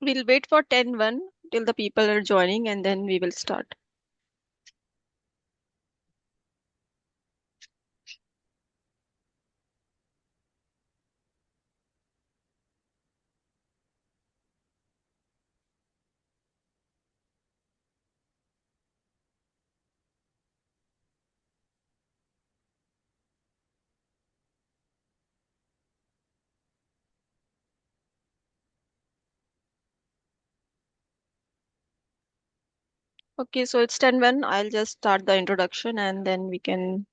We'll wait for 10:01 till the people are joining and then we will start. Okay, so it's 10:01. I'll just start the introduction and then we can.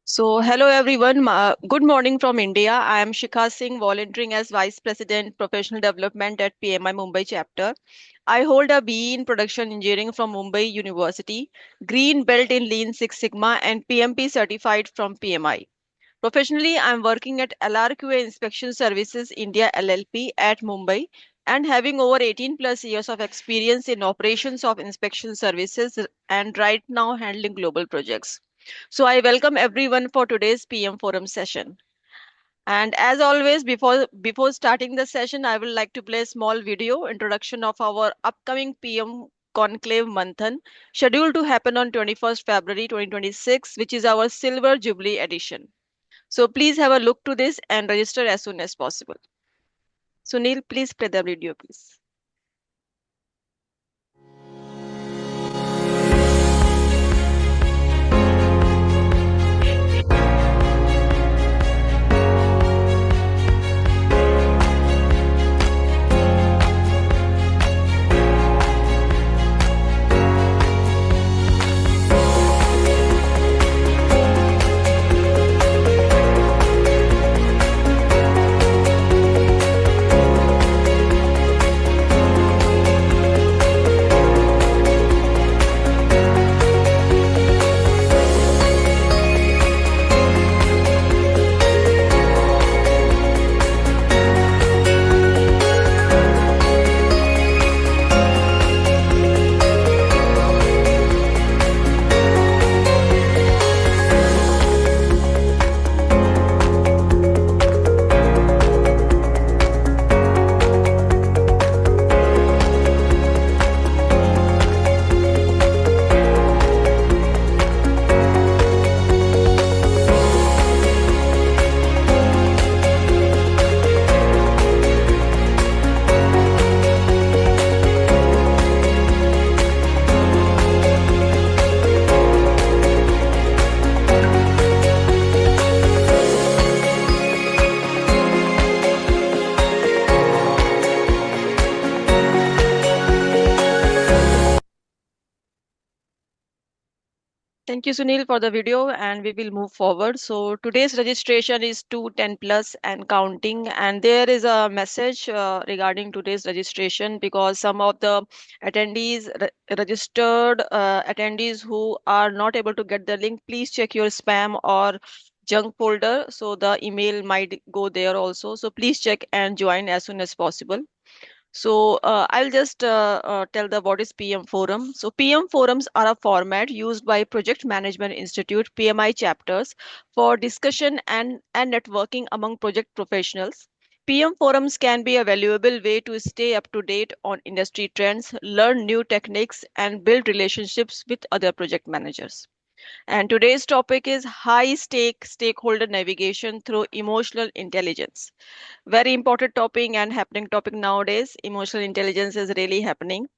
So, hello everyone. Good morning from India. I am Shikha Singh, volunteering as Vice President Professional Development at PMI Mumbai Chapter. I hold a BE in Production Engineering from Mumbai University, Green Belt in Lean Six Sigma, and PMP certified from PMI. Professionally, I'm working at LRQA Inspection Services India LLP at Mumbai and having over 18 plus years of experience in operations of inspection services and right now handling global projects. So I welcome everyone for today's PM Forum session. And as always, before starting the session, I would like to play a small video introduction of our upcoming PM Conclave Manthan, scheduled to happen on 21st February 2026, which is our Silver Jubilee edition. So please have a look to this and register as soon as possible. Sunil, please play the video, please. Thank you, Sunil, for the video, and we will move forward. So today's registration is 210 plus and counting, and there is a message regarding today's registration because some of the registered attendees who are not able to get the link, please check your spam or junk folder. So the email might go there also. So please check and join as soon as possible. So I'll just tell the what is PM Forum. So PM Forums are a format used by Project Management Institute PMI chapters for discussion and networking among project professionals. PM Forums can be a valuable way to stay up to date on industry trends, learn new techniques, and build relationships with other project managers. And today's topic is high stake stakeholder navigation through emotional intelligence. Very important topic and happening topic nowadays. Emotional intelligence is really happening.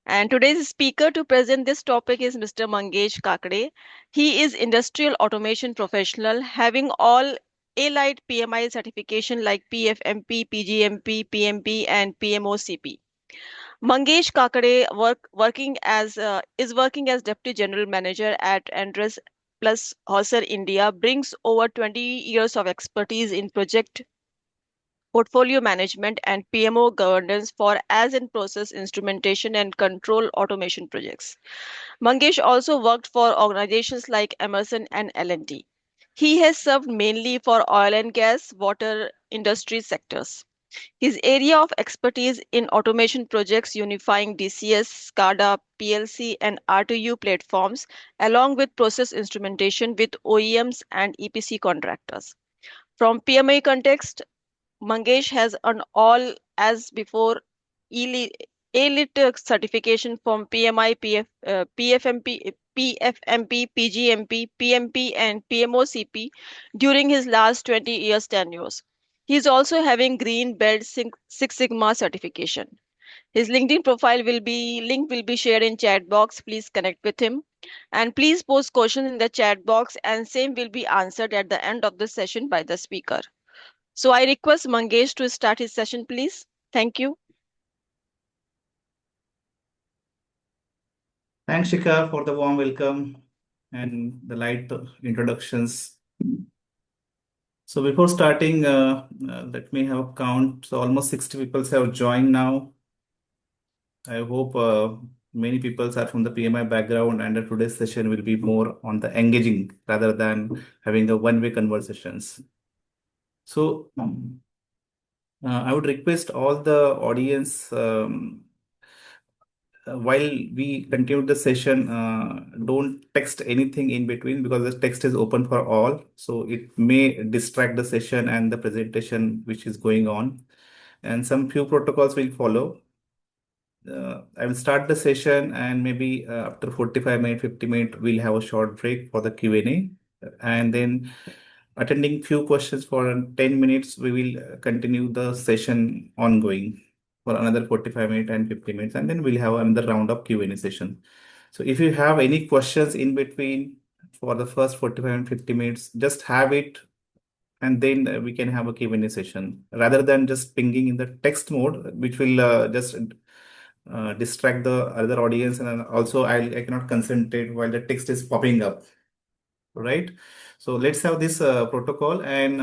And today's speaker to present this topic is Mr. Mangesh Kakade. He is industrial automation professional having all A-Lite PMI certification like PFMP, PGMP, PMP and PMOCP. Mangesh Kakade is working as Deputy General Manager at Endress+Hauser India, brings over 20 years of expertise in project portfolio management, and PMO governance for as in process instrumentation and control automation projects. Mangesh also worked for organizations like Emerson and L&T. He has served mainly for oil and gas, water industry sectors. His area of expertise in automation projects unifying DCS, SCADA, PLC, and R2U platforms, along with process instrumentation with OEMs and EPC contractors. From PMI context, Mangesh has earned all as before elite, elite certification from PMI, PFMP, PFMP, PGMP, PMP, and PMOCP during his last 20 years tenures. He is also having Green Belt Six Sigma certification. His LinkedIn profile will be link will be shared in chat box. Please connect with him. And please post questions in the chat box and same will be answered at the end of the session by the speaker. So I request Mangesh to start his session, please. Thank you. Thanks, Shika, for the warm welcome and the light introductions. So before starting, let me have a count. So almost 60 people have joined now. I hope many people are from the PMI background, and today's session will be more on the engaging rather than having a one-way conversations. So I would request all the audience while we continue the session, don't text anything in between because the text is open for all. So it may distract the session and the presentation which is going on. And some few protocols will follow. I will start the session and maybe after 45 minutes, 50 minutes, we'll have a short break for the Q&A. And then attending few questions for 10 minutes, we will continue the session ongoing for another 45 minutes and 50 minutes. And then we'll have another round of Q&A session. So if you have any questions in between for the first 45 and 50 minutes, just have it and then we can have a Q&A session rather than just pinging in the text mode, which will just distract the other audience, and also I cannot concentrate while the text is popping up, right? So let's have this protocol, and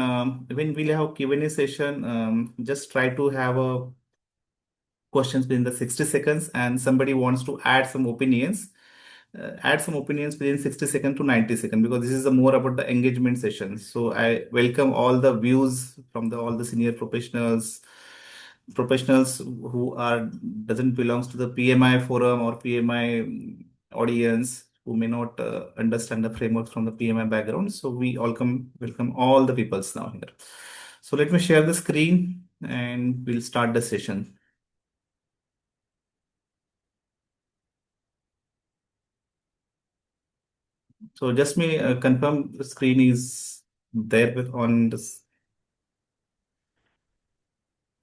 when we'll have Q&A session, just try to have a questions within the 60 seconds, and somebody wants to add some opinions within 60 seconds to 90 seconds, because this is a more about the engagement session. So I welcome all the views from all the senior professionals who are doesn't belongs to the PMI forum or PMI audience, who may not understand the framework from the PMI background. So we welcome all the peoples now here. So let me share the screen and we'll start the session. So just me confirm the screen is there on this.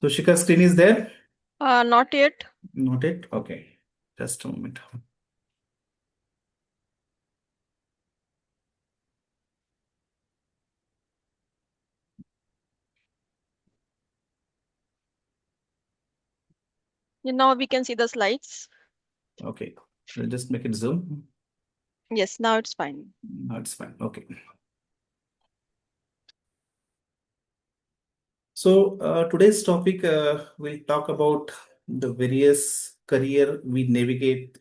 So Shika, screen is there? Not yet. Not it? Okay. Just a moment. Now we can see the slides. Okay. We'll just make it zoom. Yes, now it's fine. Now it's fine. Okay. So today's topic, we'll talk about the various career we navigate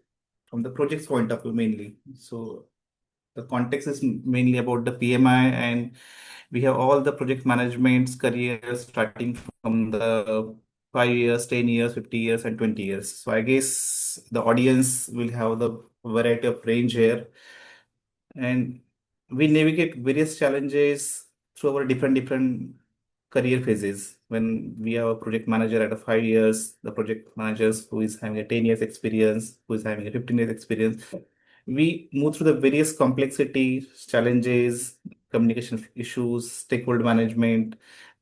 from the project's point of view mainly. So the context is mainly about the PMI, and we have all the project management's careers starting from the 5 years, 10 years, 50 years, and 20 years. So I guess the audience will have the variety of range here, and we navigate various challenges through our different career phases. When we have a project manager at a 5 years, the project managers who is having a 10 years experience, who is having a 15 years experience, we move through the various complexity, challenges, communication issues, stakeholder management,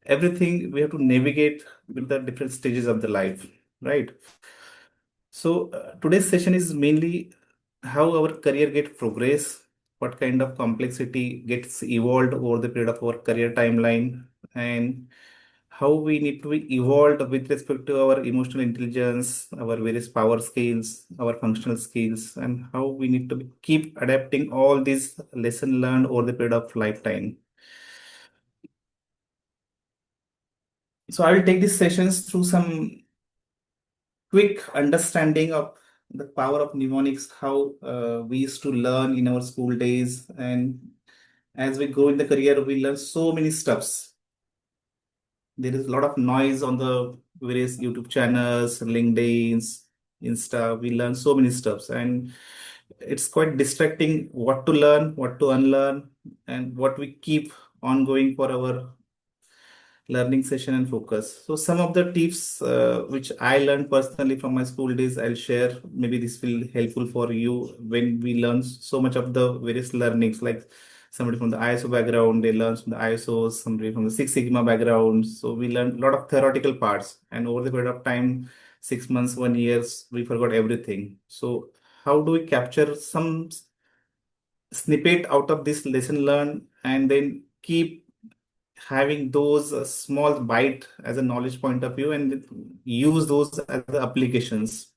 everything we have to navigate with the different stages of the life, right? So today's session is mainly how our career gets progress, what kind of complexity gets evolved over the period of our career timeline, and how we need to be evolved with respect to our emotional intelligence, our various power skills, our functional skills, and how we need to keep adapting all these lesson learned over the period of lifetime. So I will take these sessions through some quick understanding of the power of mnemonics, how we used to learn in our school days, and as we grow in the career, we learn so many stuffs. There is a lot of noise on the various YouTube channels, LinkedIn's, Insta. We learn so many stuffs, and it's quite distracting what to learn, what to unlearn, and what we keep ongoing for our learning session and focus. So some of the tips which I learned personally from my school days, I'll share. Maybe this will helpful for you when we learn so much of the various learnings. Like somebody from the ISO background, they learn from the ISOs, somebody from the Six Sigma background. So we learn a lot of theoretical parts, and over the period of time, 6 months, 1 years, we forgot everything. So how do we capture some snippet out of this lesson learned and then keep having those small bite as a knowledge point of view and use those as the applications.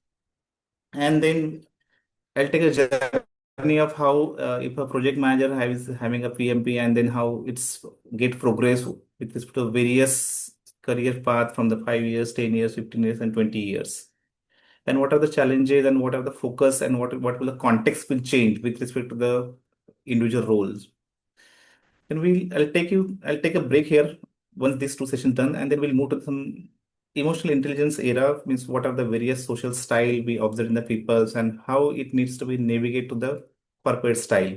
And then I'll take a journey of how if a project manager is having a PMP and then how it's get progress with respect to various career path from the 5 years, 10 years, 15 years, and 20 years. And what are the challenges and what are the focus and what will the context will change with respect to the individual roles. Then I'll take a break here once these two sessions done, and then we'll move to some emotional intelligence era, means what are the various social style we observe in the peoples and how it needs to be navigate to the corporate style.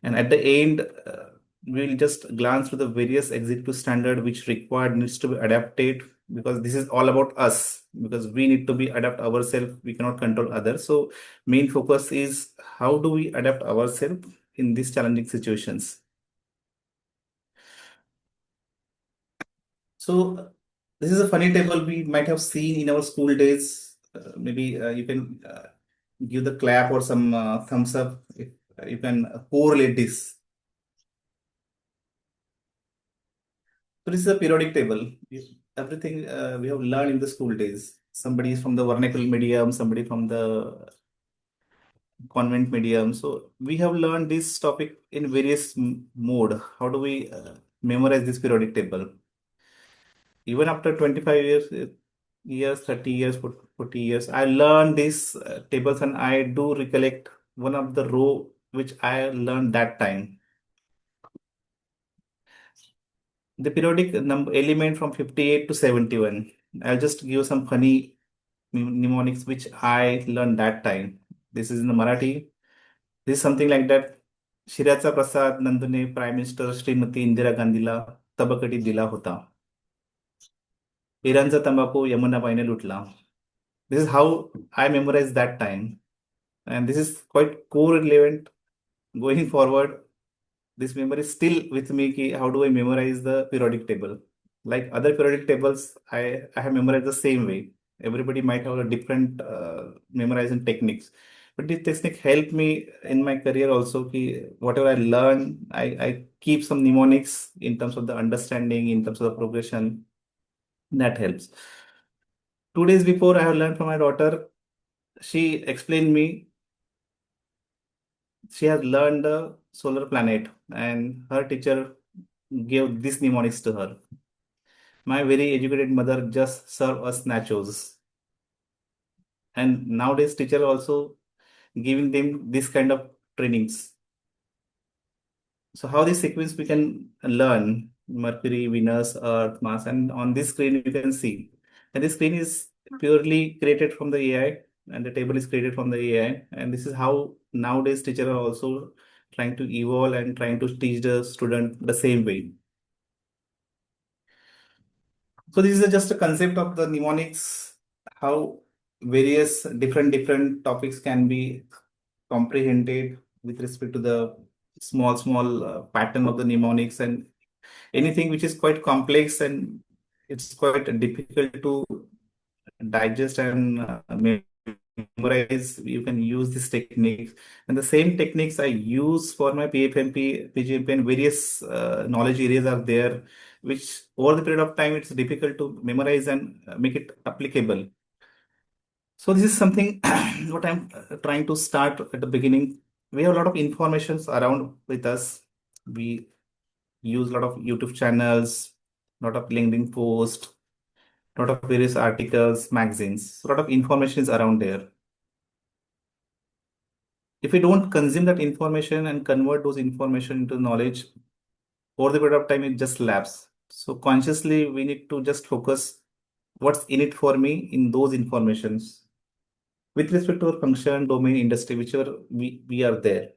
And at the end, we'll just glance through the various executive standard which required needs to be adapted because this is all about us because we need to be adapt ourselves. We cannot control others. So main focus is how do we adapt ourselves in these challenging situations. So this is a funny table we might have seen in our school days. Maybe you can give the clap or some thumbs up if you can correlate this. So this is a periodic table. Everything we have learned in the school days. Somebody is from the vernacular medium, somebody from the convent medium. So we have learned this topic in various mode. How do we memorize this periodic table? Even after 25 years, 30 years, 40 years, I learned these tables and I do recollect one of the row which I learned that time. The periodic number element from 58 to 71. I'll just give some funny mnemonics which I learned that time. This is in the Marathi. This is something like that. शिऱ्याचा प्रसाद नंदने prime minister Shrimati Indira गांधीला तबकटी दिला होता. इराणचा तंबाखू यमुनाबाईने लुटला. This is how I memorized that time. And this is quite correlevant going forward. This memory is still with me. Ki how do I memorize the periodic table? Like other periodic tables, I have memorized the same way. Everybody might have a different memorizing techniques. But this technique helped me in my career also. Ki whatever I learn, I keep some mnemonics in terms of the understanding, in terms of the progression. That helps. 2 days before, I have learned from my daughter. She explained me she has learned the solar planet and her teacher gave this mnemonics to her. My very educated mother just serve us nachos. And nowadays teacher also giving them this kind of trainings. So how this sequence we can learn Mercury, Venus, Earth, Mars, and on this screen you can see. And this screen is purely created from the AI, and the table is created from the AI. And this is how nowadays teachers are also trying to evolve and trying to teach the student the same way. So this is just a concept of the mnemonics, how various different topics can be comprehended with respect to the small pattern of the mnemonics and anything which is quite complex and it's quite difficult to digest and memorize. You can use these techniques and the same techniques I use for my PFMP, PGMP and various knowledge areas are there which over the period of time it's difficult to memorize and make it applicable. So this is something what I'm trying to start at the beginning. We have a lot of informations around with us. We use a lot of YouTube channels, a lot of LinkedIn posts, a lot of various articles, magazines. A lot of information is around there. If we don't consume that information and convert those information into knowledge, over the period of time, it just lapses. So consciously, we need to just focus what's in it for me in those informations with respect to our function, domain, industry, whichever we are there.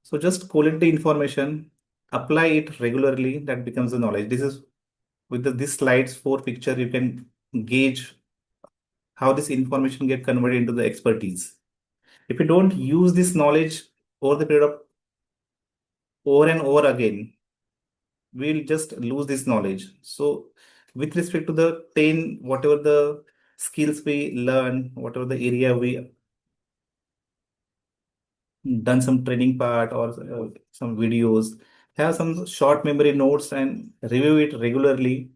So just collect the information, apply it regularly, that becomes the knowledge. This is with this slides, four picture, you can gauge how this information get converted into the expertise. If you don't use this knowledge over the period of over and over again, we'll just lose this knowledge. So with respect to the 10, whatever the skills we learn, whatever the area we done some training part or some videos, have some short memory notes and review it regularly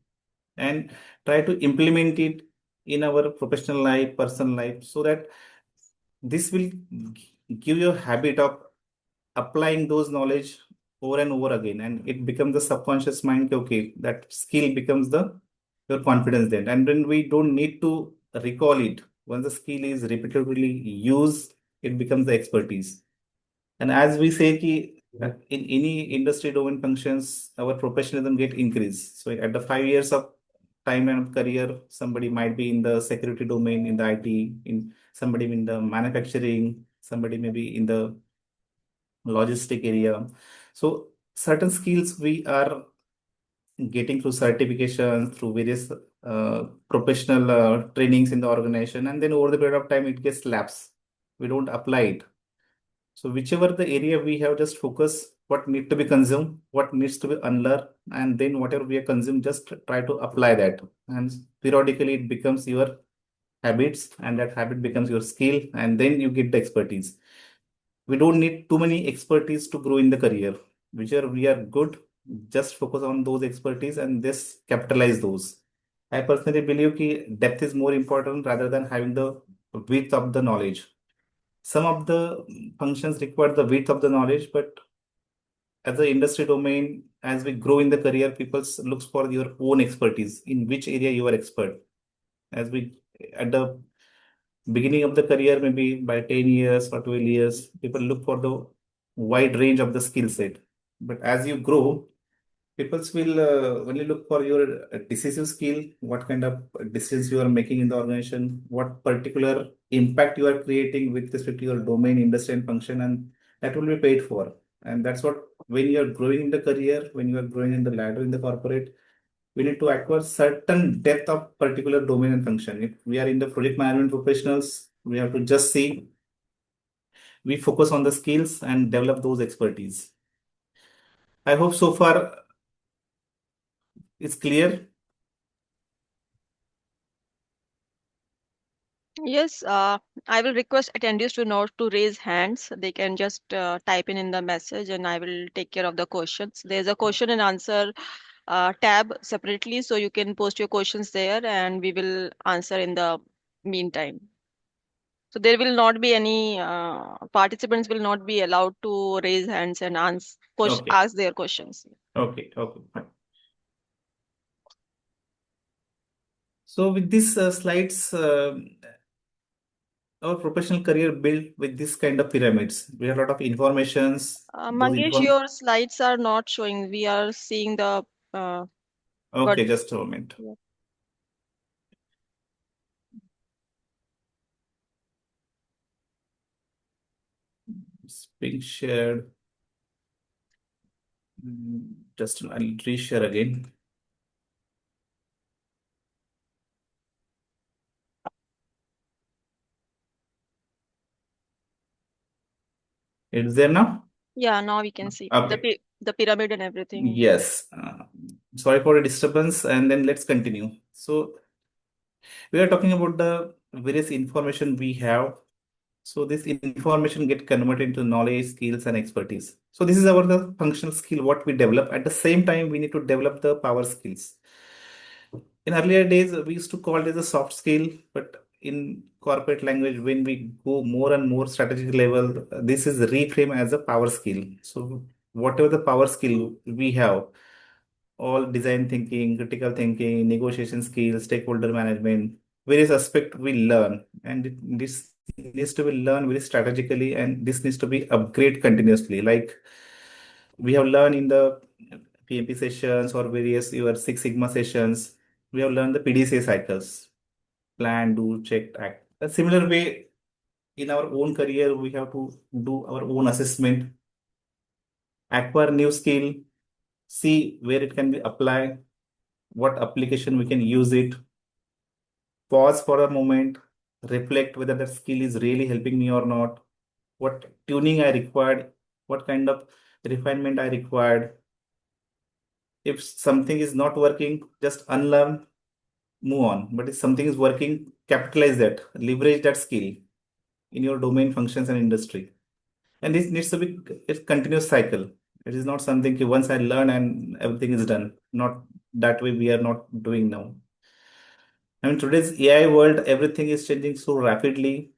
and try to implement it in our professional life, personal life, so that this will give you a habit of applying those knowledge over and over again, and it becomes the subconscious mind. Okay, that skill becomes the your confidence then, and then we don't need to recall it. Once the skill is repeatedly used, it becomes the expertise. And as we say ki, that in any industry domain functions, our professionalism get increased. So at the 5 years of timeline of career, somebody might be in the security domain, in the IT, in somebody in the manufacturing, somebody maybe in the logistic area. So certain skills we are getting through certification, through various professional trainings in the organization, and then over the period of time it gets lapsed. We don't apply it. So whichever the area we have, just focus what need to be consumed, what needs to be unlearned, and then whatever we have consumed, just try to apply that. And periodically it becomes your habits, and that habit becomes your skill, and then you get the expertise. We don't need too many expertise to grow in the career. Whichever we are good, just focus on those expertise and just capitalize those. I personally believe that depth is more important rather than having the width of the knowledge. Some of the functions require the width of the knowledge, but as the industry domain, as we grow in the career, people looks for your own expertise in which area you are expert. As we at the beginning of the career, maybe by 10 years or 12 years, people look for the wide range of the skill set. But as you grow, people will only look for your decisive skill, what kind of decisions you are making in the organization, what particular impact you are creating with respect to your domain, industry, and function, and that will be paid for. And that's what, when you are growing in the career, when you are growing in the ladder in the corporate, we need to acquire certain depth of particular domain and function. If we are in the project management professionals, we have to just see, we focus on the skills and develop those expertise. I hope so far it's clear. Yes, I will request attendees to not to raise hands. They can just type in the message, and I will take care of the questions. There's a question and answer tab separately, so you can post your questions there, and we will answer in the meantime. So there will not be any participants will not be allowed to raise hands and Okay, ask their questions. okay, okay, fine. So with these slides, our professional career built with this kind of pyramids. We have a lot of informations. Those Mangesh, inform. your slides are not showing. We are seeing the uh, what? Okay, just a moment. Yeah. It's being shared. Just I'll reshare again. It's there now. Yeah, now we can see Okay. the pyramid and everything. Yes. Sorry for the disturbance, and then let's continue. So we are talking about the various information we have. So this information get converted into knowledge, skills, and expertise. So this is our the functional skill what we develop. At the same time, we need to develop the power skills. In earlier days, we used to call it as a soft skill, but in corporate language, when we go more and more strategic level, this is reframed as a power skill. So whatever the power skill we have, all design thinking, critical thinking, negotiation skills, stakeholder management, various aspects we learn, and this needs to be learned very strategically, and this needs to be upgrade continuously. Like we have learned in the PMP sessions or various your Six Sigma sessions, we have learned the PDCA cycles: plan, do, check, act. A similar way in our own career, we have to do our own assessment, acquire new skill, see where it can be applied, what application we can use it, pause for a moment, reflect whether that skill is really helping me or not, what tuning I required, what kind of refinement I required. If something is not working, just unlearn, move on. But if something is working, capitalize that, leverage that skill in your domain, functions, and industry. And this needs to be a continuous cycle. It is not something that once I learn and everything is done. Not that way we are not doing now. I mean, today's AI world, everything is changing so rapidly.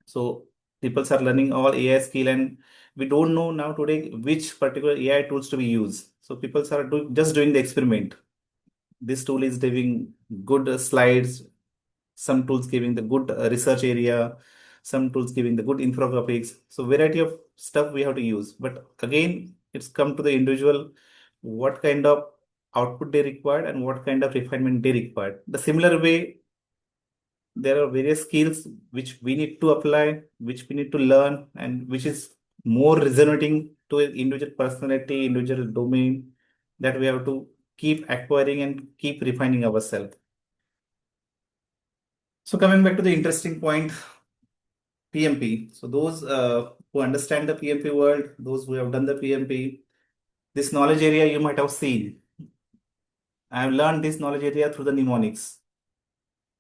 So people are learning all AI skill, and we don't know now today which particular AI tools to be used. So people are just doing the experiment. This tool is giving good slides, some tools giving the good research area, some tools giving the good infographics. So variety of stuff we have to use. But again, it's come to the individual what kind of output they required and what kind of refinement they required. The similar way, there are various skills which we need to apply, which we need to learn, and which is more resonating to an individual personality, individual domain that we have to keep acquiring and keep refining ourselves. So coming back to the interesting point, PMP. So those who understand the PMP world, those who have done the PMP, this knowledge area you might have seen. I have learned this knowledge area through the mnemonics.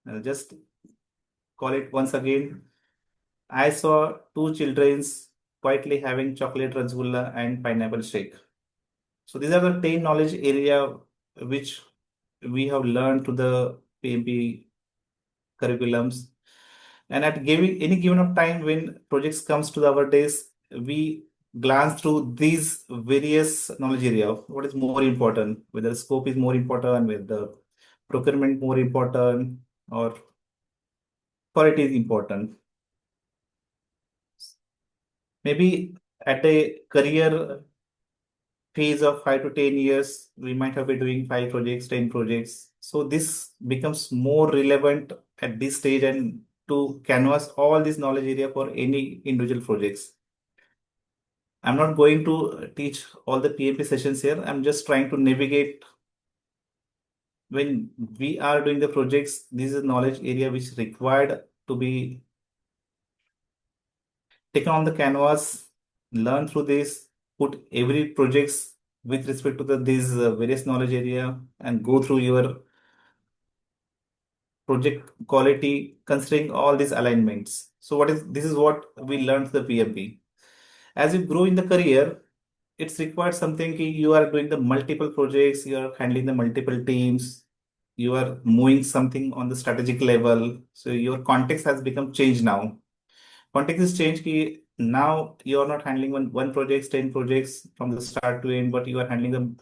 I'll just call it once again. I saw two childrens quietly having chocolate rasgulla and pineapple shake. So these are the 10 knowledge area which we have learned through the PMP curriculums. And at giving any given of time when projects comes to our days, we glance through these various knowledge area. What is more important? Whether scope is more important, whether procurement more important, or quality is important. Maybe at a career phase of 5 to 10 years, we might have been doing 5 projects, 10 projects. So this becomes more relevant at this stage and to canvas all this knowledge area for any individual projects. I'm not going to teach all the PMP sessions here. I'm just trying to navigate when we are doing the projects. This is a knowledge area which is required to be taken on the canvas, learn through this, put every projects with respect to these various knowledge area and go through your project quality considering all these alignments. So this is what we learned the PMP. As you grow in the career, it's required something you are doing the multiple projects, you are handling the multiple teams, you are moving something on the strategic level. So your context has become changed now. Context is changed ki now you are not handling one project, 10 projects from the start to end, but you are handling the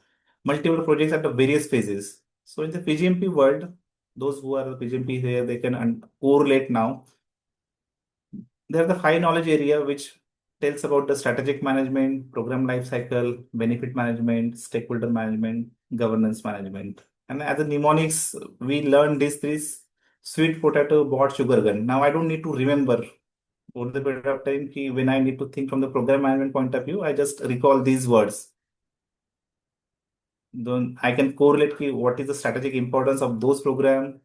multiple projects at the various phases. So in the PGMP world, those who are PGMP here, they can correlate now. There are the five knowledge area which tells about the strategic management, program life cycle, benefit management, stakeholder management, governance management. And as a mnemonics, we learn these three: sweet potato, bot, sugar gun. Now I don't need to remember over the period of time when I need to think from the program management point of view, I just recall these words. Then I can correlate what is the strategic importance of those program,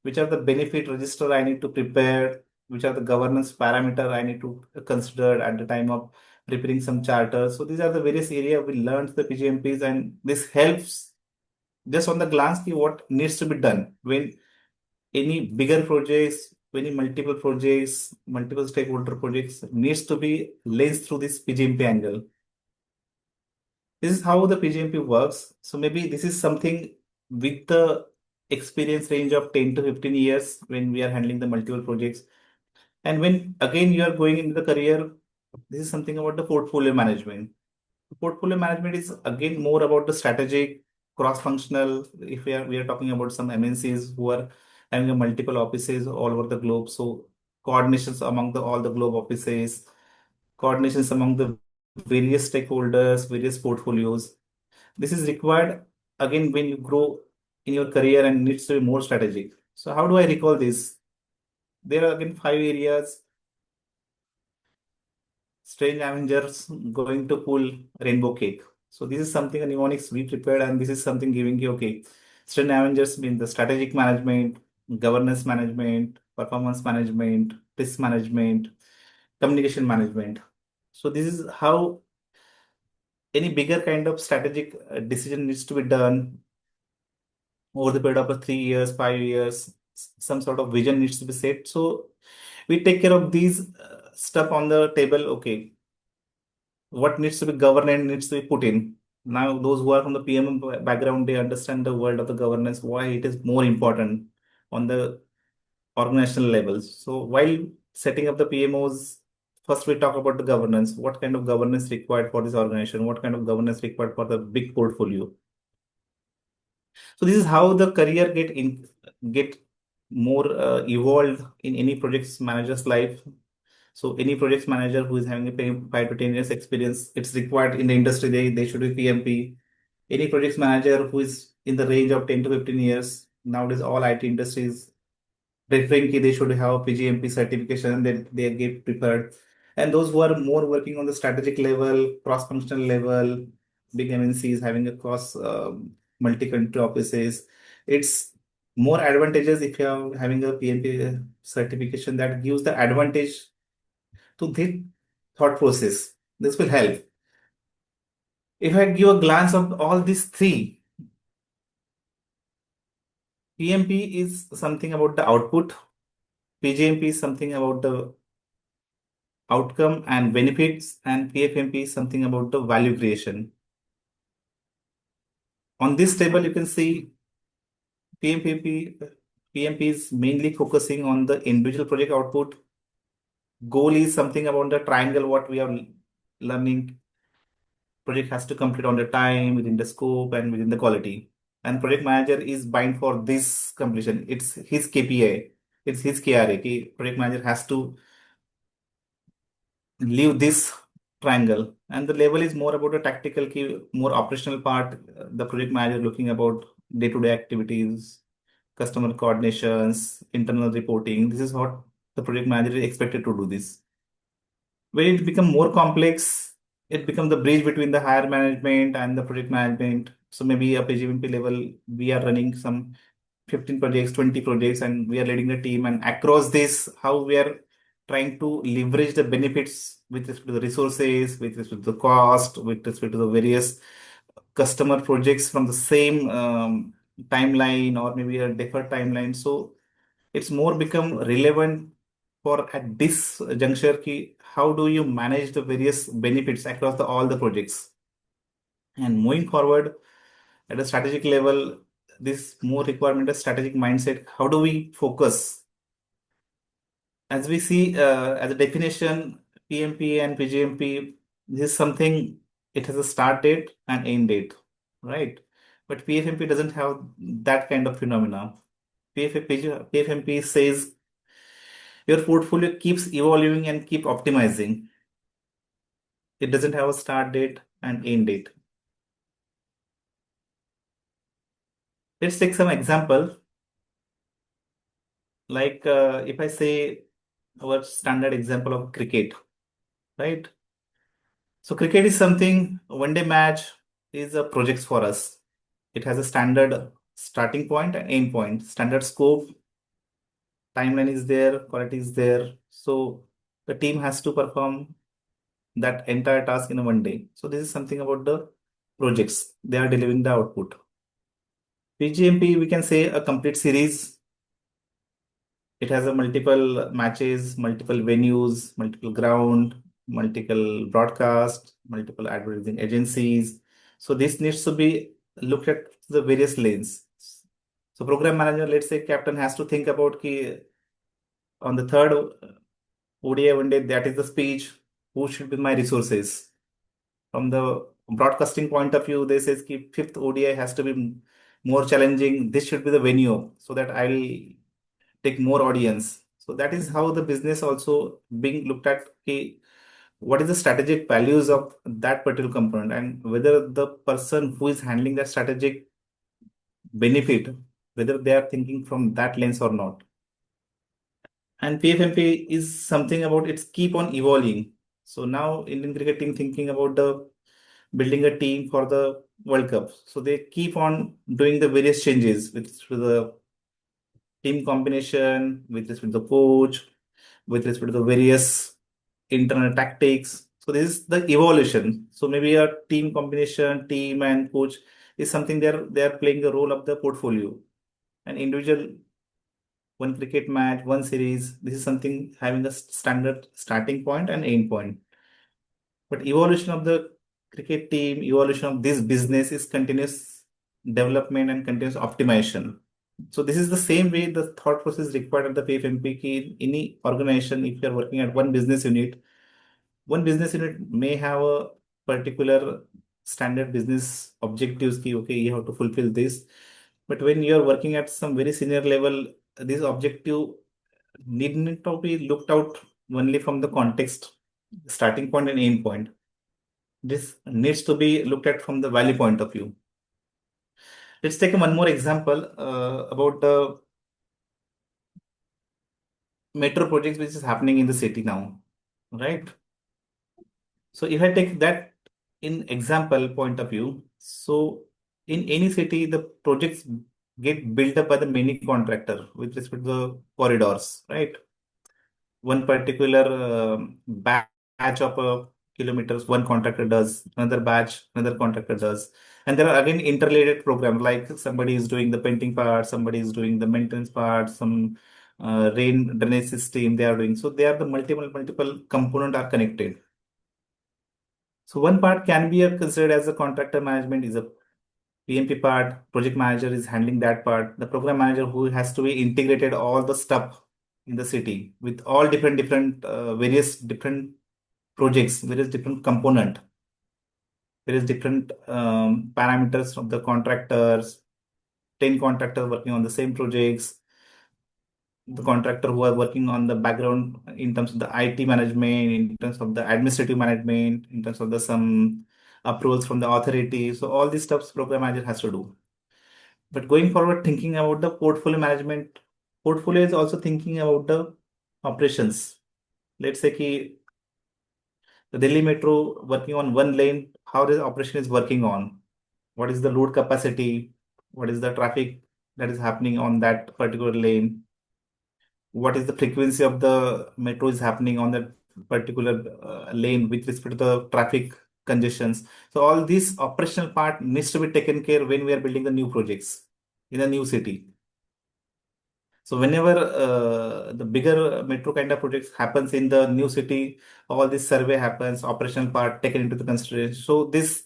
which are the benefit register I need to prepare, which are the governance parameter I need to consider at the time of preparing some charter. So these are the various area we learned the PGMPs, and this helps just on the glance what needs to be done when any bigger projects, any multiple projects, multiple stakeholder projects needs to be laced through this PGMP angle. This is how the PGMP works. So maybe this is something with the experience range of 10 to 15 years when we are handling the multiple projects. And when again you are going into the career, this is something about the portfolio management. Portfolio management is again more about the strategic, cross-functional. If we are talking about some MNCs who are having a multiple offices all over the globe, so coordinations among the all the globe offices, coordinations among the various stakeholders, various portfolios. This is required again when you grow in your career and needs to be more strategic. So how do I recall this? There are again five areas. Strange Avengers going to pull rainbow cake. So this is something a mnemonics we prepared, and this is something giving you okay. Strength Avengers mean the strategic management, governance management, performance management, risk management, communication management. So this is how any bigger kind of strategic decision needs to be done over the period of 3 years, 5 years. Some sort of vision needs to be set. So we take care of these stuff on the table. Okay, what needs to be governed and needs to be put in. Now, those who are from the PM background, they understand the world of the governance, why it is more important on the organizational levels. So while setting up the PMOs, first we talk about the governance. What kind of governance required for this organization? What kind of governance required for the big portfolio? So this is how the career get more evolved in any projects manager's life. So any projects manager who is having a 5 to 10 years experience, it's required in the industry. They should be PMP. Any projects manager who is in the range of 10 to 15 years, nowadays all IT industries preferring they should have PGMP certification that they get prepared. And those who are more working on the strategic level, cross-functional level, big MNCs having a cross multi-country offices, it's more advantageous if you are having a PMP certification that gives the advantage to the thought process. This will help. If I give a glance of all these three, PMP is something about the output, PGMP is something about the outcome and benefits, and PFMP is something about the value creation. On this table, you can see PMPP, PMP is mainly focusing on the individual project output. Goal is something about the triangle, what we are learning. Project has to complete on the time, within the scope, and within the quality. And project manager is bind for this completion. It's his KPI. It's his KRA. Project manager has to leave this triangle, and the level is more about a tactical key, more operational part. The project manager looking about day-to-day activities, customer coordinations, internal reporting. This is what the project manager is expected to do this. When it become more complex, it becomes the bridge between the higher management and the project management. So maybe a PGMP level, we are running some 15 projects, 20 projects, and we are leading the team. And across this, how we are trying to leverage the benefits with respect to the resources, with respect to the cost, with respect to the various customer projects from the same timeline or maybe a deferred timeline. So it's more become relevant for at this juncture ki how do you manage the various benefits across all the projects. And moving forward at a strategic level, this more requirement a strategic mindset. How do we focus? As we see as a definition, PMP and PGMP, this is something, it has a start date and end date, right? But PFMP doesn't have that kind of phenomena. PFMP says your portfolio keeps evolving and keep optimizing. It doesn't have a start date and end date. Let's take some example. Like if I say our standard example of cricket, right? So cricket is something, one day match is a project for us. It has a standard starting point and end point, standard scope, timeline is there, quality is there. So the team has to perform that entire task in a one day. So this is something about the projects. They are delivering the output. PGMP, we can say a complete series. It has a multiple matches, multiple venues, multiple ground, multiple broadcast, multiple advertising agencies. So this needs to be looked at the various lanes. So program manager, let's say captain has to think about ki on the third ODI one day, that is the speech, who should be my resources. From the broadcasting point of view, they says ki fifth ODI has to be more challenging. This should be the venue so that I'll take more audience. So that is how the business also being looked at. Okay, what is the strategic values of that particular component and whether the person who is handling that strategic benefit, whether they are thinking from that lens or not. And PFMP is something about it's keep on evolving. So now Indian cricket team thinking about the building a team for the World Cup. So they keep on doing the various changes with the team combination, with respect to the coach, with respect to the various internal tactics. So this is the evolution. So maybe a team combination, team and coach is something they are playing the role of the portfolio. An individual, one cricket match, one series. This is something having a standard starting point and end point. But evolution of the cricket team, evolution of this business is continuous development and continuous optimization. So this is the same way the thought process required at the PFMP key in any organization. If you're working at one business unit may have a particular standard business objectives ki, okay, you have to fulfill this. But when you're working at some very senior level, this objective need not to be looked out only from the context, starting point and end point. This needs to be looked at from the value point of view. Let's take one more example about the metro projects which is happening in the city now, right? So if I take that in example point of view, so in any city, the projects get built up by the many contractor with respect to the corridors, right? One particular batch of kilometers, one contractor does, another batch, another contractor does. And there are again interrelated programs like somebody is doing the painting part, somebody is doing the maintenance part, some rain drainage system they are doing. So they are the multiple component are connected. So one part can be considered as a contractor management is a PMP part, project manager is handling that part, the program manager who has to be integrated all the stuff in the city with all different various different projects, various different component, various different parameters of the contractors, 10 contractors working on the same projects, the contractor who are working on the background in terms of the IT management, in terms of the administrative management, in terms of the some approvals from the authority. So all these stuffs program manager has to do. But going forward, thinking about the portfolio management, portfolio is also thinking about the operations. Let's say ki the Delhi Metro working on one lane, how the operation is working on, what is the load capacity, what is the traffic that is happening on that particular lane, what is the frequency of the metro is happening on that particular lane with respect to the traffic congestions. So all this operational part needs to be taken care when we are building the new projects in a new city. So whenever the bigger metro kind of projects happens in the new city, all this survey happens, operational part taken into the consideration. So this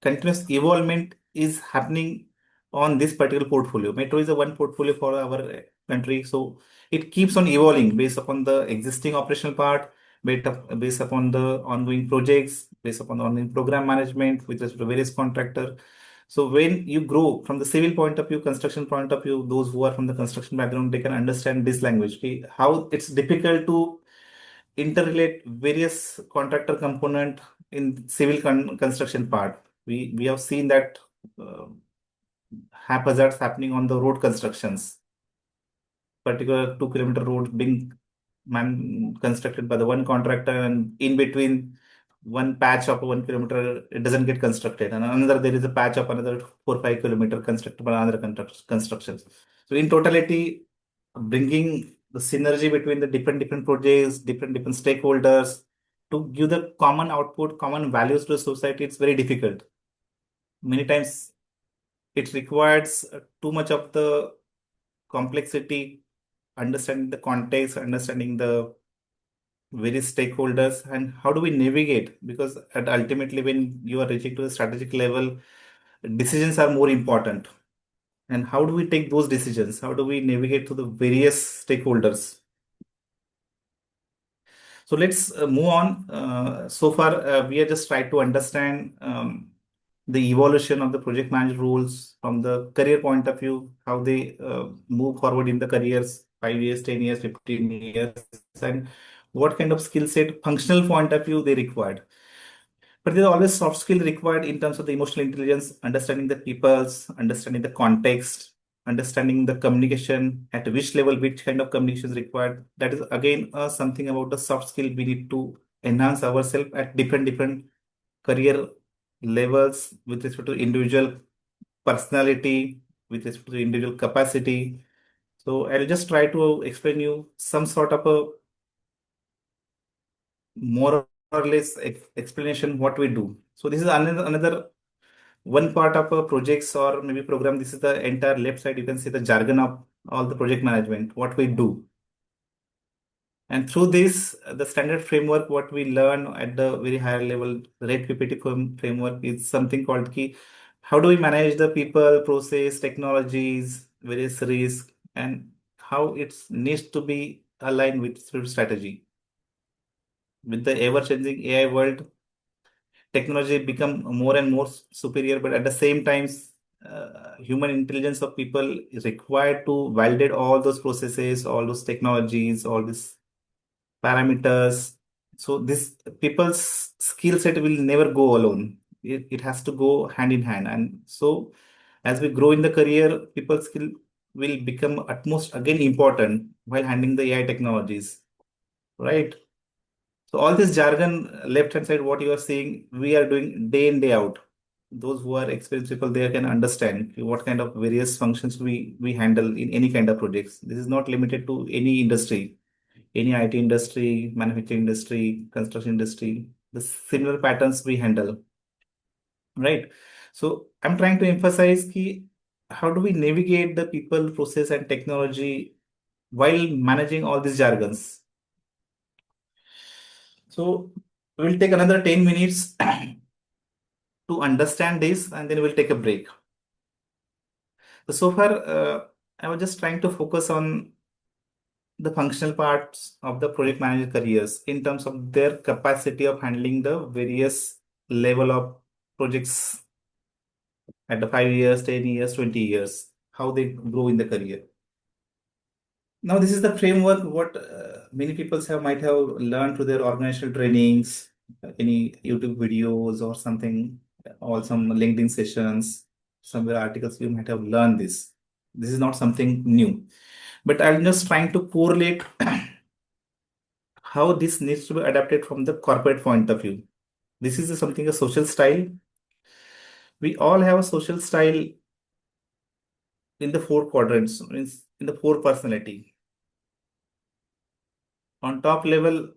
continuous evolvement is happening on this particular portfolio. Metro is a one portfolio for our country, so it keeps on evolving based upon the existing operational part, based upon the ongoing projects, based upon the ongoing program management with respect to various contractor. So when you grow from the civil point of view, construction point of view, those who are from the construction background, they can understand this language. Okay, how it's difficult to interrelate various contractor component in civil construction part. We have seen that uh, haphazards happening on the road constructions, particular 2 kilometer road being constructed by the one contractor, and in between one patch of 1 kilometer it doesn't get constructed, and another there is a patch of another 4 5 kilometer constructed by another constructions. So in totality, bringing the synergy between the different projects, different stakeholders to give the common output, common values to the society, it's very difficult. Many times it requires too much of the complexity, understanding the context, understanding the various stakeholders, and how do we navigate, because ultimately when you are reaching to the strategic level, decisions are more important. And how do we take those decisions? How do we navigate to the various stakeholders? So let's move on. So far, we are just trying to understand the evolution of the project manager roles from the career point of view, how they move forward in the careers, 5 years, 10 years, 15 years, and what kind of skill set, functional point of view they required. But there's always soft skill required in terms of the emotional intelligence, understanding the peoples, understanding the context, understanding the communication, at which level, which kind of communication is required. That is again something about the soft skill we need to enhance ourselves at different career levels, with respect to individual personality, with respect to individual capacity. So I'll just try to explain you some sort of a more or less explanation what we do. So this is another one part of a projects or maybe program. This is the entire left side. You can see the jargon of all the project management, what we do. And through this, the standard framework, what we learn at the very higher level, RED PPT framework is something called key. How do we manage the people, process, technologies, various risks, and how it needs to be aligned with strategy. With the ever-changing AI world, technology become more and more superior, but at the same time, human intelligence of people is required to validate all those processes, all those technologies, all these parameters. So this people's skill set will never go alone. It has to go hand in hand. And so as we grow in the career, people's skill will become utmost again important while handling the AI technologies, right? So all this jargon, left hand side, what you are seeing, we are doing day in, day out. Those who are experienced people, they can understand what kind of various functions we handle in any kind of projects. This is not limited to any industry, any IT industry, manufacturing industry, construction industry. The similar patterns we handle, right? So I'm trying to emphasize key, how do we navigate the people, process, and technology while managing all these jargons? So we'll take another 10 minutes to understand this and then we'll take a break. So far, I was just trying to focus on the functional parts of the project manager careers in terms of their capacity of handling the various level of projects at the 5 years, 10 years, 20 years, how they grow in the career. Now, this is the framework what many people have might have learned through their organizational trainings, any YouTube videos or something, or some LinkedIn sessions, somewhere articles you might have learned this. This is not something new, but I'm just trying to correlate how this needs to be adapted from the corporate point of view. This is something a social style. We all have a social style in the four quadrants, means in the four personality. On top level,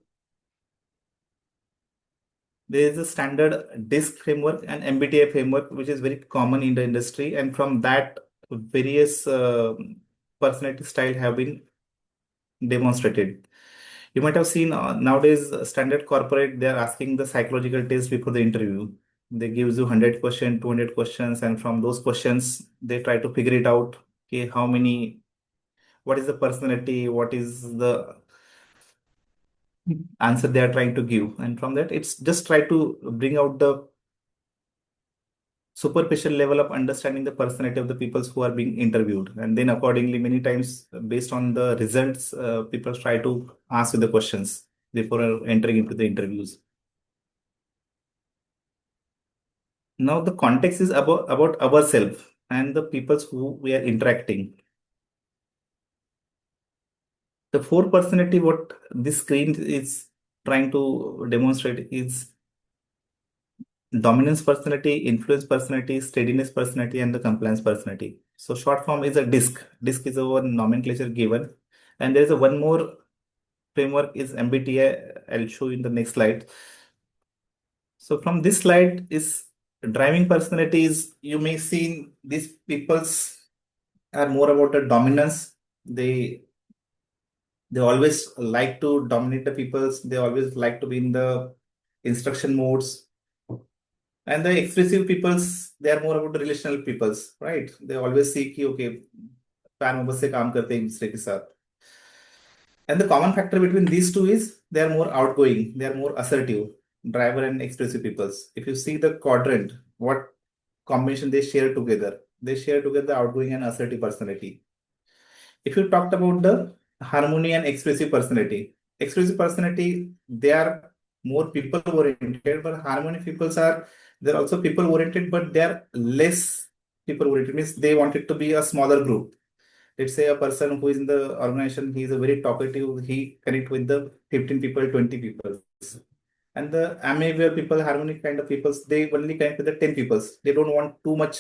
there is a standard DISC framework and MBTI framework, which is very common in the industry. And from that, various personality style have been demonstrated. You might have seen nowadays standard corporate, they are asking the psychological test before the interview. They gives you 100 questions, 200 questions, and from those questions, they try to figure it out. Okay, how many, what is the personality, what is the answer they are trying to give. And from that, it's just try to bring out the superficial level of understanding the personality of the people who are being interviewed. And then accordingly, many times based on the results, people try to ask you the questions before entering into the interviews. Now the context is about ourselves and the peoples who we are interacting. The four personality, what this screen is trying to demonstrate is dominance personality, influence personality, steadiness personality, and the compliance personality. So short form is a DISC. DISC is our nomenclature given. And there is a one more framework is MBTI. I'll show you in the next slide. So from this slide is driving personalities. You may see these peoples are more about the dominance. They always like to dominate the peoples. They always like to be in the instruction modes. And the expressive peoples, they are more about the relational peoples, right? They always see कि okay, पैर मोहब्बत से काम करते हैं एक दूसरे के साथ. And the common factor between these two is they are more outgoing, they are more assertive, driver and expressive peoples. If you see the quadrant, what combination they share together? They share together outgoing and assertive personality. If you talked about the harmony and expressive personality, they are more people oriented, but harmony peoples are they're also people oriented, but they are less people oriented. Means they want it to be a smaller group. Let's say a person who is in the organization, he is a very talkative, he connect with the 15 people, 20 people. And the amiable people, harmonic kind of people, they only connect with the 10 people. They don't want too much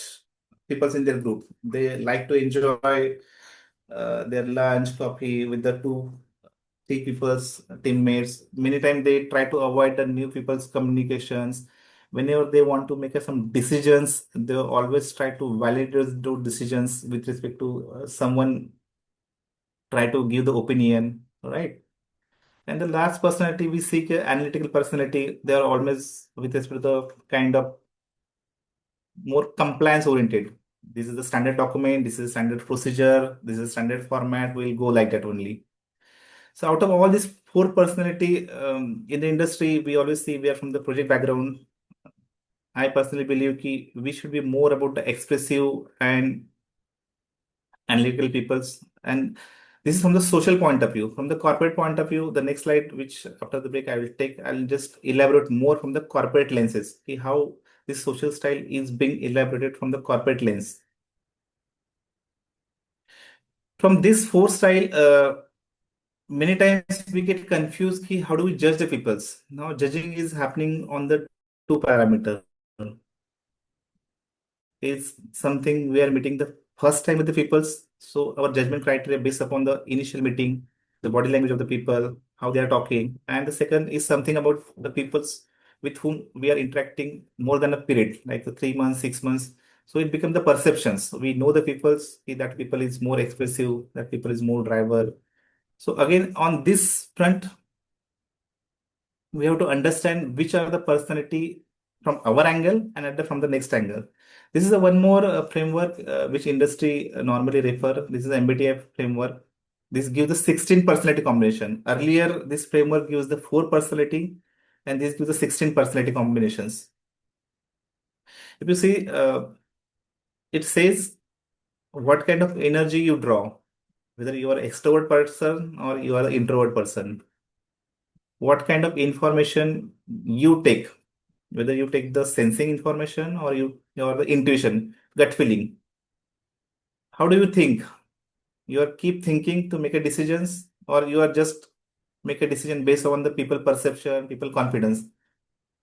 people in their group. They like to enjoy their lunch, coffee with the two, three people's teammates. Many times they try to avoid the new people's communications. Whenever they want to make some decisions, they always try to validate those decisions with respect to someone try to give the opinion, right? And the last personality we seek analytical personality. They are always with respect to the kind of more compliance oriented. This is the standard document. This is standard procedure. This is standard format. We'll go like that only. So out of all these four personality in the industry, we always see we are from the project background. I personally believe ki we should be more about the expressive and analytical peoples. And this is from the social point of view. From the corporate point of view, the next slide, which after the break I will take, I'll just elaborate more from the corporate lenses. Ki how this social style is being elaborated from the corporate lens. From this four style, many times we get confused ki how do we judge the peoples. Now judging is happening on the two parameter. Is something we are meeting the first time with the peoples. So our judgment criteria based upon the initial meeting, the body language of the people, how they are talking. And the second is something about the peoples with whom we are interacting more than a period, like the 3 months, 6 months. So it becomes the perceptions. We know the peoples, that people is more expressive, that people is more driver. So again, on this front, we have to understand which are the personality from our angle and from the next angle. This is a one more framework which industry normally refer. This is MBTI framework. This gives the 16 personality combination. Earlier, this framework gives the 4 personality, and this gives the 16 personality combinations. If you see, it says what kind of energy you draw, whether you are extrovert person or you are an introvert person. What kind of information you take, whether you take the sensing information or you or the intuition, gut feeling. How do you think? You are keep thinking to make a decisions, or you are just make a decision based on the people perception, people confidence.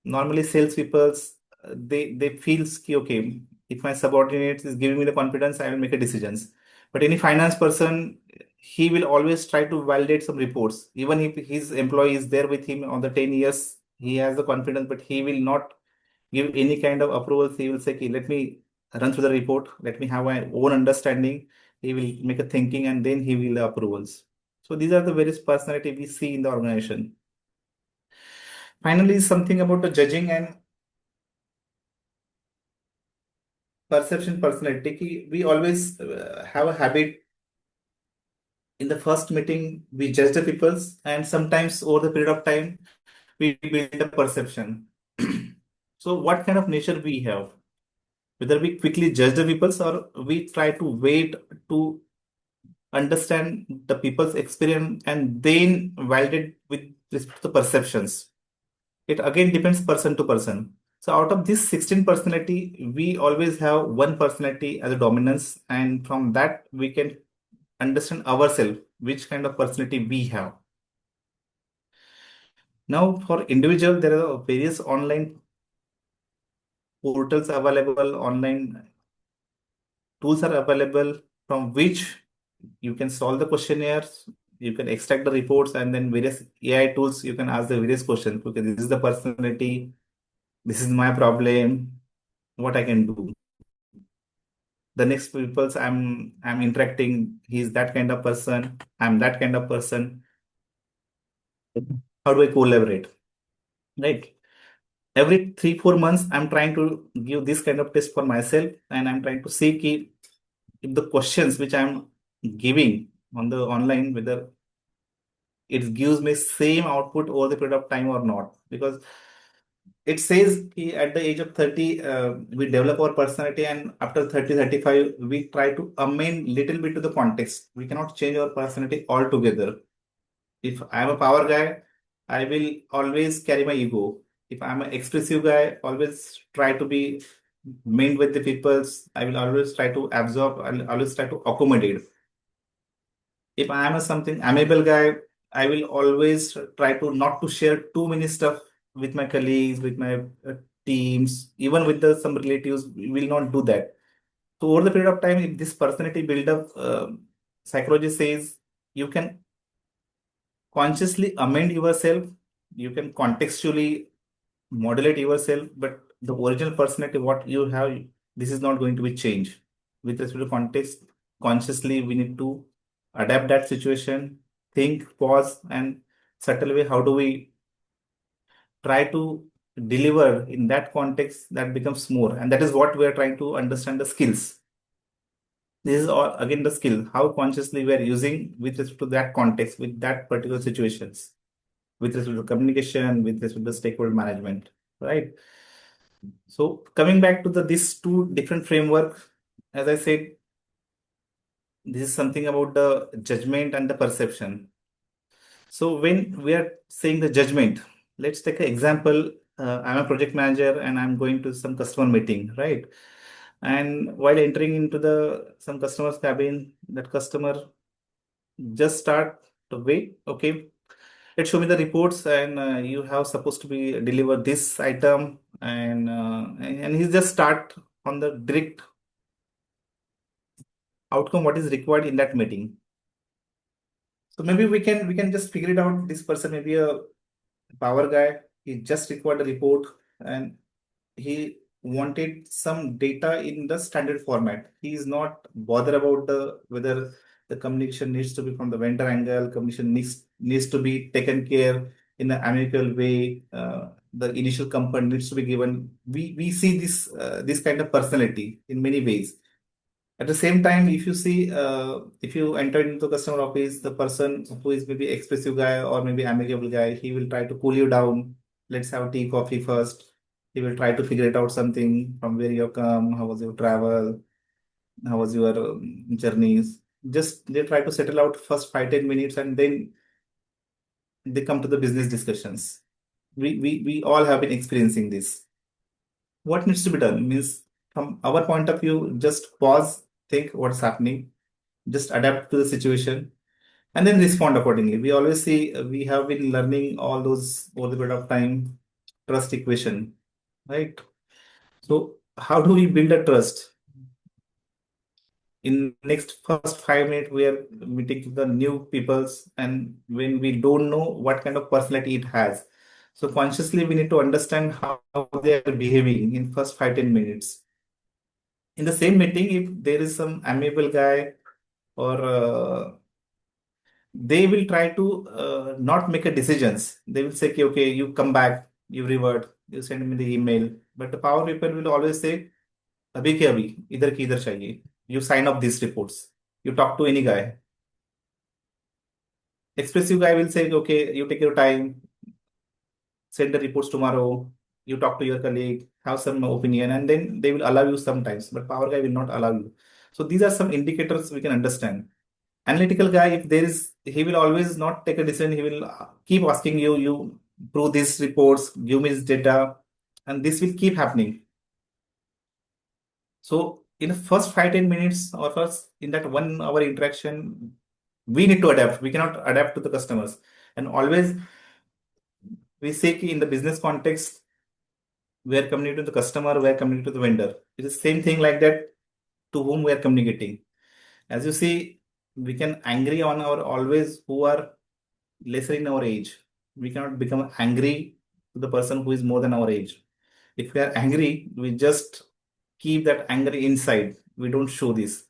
Normally, salespeople's they feels ki, okay, if my subordinate is giving me the confidence, I will make a decisions. But any finance person, he will always try to validate some reports, even if his employee is there with him on the 10 years. He has the confidence, but he will not give any kind of approvals. He will say, "Okay, let me run through the report. Let me have my own understanding." He will make a thinking and then he will approvals. So these are the various personality we see in the organization. Finally, something about the judging and perception personality. We always have a habit in the first meeting, we judge the peoples, and sometimes over the period of time, we build a perception. So what kind of nature we have? Whether we quickly judge the peoples or we try to wait to understand the people's experience and then validate with respect to perceptions. It again depends person to person. So out of this 16 personality, we always have one personality as a dominance, and from that we can understand ourselves which kind of personality we have. Now for individual, there are various online portals available, online tools are available from which you can solve the questionnaires, you can extract the reports, and then various AI tools you can ask the various questions. Okay, this is the personality, this is my problem, what I can do. The next people's I'm interacting, he's that kind of person, I'm that kind of person. How do I collaborate? Right. Every 3 4 months, I'm trying to give this kind of test for myself, and I'm trying to see if the questions which I'm giving on the online, whether it gives me same output over the period of time or not. Because it says at the age of 30, we develop our personality, and after 30 35, we try to amend little bit to the context. We cannot change our personality altogether. If I'm a power guy, I will always carry my ego. If I'm an expressive guy, always try to be mean with the peoples. I will always try to absorb, I'll always try to accommodate. If I am a something amiable guy, I will always try to not to share too many stuff with my colleagues, with my teams, even with the some relatives, we will not do that. So over the period of time, if this personality build up, psychology says you can consciously amend yourself, you can contextually modulate yourself, but the original personality, what you have, this is not going to be changed. With respect to context, consciously we need to adapt that situation, think, pause, and subtle way how do we try to deliver in that context that becomes more. And that is what we are trying to understand the skills. This is all again the skill, how consciously we are using with respect to that context, with that particular situations, with respect to communication, with respect to stakeholder management, right? So coming back to the these two different framework, as I said, this is something about the judgment and the perception. So when we are saying the judgment, let's take an example. I'm a project manager and I'm going to some customer meeting, right? And while entering into the some customer's cabin, that customer just start to wait. Okay, let's show me the reports, and you have supposed to be deliver this item, and he just start on the direct outcome what is required in that meeting. So maybe we can just figure it out. This person may be a power guy. He just required a report and he wanted some data in the standard format. He is not bothered about the whether the communication needs to be from the vendor angle, communication needs to be taken care in an amicable way. The initial component needs to be given. We see this kind of personality in many ways. At the same time, if you see, if you enter into the customer office, the person who is maybe expressive guy or maybe amicable guy, he will try to cool you down. Let's have tea, coffee first. He will try to figure it out something from where you come, how was your travel, how was your journeys. Just they try to settle out first 5-10 minutes and then they come to the business discussions. We all have been experiencing this. What needs to be done means from our point of view, just pause, think what's happening, just adapt to the situation and then respond accordingly. We always see we have been learning all those over the period of time trust equation, right? So how do we build a trust? In next first 5 minutes, we are meeting the new peoples, and when we don't know what kind of personality it has, so consciously we need to understand how they are behaving in first 5-10 minutes. In the same meeting, if there is some amiable guy or they will try to not make a decisions. They will say, okay, okay, you come back, you revert, you send me the email. But the power people will always say, अभी के अभी इधर की इधर चाहिए. You sign up these reports. You talk to any guy. Expressive guy will say, okay, you take your time, send the reports tomorrow. You talk to your colleague, have some opinion, and then they will allow you sometimes. But power guy will not allow you. So these are some indicators we can understand. Analytical guy, if there is, he will always not take a decision. He will keep asking you, you prove these reports, give me this data, and this will keep happening. So in the first 5-10 minutes or first in that 1 hour interaction, we need to adapt. We cannot adapt to the customers. And always we say ki in the business context, we are communicating to the customer, we are communicating to the vendor. It is the same thing like that to whom we are communicating. As you see, we can angry on our always who are lesser in our age. We cannot become angry to the person who is more than our age. If we are angry, we just keep that anger inside. We don't show this.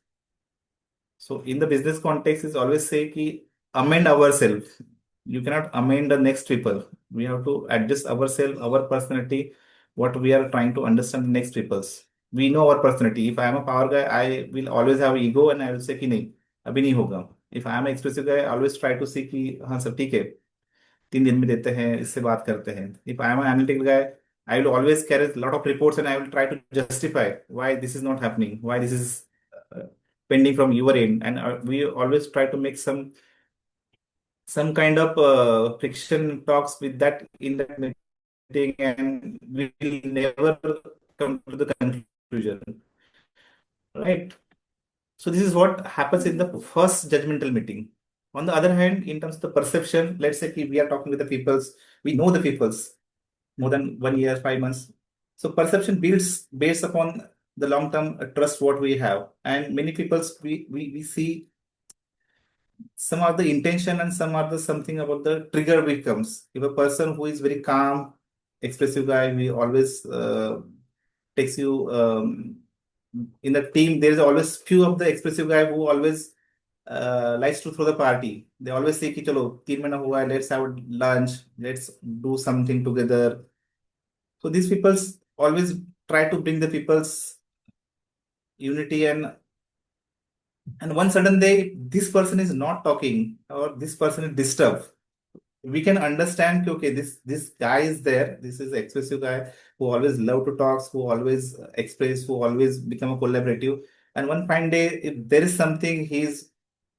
So in the business context, is always say ki amend ourselves. You cannot amend the next people. We have to adjust ourselves, our personality, what we are trying to understand the next people's. We know our personality. If I am a power guy, I will always have ego and I will say कि नहीं अभी नहीं होगा. If I am an expressive guy, I always try to see कि हाँ सब ठीक है 3 दिन में देते हैं इससे बात करते हैं. If I am an analytical guy, I will always carry a lot of reports and I will try to justify why this is not happening, why this is uh, pending from your end, and we always try to make some kind of friction talks with that in that meeting, and we will never come to the conclusion, right? So this is what happens in the first judgmental meeting. On the other hand, in terms of the perception, let's say we are talking with the peoples, we know the peoples. more than 1 year, 5 months. So perception builds based upon the long-term trust what we have. And many people we see some are the intention and some are the something about the trigger becomes. If a person who is very calm, expressive guy, we always takes you in the team. There is always few of the expressive guy who always likes to throw the party. They always say, "कि चलो 3 महीना हुआ है, let's have lunch, let's do something together." So these people's always try to bring the people's unity, and one sudden day this person is not talking or this person is disturbed. We can understand कि, okay, this guy is there. This is expressive guy who always love to talk, who always express, who always become a collaborative. And one fine day, if there is something he's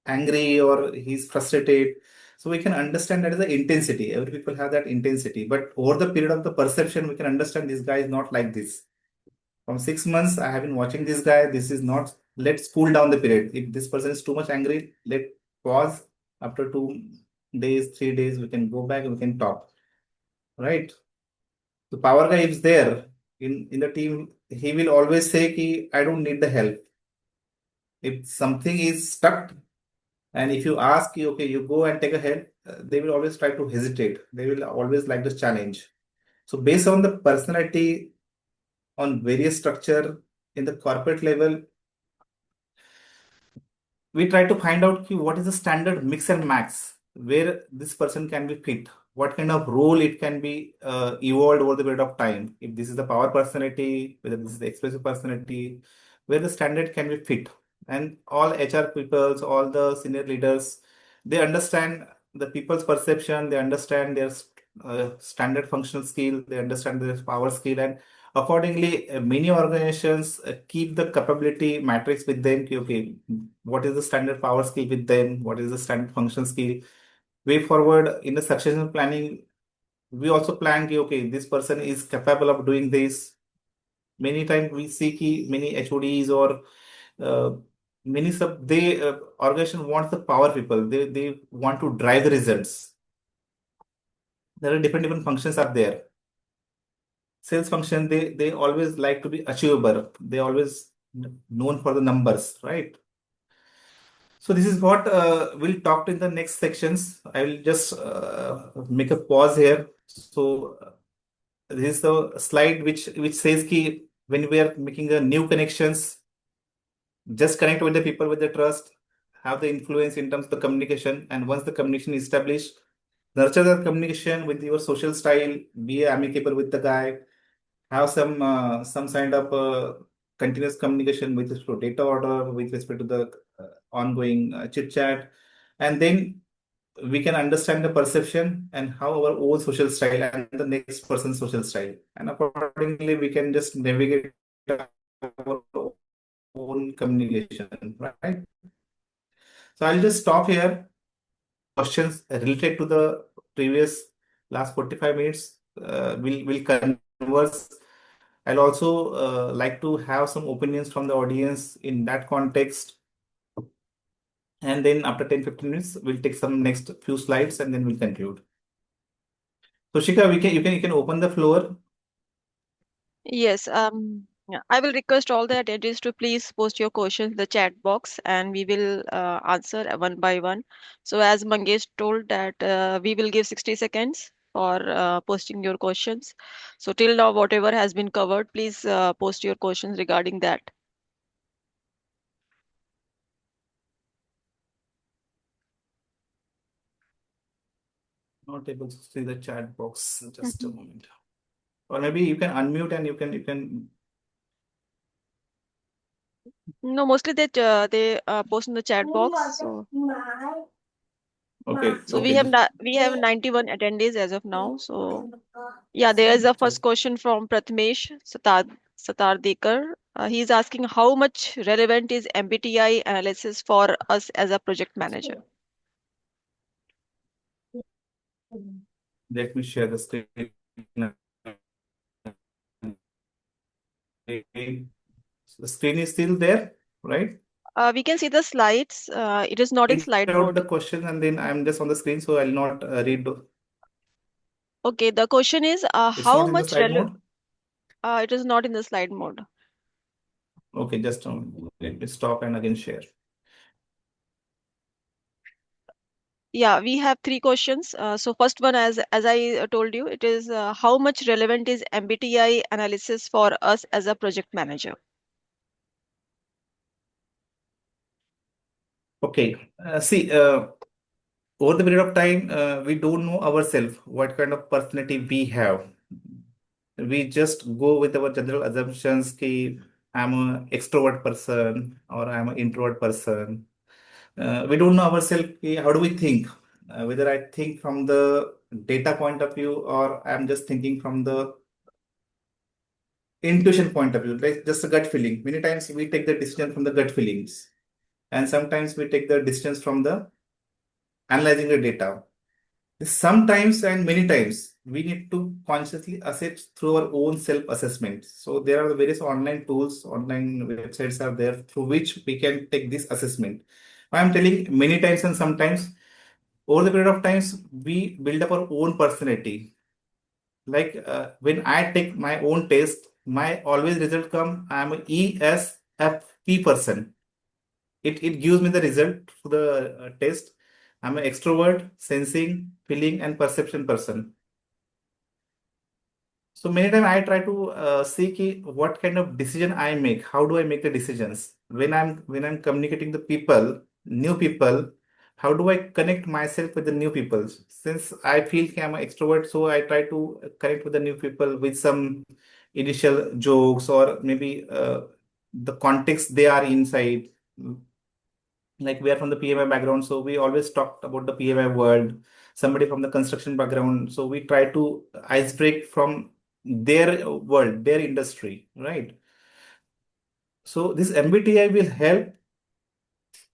angry or he's frustrated, so we can understand that is the intensity. Every people have that intensity, but over the period of the perception, we can understand this guy is not like this. From 6 months, I have been watching this guy. This is not. Let's cool down the period. If this person is too much angry, let pause. After 2 days, 3 days, we can go back and we can talk. Right? The power guy is there in the team. He will always say, "Ki, I don't need the help." If something is stuck, and if you ask, ki, okay, you go and take a help, they will always try to hesitate. They will always like the challenge. So based on the personality, on various structure in the corporate level, we try to find out what is the standard mix and max where this person can be fit, what kind of role it can be evolved over the period of time. If this is the power personality, whether this is the expressive personality, where the standard can be fit. And all HR peoples, all the senior leaders, they understand the people's perception, they understand their standard functional skill, they understand their power skill, and accordingly, many organizations keep the capability matrix with them. Okay, what is the standard power skill with them? What is the standard functional skill? Way forward in the succession planning, we also plan, okay, this person is capable of doing this. Many times we see many HODs or uh, many sub they organization wants the power people. They want to drive the results. There are different functions are there. Sales function, they always like to be achievable. They always known for the numbers, right? So this is what we'll talk in the next sections. I will just make a pause here. So this is the slide which says ki when we are making a new connections, just connect with the people with the trust, have the influence in terms of the communication, and once the communication is established, nurture the communication with your social style, be amicable with the guy, have some kind of continuous communication with respect to data order, with respect to the ongoing chit chat, and then we can understand the perception and how our own social style and the next person's social style, and accordingly we can just navigate our own communication, right? So I'll just stop here. Questions related to the previous last 45 minutes, we'll converse. I'll also like to have some opinions from the audience in that context. And then after 10-15 minutes, we'll take some next few slides and then we'll conclude. So Shika, you can open the floor. Yes, yeah, I will request all the attendees to please post your questions in the chat box and we will answer one by one. So as Mangesh told that we will give 60 seconds for posting your questions. So till now, whatever has been covered, please post your questions regarding that. Not able to see the chat box. Just a Mhm. moment. Or maybe you can unmute and you can. No, mostly they post in the chat box. So Okay, so okay. we have 91 attendees as of now. So yeah, there is a first question from Prathamesh Satardekar. He's asking how much relevant is MBTI analysis for us as a project manager? Let me share the screen. The screen is still there, right? We can see the slides. It is not in Read slide out board. the question and then I'm just on the screen, so I'll not read. Okay, the question is It's how not in the much slide mode. it is not in the slide mode. Okay, just let me stop and again share. Yeah, we have three questions. So first one, as I told you, it is how much relevant is MBTI analysis for us as a project manager? Okay, see, over the period of time, we don't know ourselves what kind of personality we have. We just go with our general assumptions ki I'm an extrovert person or I'm an introvert person. We don't know ourselves ki how do we think, whether I think from the data point of view or I'm just thinking from the intuition point of view, like just a gut feeling. Many times we take the decision from the gut feelings, and sometimes we take the decisions from the analyzing the data. Sometimes and many times we need to consciously assess through our own self-assessment. So there are the various online tools, online websites are there through which we can take this assessment. I'm telling many times and sometimes over the period of times we build up our own personality. Like when I take my own test, my always result come I'm a ESFP person. It gives me the result for the test. I'm an extrovert, sensing, feeling, and perception person. So many times I try to see ki what kind of decision I make. How do I make the decisions when I'm communicating the people, new people? How do I connect myself with the new people? Since I feel ki I'm an extrovert, so I try to connect with the new people with some initial jokes or maybe the context they are inside. Like we are from the PMI background, so we always talked about the PMI world. Somebody from the construction background, so we try to ice break from their world, their industry, right? So this MBTI will help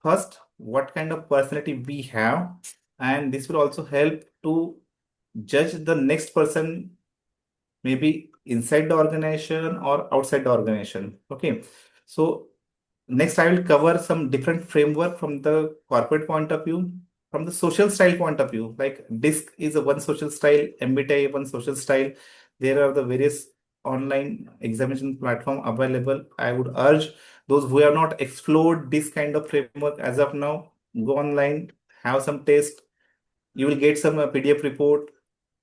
first what kind of personality we have, and this will also help to judge the next person, maybe inside the organization or outside the organization. Okay, so next, I will cover some different framework from the corporate point of view, from the social style point of view. Like DISC is a one social style, MBTI one social style. There are the various online examination platform available. I would urge those who have not explored this kind of framework as of now, go online, have some test. You will get some PDF report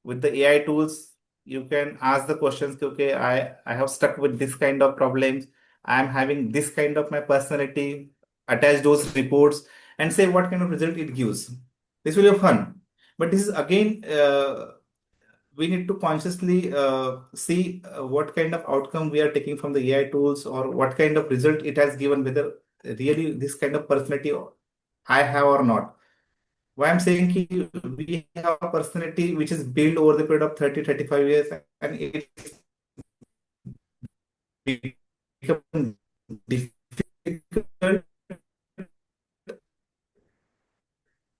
with the AI tools. You can ask the questions, okay, I have stuck with this kind of problems. I'm having this kind of my personality, attach those reports and say what kind of result it gives. This will be fun. But this is again, we need to consciously see what kind of outcome we are taking from the AI tools or what kind of result it has given, whether really this kind of personality I have or not. Why I'm saying ki we have a personality which is built over the period of 30, 35 years and it's become difficult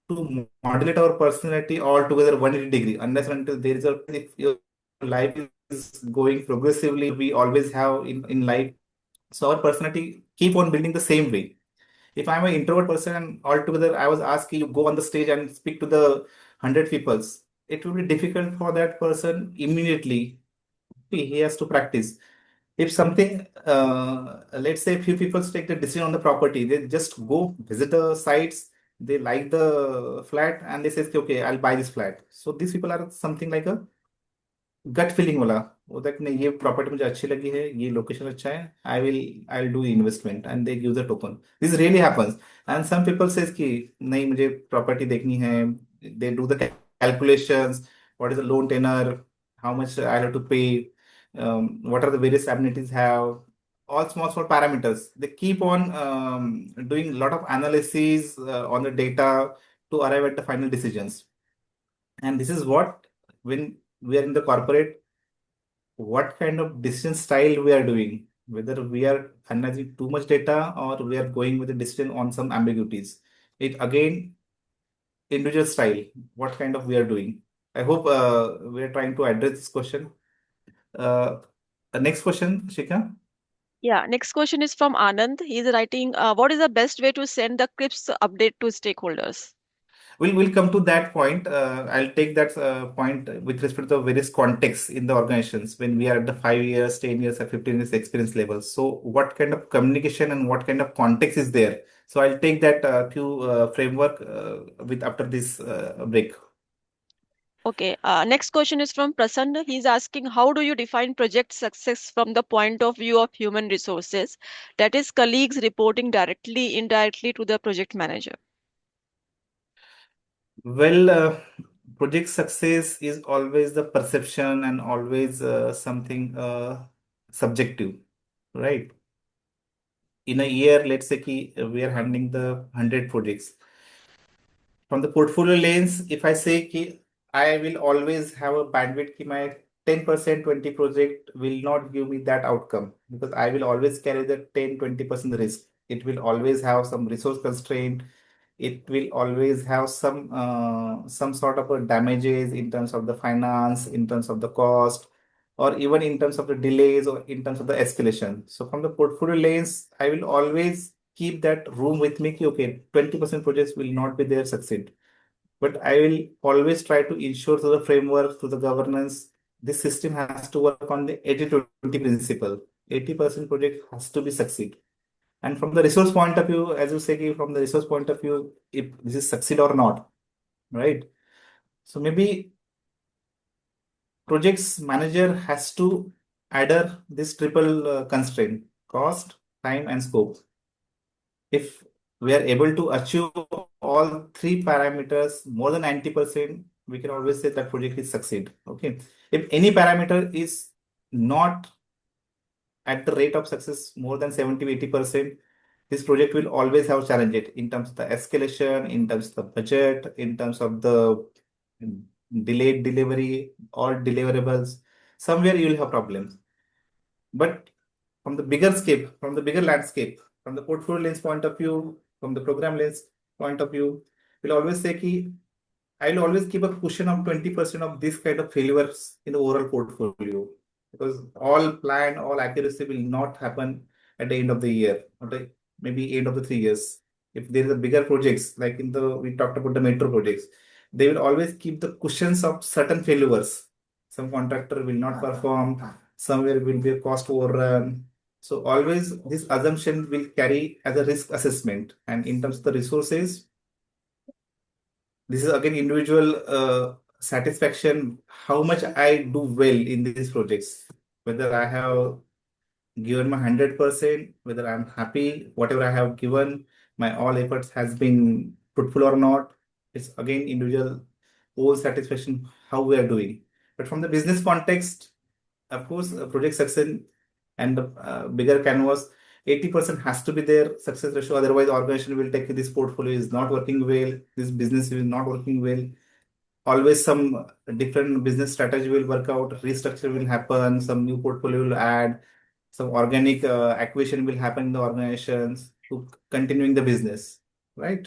to modulate our personality altogether 180 degree unless and until there is a if your life is going progressively we always have in life. So our personality keep on building the same way. If I'm an introvert person and altogether I was asked you go on the stage and speak to the 100 peoples, it will be difficult for that person immediately. He has to practice. If something, let's say, few people take the decision on the property, they just go visit the sites, they like the flat, and they say, okay, I'll buy this flat. So these people are something like a gut feeling वाला होता है कि नहीं ये property मुझे अच्छी लगी है ये लोकेशन अच्छा है I will do investment and they give the token this really happens and some people says कि नहीं मुझे प्रॉपर्टी देखनी है they do the calculations what is the loan tenure how much I have to pay what are the various amenities have all small parameters they keep on doing a lot of analysis on the data to arrive at the final decisions and this is what when we are in the corporate what kind of decision style we are doing, whether we are analyzing too much data or we are going with a decision on some ambiguities. It again, individual style, what kind of we are doing. I hope we are trying to address this question. Uh, the next question, Shika. Yeah, next question is from Anand. He is writing, what is the best way to send the CRIPS update to stakeholders? We'll come to that point. I'll take that point with respect to the various contexts in the organizations when we are at the 5 years, 10 years, or 15 years experience level. So, what kind of communication and what kind of context is there? So, I'll take that few framework with after this break. Okay, next question is from Prasanna. He's asking, how do you define project success from the point of view of human resources? That is, colleagues reporting directly, indirectly to the project manager. Well, project success is always the perception and always something subjective, right? In a year, let's say we are handling the 100 projects. From the portfolio lens, if I say I will always have a bandwidth my 10%, 20 project will not give me that outcome because I will always carry the 10, 20% risk. It will always have some resource constraint. It will always have some sort of a damages in terms of the finance, in terms of the cost, or even in terms of the delays or in terms of the escalation. So from the portfolio lens, I will always keep that room with me. Okay, 20% projects will not be there succeed. But I will always try to ensure through the framework, through the governance, this system has to work on the 80-20 principle. 80% project has to be succeed. And from the resource point of view, as you say, from the resource point of view, if this is succeed or not, right? So maybe projects manager has to adhere this triple constraint: cost, time, and scope. If we are able to achieve all three parameters more than 90%, we can always say that project is succeed. Okay. If any parameter is not at the rate of success more than 70-80%, this project will always have challenges in terms of the escalation, in terms of the budget, in terms of the delayed delivery or deliverables. Somewhere you will have problems. But from the bigger scape, from the bigger landscape, from the portfolio lens point of view, from the program lens point of view, we'll always say I will always keep a cushion of 20% of this kind of failures in the overall portfolio because all plan, all accuracy will not happen at the end of the year, or maybe end of the 3 years. If there is a bigger projects, like we talked about the metro projects, they will always keep the cushions of certain failures. Some contractor will not perform, somewhere will be a cost overrun. So always this assumption will carry as a risk assessment. And in terms of the resources, this is again individual satisfaction, how much I do well in these projects, whether I have given my 100%, whether I'm happy, whatever I have given, my all efforts has been fruitful or not. It's again individual own satisfaction, how we are doing. But from the business context, of course, project success and the bigger canvas, 80% has to be their success ratio. Otherwise, organization will take this portfolio is not working well, this business is not working well. Always some different business strategy will work out, restructure will happen, some new portfolio will add, some organic acquisition will happen in the organizations to continuing the business, right?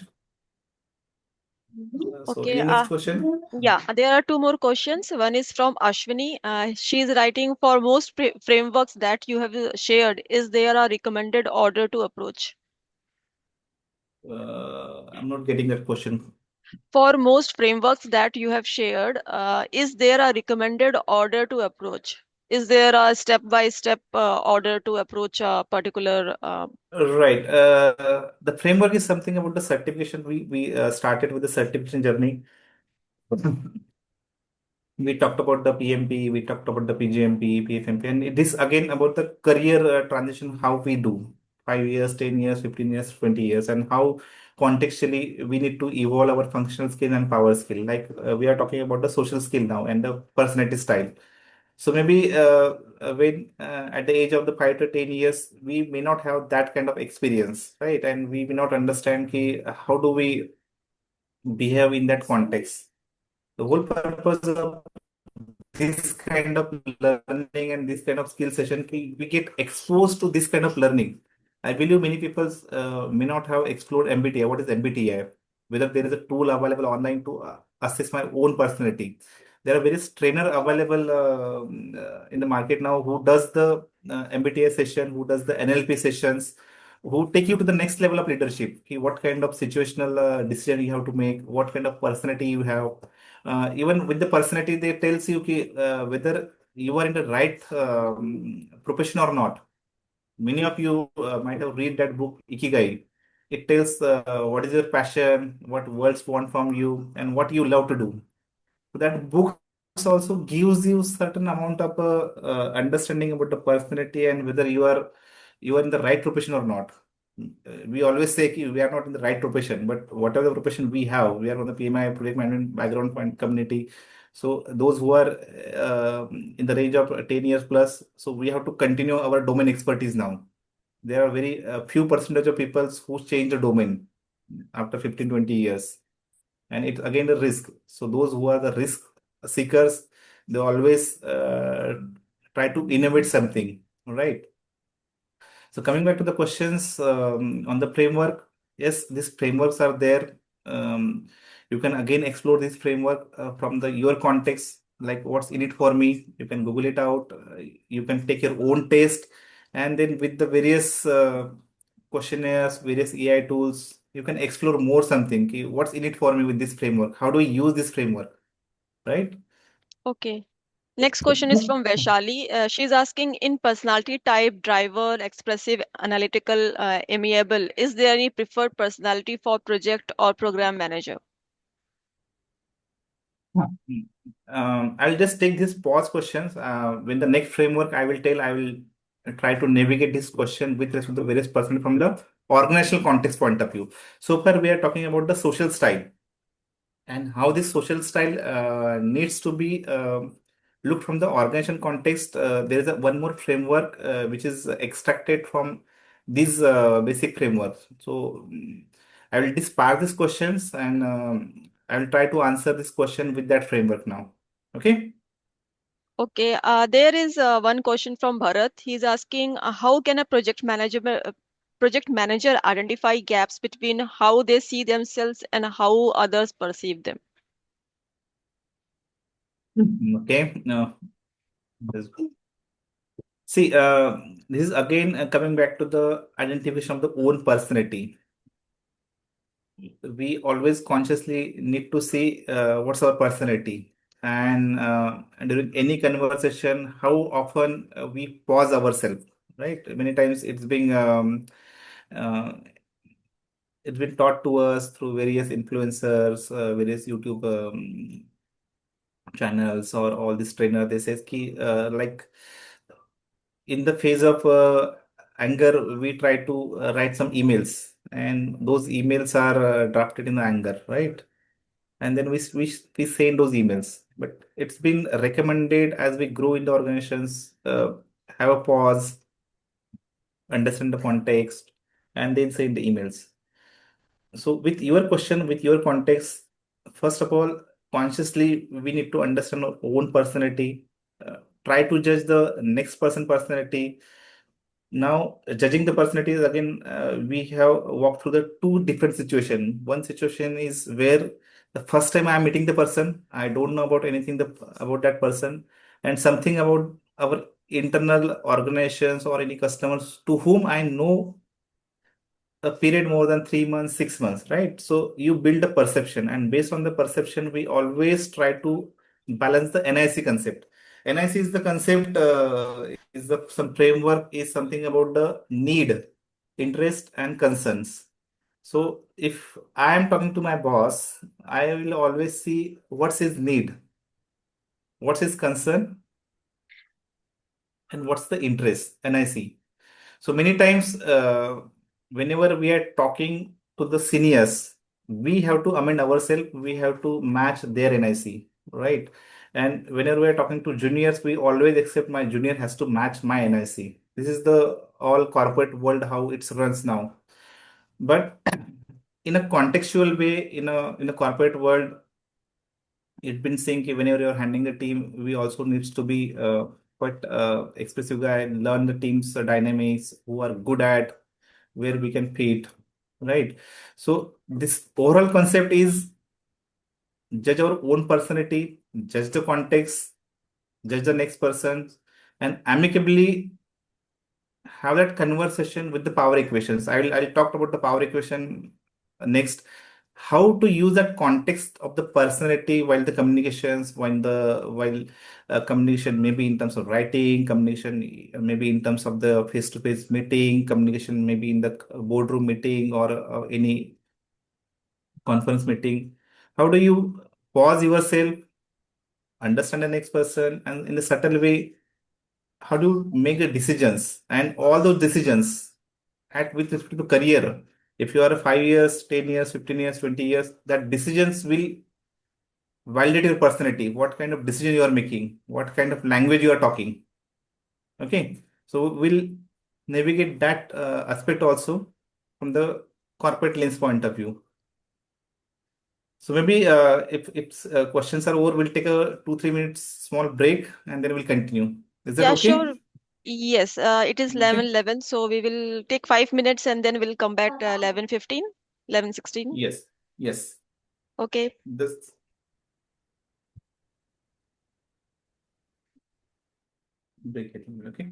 So, Okay, any next question? yeah, there are two more questions. One is from Ashwini. She is writing, for most frameworks that you have shared, is there a recommended order to approach? I'm not getting that question. For most frameworks that you have shared, is there a recommended order to approach? Is there a step-by-step order to approach a particular? Right. The framework is something about the certification. We started with the certification journey. We talked about the PMP, we talked about the PGMP, PFMP, and it is again about the career transition, how we do 5 years, 10 years, 15 years, 20 years, and how contextually we need to evolve our functional skill and power skill. Like we are talking about the social skill now and the personality style. So maybe when at the age of the 5 to 10 years, we may not have that kind of experience, right? And we may not understand how do we behave in that context. The whole purpose of this kind of learning and this kind of skill session, we get exposed to this kind of learning. I believe many people may not have explored MBTI. What is MBTI? Whether there is a tool available online to assess my own personality. There are various trainer available in the market now who does the MBTI session, who does the NLP sessions, who take you to the next level of leadership. What kind of situational decision you have to make, what kind of personality you have. Even with the personality, they tells you whether you are in the right profession or not. Many of you might have read that book Ikigai. It tells what is your passion, what worlds want from you, and what you love to do. So that books also gives you certain amount of understanding about the personality and whether you are in the right profession or not. We always say we are not in the right profession, but whatever the profession we have, we are on the PMI project management background point community. So those who are in the range of 10 years plus, so we have to continue our domain expertise now. There are very few percentage of people who change the domain after 15, 20 years. And it's again a risk. So those who are the risk seekers, they always try to innovate something, right? So coming back to the questions on the framework, yes, these frameworks are there. You can again explore this framework from the your context, like what's in it for me. You can Google it out. You can take your own taste, and then with the various questionnaires, various AI tools, you can explore more something. What's in it for me with this framework? How do we use this framework, right? Okay. Next question is from Vaishali. She's asking, in personality type, driver, expressive, analytical, amiable, is there any preferred personality for project or program manager? Hmm. I'll just take these pause questions. When the next framework I will try to navigate this question with respect to the various person from the organizational context point of view. So far, we are talking about the social style and how this social style needs to be looked from the organization context. There is one more framework which is extracted from these basic frameworks. So I will dispatch these questions and I will try to answer this question with that framework now. Okay. Okay, there is one question from Bharat. He's asking, how can a project manager identify gaps between how they see themselves and how others perceive them? Okay. This- See, this is again coming back to the identification of the own personality. We always consciously need to see what's our personality, and during any conversation how often we pause ourselves, right? Many times uh, it's been taught to us through various influencers, various YouTube channels, or all this trainer. They says ki, like in the phase of anger, we try to write some emails, and those emails are drafted in anger, right? And then we send those emails. But it's been recommended as we grow in the organizations, have a pause, understand the context, and then send the emails. So with your question, with your context, first of all, consciously we need to understand our own personality. Try to judge the next person personality. Now, judging the personalities again, we have walked through the two different situation. One situation is where the first time I'm meeting the person, I don't know about anything about that person, and something about our internal organizations or any customers to whom I know a period more than 3 months, 6 months, right? So you build a perception, and based on the perception, we always try to balance the NIC concept. NIC is the concept, is the some framework, is something about the need, interest, and concerns. So if I am talking to my boss, I will always see what's his need, what's his concern, and what's the interest, NIC. So many times, whenever we are talking to the seniors, we have to amend ourselves, we have to match their NIC, right? And whenever we are talking to juniors, we always accept my junior has to match my NIC. This is the all corporate world how it runs now. But in a contextual way, in a corporate world, it's been saying that whenever you're handling the team, we also needs to be quite expressive guy, learn the team's dynamics, who are good at, where we can fit, right? So this overall concept is judge our own personality, judge the context, judge the next person, and amicably have that conversation with the power equations. I'll talk about the power equation next. How to use that context of the personality while the communications, while communication, maybe in terms of writing, communication, maybe in terms of the face-to-face meeting, communication, maybe in the boardroom meeting or any conference meeting. How do you pause yourself, understand the next person, and in a subtle way, how do you make the decisions and all those decisions at with respect to career? If you are 5 years, 10 years, 15 years, 20 years, that decisions will validate your personality, what kind of decision you are making, what kind of language you are talking. Okay, so we'll navigate that aspect also from the corporate lens point of view. So maybe if questions are over, we'll take a 2 3 minutes small break and then we'll continue. Is that Yeah, okay? sure. Yes, it is Okay. 11:11, so we will take 5 minutes and then we'll come back 11:15, 11:16. Yes. Yes. Okay. This break it. Okay.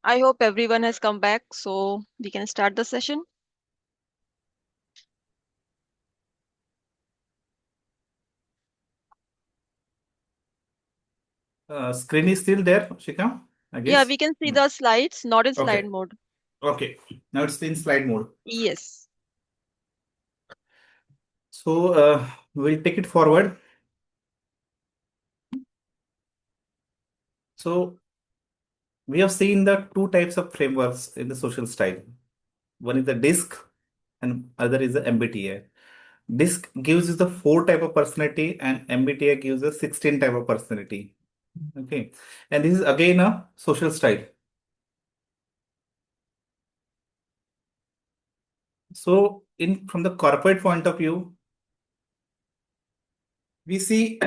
I hope everyone has come back so we can start the session. Screen is still there, Shika, I Yeah, guess. we can see No. the slides, not in slide Okay. mode. Okay. Now it's in slide mode. Yes. So we'll take it forward. So we have seen the two types of frameworks in the social style. One is the DISC and other is the MBTI. DISC gives you the four type of personality and MBTI gives the 16 type of personality. Okay. And this is again a social style. So in from the corporate point of view, we see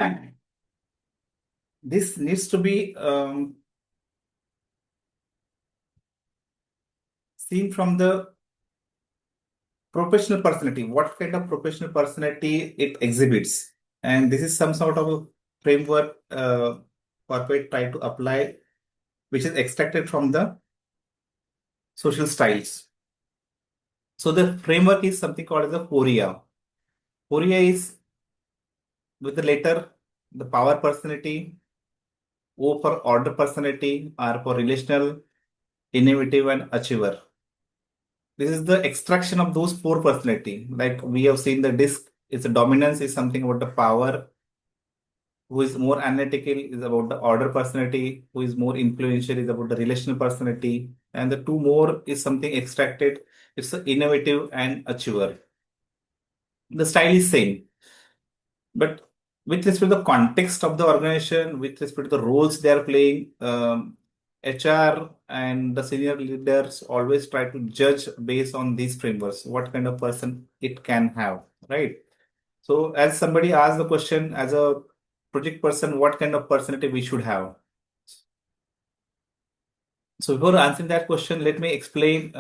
this needs to be seen from the professional personality, what kind of professional personality it exhibits. And this is some sort of a framework corporate try to apply, which is extracted from the social styles. So the framework is something called as a FORIA. FORIA is with the letter, the power personality, O for order personality, R for relational, innovative, and achiever. This is the extraction of those four personality. Like we have seen the disc, its dominance is something about the power, who is more analytical is about the order personality, who is more influential is about the relational personality, and the two more is something extracted. It's the innovative and achiever. The style is same, but with respect to the context of the organization, with respect to the roles they are playing, HR and the senior leaders always try to judge based on these frameworks, what kind of person it can have, right? So, as somebody asked the question, as a project person, what kind of personality we should have? So, before answering that question, let me explain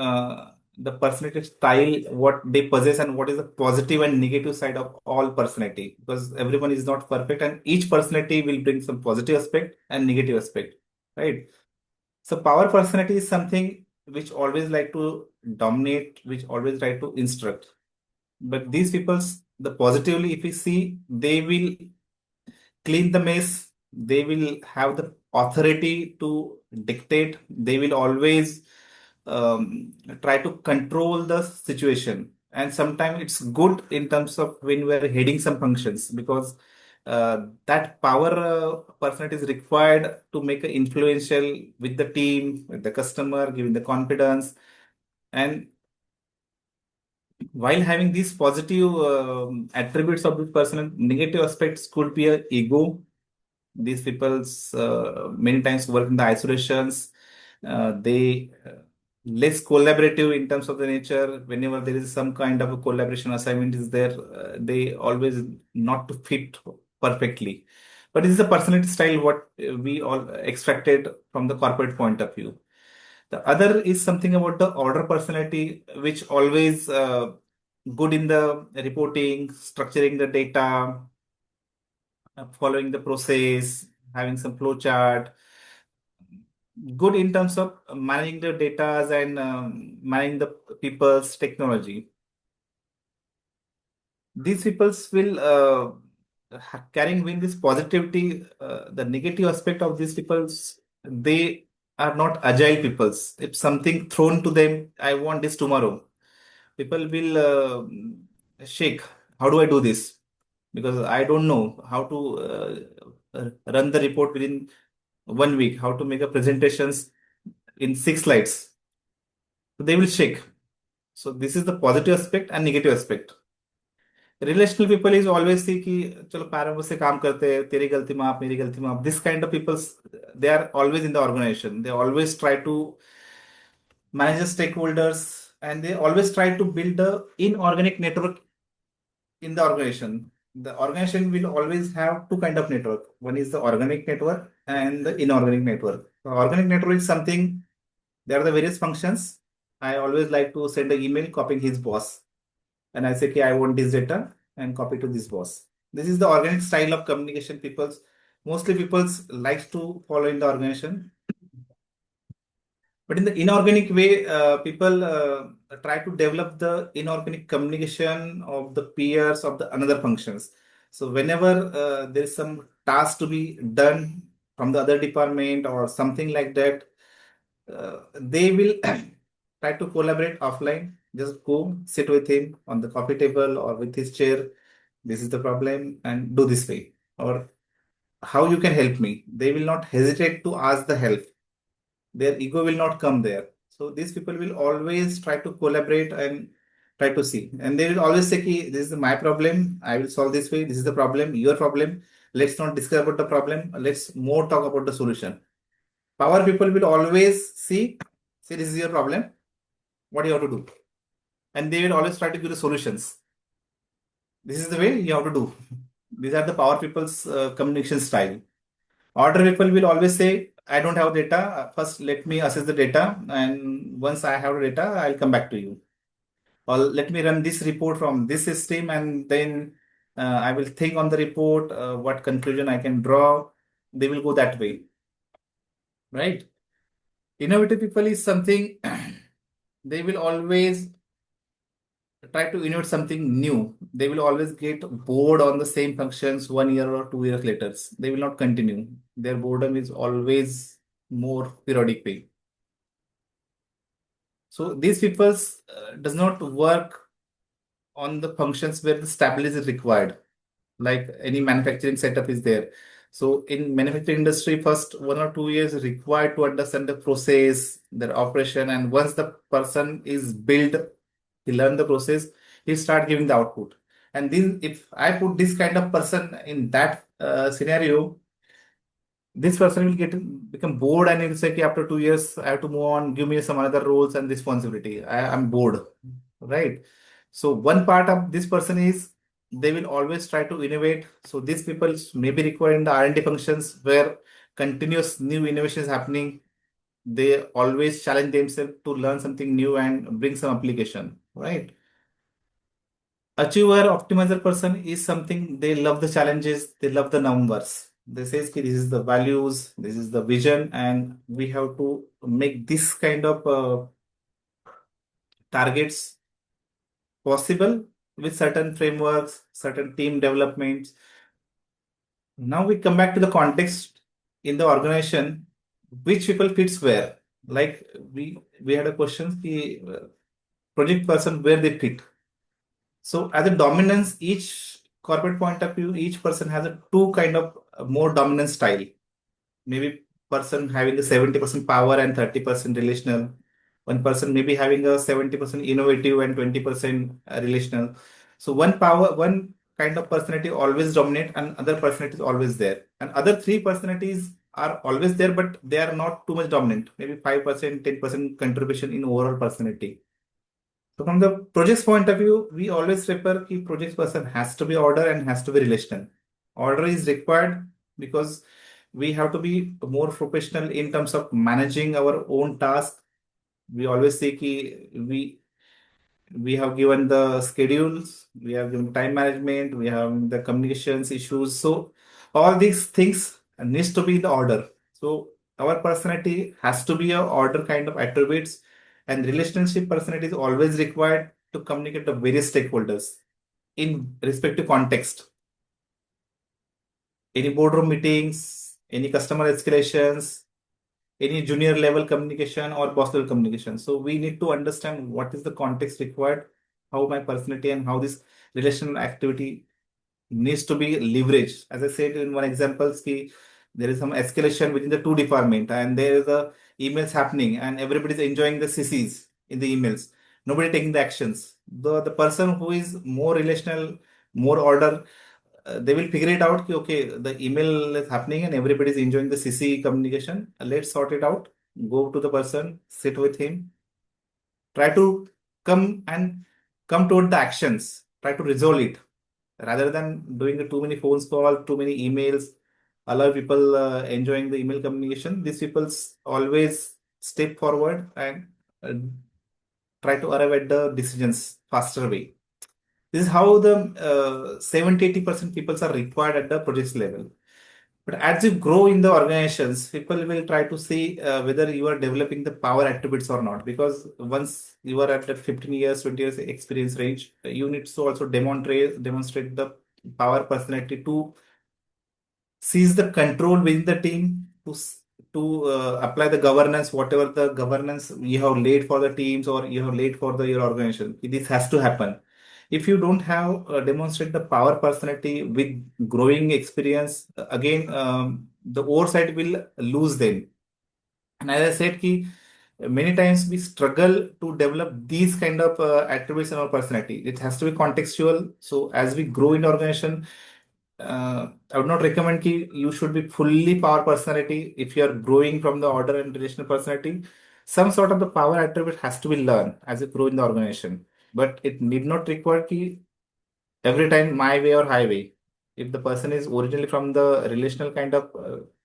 the personality style, what they possess, and what is the positive and negative side of all personality. Because everyone is not perfect, and each personality will bring some positive aspect and negative aspect, right? So, power personality is something which always like to dominate, which always like to instruct. But these people's the positively, if we see, they will clean the mess. They will have the authority to dictate. They will always try to control the situation. And sometimes it's good in terms of when we're heading some functions because that power personality is required to make an influential with the team, with the customer, giving the confidence. And while having these positive attributes of this person, negative aspects could be a ego. These people's many times work in the isolations. They less collaborative in terms of the nature. Whenever there is some kind of a collaboration assignment is there, they always not to fit perfectly. But this is a personality style what we all expected from the corporate point of view. The other is something about the order personality, which always good in the reporting, structuring the data, following the process, having some flow chart, good in terms of managing the data and managing the people's technology. These peoples will carrying with this positivity. The negative aspect of these peoples, they are not agile peoples. If something thrown to them, I want this tomorrow. People will shake. How do I do this? Because I don't know how to run the report within 1 week, how to make a presentations in 6 slides. So they will shake. So this is the positive aspect and negative aspect. Relational people is always see कि चलो पैरों से काम करते हैं तेरी गलती माफ मेरी गलती माफ. This kind of people, they are always in the organization. They always try to manage the stakeholders and they always try to build a inorganic network in the organization. The organization will always have two kind of network. One is the organic network and the inorganic network. The organic network is something, there are the various functions. I always like to send an email copying his boss. And I say, okay, I want this data and copy to this boss. This is the organic style of communication. Mostly people likes to follow in the organization. But in the inorganic way, people try to develop the inorganic communication of the peers of the another functions. So whenever there is some task to be done from the other department or something like that, they will try to collaborate offline. Just go sit with him on the coffee table or with his chair. This is the problem, and do this way. Or how you can help me. They will not hesitate to ask the help. Their ego will not come there. So these people will always try to collaborate and try to see. And they will always say, Ki, this is my problem. I will solve this way. This is the problem, your problem. Let's not discuss about the problem. Let's more talk about the solution. Power people will always see, this is your problem. What you have to do? And they will always try to give the solutions. This is the way you have to do. These are the power people's communication style. Order people will always say, I don't have data. First, let me assess the data. And once I have data, I'll come back to you. Or let me run this report from this system and then I will think on the report, what conclusion I can draw. They will go that way, right? Innovative people is something they will always try to innovate something new. They will always get bored on the same functions 1 year or 2 years later. They will not continue. Their boredom is always more periodic way. So these people does not work on the functions where the stability is required, like any manufacturing setup is there. So in manufacturing industry, first 1 or 2 years is required to understand the process, their operation, and once the person is built, he learn the process, he start giving the output. And then if I put this kind of person in that scenario, this person will get become bored and he'll say, "Okay, after 2 years, I have to move on, give me some other roles and responsibility. I'm bored." Right? So one part of this person is they will always try to innovate. So these people may be required in the R&D functions where continuous new innovation is happening. They always challenge themselves to learn something new and bring some application. Right? Achiever optimizer person is something they love the challenges, they love the numbers. They says "Ki this is the values, this is the vision, and we have to make this kind of targets possible with certain frameworks, certain team developments. Now we come back to the context in the organization, which people fits where. Like we had a question, the project person where they fit. So as a dominance, each corporate point of view, each person has a two kind of more dominant style. Maybe person having a 70% power and 30% relational. One person maybe having a 70% innovative and 20% relational. So one kind of personality always dominate and other personality is always there. And other three personalities are always there, but they are not too much dominant. Maybe 5%, 10% contribution in overall personality. So from the project's point of view, we always refer ki project person has to be order and has to be relational. Order is required because we have to be more professional in terms of managing our own task. We always say ki we have given the schedules, we have given time management, we have the communications issues. So all these things needs to be in the order. So our personality has to be a order kind of attributes, and relationship personality is always required to communicate to various stakeholders in respective context. Any boardroom meetings, any customer escalations, any junior level communication or boss level communication. So we need to understand what is the context required, how my personality and how this relational activity needs to be leveraged. As I said in one example, ki there is some escalation within the two department and there is a emails happening and everybody is enjoying the CCs in the emails. Nobody taking the actions. The person who is more relational, more order, they will figure it out. Ki, okay, the email is happening and everybody is enjoying the CC communication. Let's sort it out. Go to the person, sit with him, try to come toward the actions, try to resolve it rather than doing too many phone calls, too many emails, allow people enjoying the email communication. These people always step forward and uh, try to arrive at the decisions faster way. This is how the 70-80% people are required at the project level. But as you grow in the organizations, people will try to see whether you are developing the power attributes or not. Because once you are at the 15 years, 20 years experience range, you need to also demonstrate the power personality to seize the control within the team to apply the governance, whatever the governance you have laid for the teams or you have laid for the your organization. This has to happen. If you don't have demonstrate the power personality with growing experience, again the oversight will lose them. And as I said, ki, many times we struggle to develop these kind of attributes in our personality. It has to be contextual. So as we grow in organization, I would not recommend ki you should be fully power personality if you are growing from the order and relational personality. Some sort of the power attribute has to be learned as you grow in the organization, but it need not require ki every time my way or highway. If the person is originally from the relational kind of,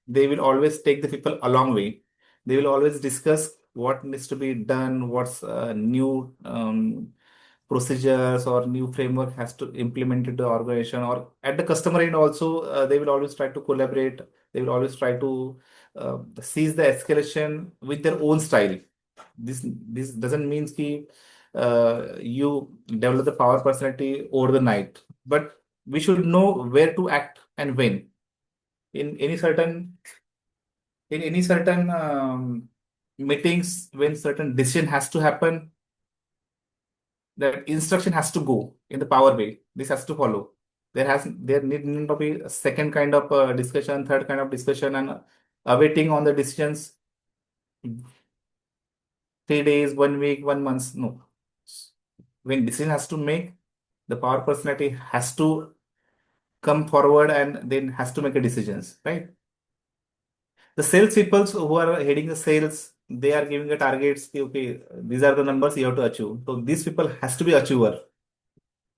they will always take the people a long way. They will always discuss what needs to be done, what's new procedures or new framework has to implement into the organization, or at the customer end also, they will always try to collaborate. They will always try to seize the escalation with their own style. This doesn't mean ki you develop the power personality over the night, but we should know where to act and when. In any certain meetings, when certain decision has to happen, that instruction has to go in the power way. This has to follow. There need not be a second kind of discussion, third kind of discussion, and awaiting on the decisions 3 days, 1 week, 1 month. No, when decision has to make, the power personality has to come forward and then has to make a decisions, right? The sales people who are heading the sales, they are giving the targets. Okay, these are the numbers you have to achieve. So these people has to be achiever.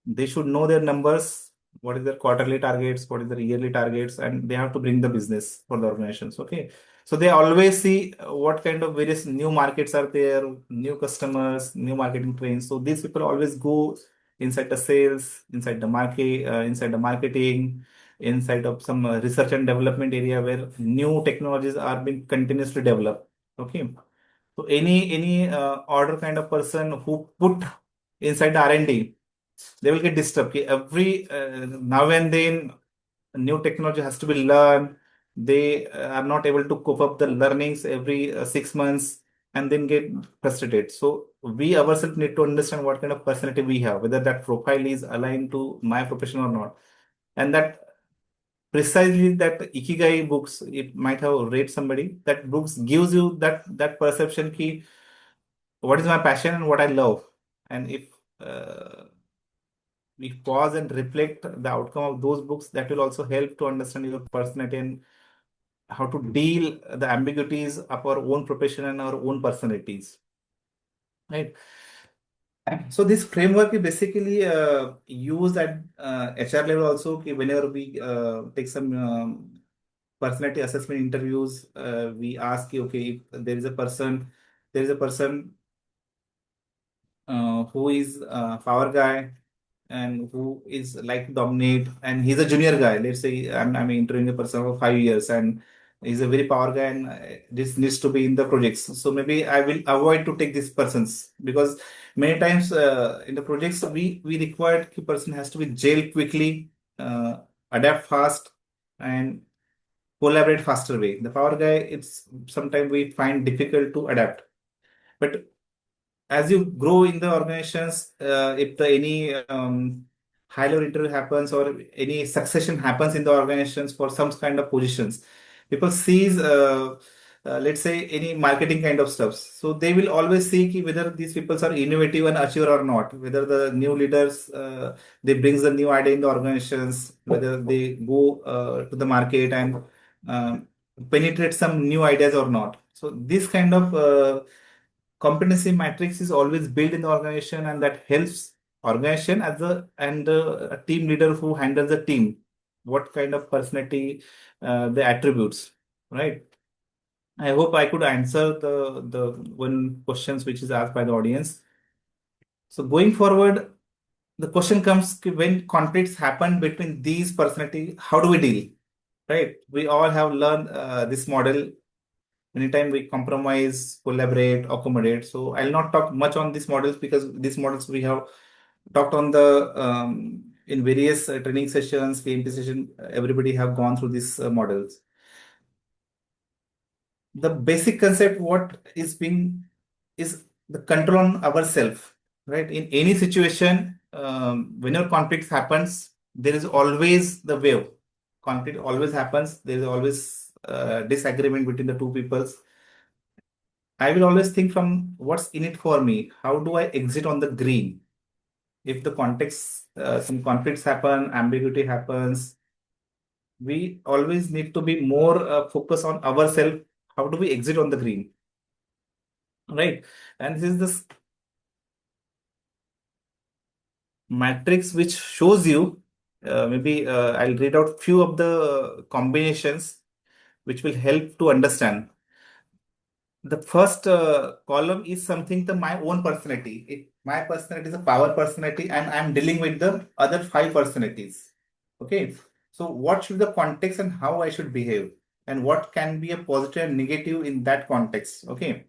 They should know their numbers, what is their quarterly targets, what is their yearly targets, and they have to bring the business for the organizations. Okay. So they always see what kind of various new markets are there, new customers, new marketing trends. So these people always go inside the sales, inside the market, inside the marketing, inside of some research and development area where new technologies are being continuously developed. Okay. So any order kind of person who put inside the R&D, they will get disturbed. Okay, every now and then new technology has to be learned. They are not able to cope up the learnings every 6 months and then get frustrated. So we ourselves need to understand what kind of personality we have, whether that profile is aligned to my profession or not. And that precisely that Ikigai books, it might have read somebody, that books gives you that perception key, what is my passion and what I love. And if we pause and reflect the outcome of those books, that will also help to understand your personality and how to deal the ambiguities of our own profession and our own personalities, right? So this framework is basically used at HR level also. Okay, whenever we take some personality assessment interviews, we ask, okay, if there is a person who is a power guy and who is like to dominate, and he's a junior guy. Let's say I'm interviewing a person for 5 years and he's a very power guy, and this needs to be in the projects. So maybe I will avoid to take these persons, because many times in the projects we require the person has to be jailed quickly, adapt fast, and collaborate faster way. The power guy, it's sometimes we find difficult to adapt. But as you grow in the organizations, if the any high level interview happens or any succession happens in the organizations for some kind of positions, people sees let's say any marketing kind of stuff. So they will always see ki whether these people are innovative and achiever or not, whether the new leaders they brings the new idea in the organizations, whether they go to the market and uh, penetrate some new ideas or not. So this kind of competency matrix is always built in the organization, and that helps organization as a team leader who handles the team, what kind of personality the attributes, right? I hope I could answer the one questions which is asked by the audience. So going forward, the question comes, when conflicts happen between these personality, how do we deal? right? We all have learned this model. Anytime we compromise, collaborate, accommodate. So I'll not talk much on these models because these models we have talked on the in various training sessions, PMP session. Everybody have gone through these models. The basic concept what is being is the control on ourselves, right? In any situation, whenever conflict happens, there is always the wave. Conflict always happens. There is always disagreement between the two peoples. I will always think from what's in it for me. How do I exit on the green? If the context, some conflicts happen, ambiguity happens, we always need to be more focused on ourselves. How do we exit on the green, right? And this is this matrix which shows you. Maybe I'll read out few of the combinations which will help to understand. The first column is something the my own personality. My personality is a power personality, and I'm dealing with the other five personalities. Okay, so what should the context and how I should behave, and what can be a positive and negative in that context. Okay,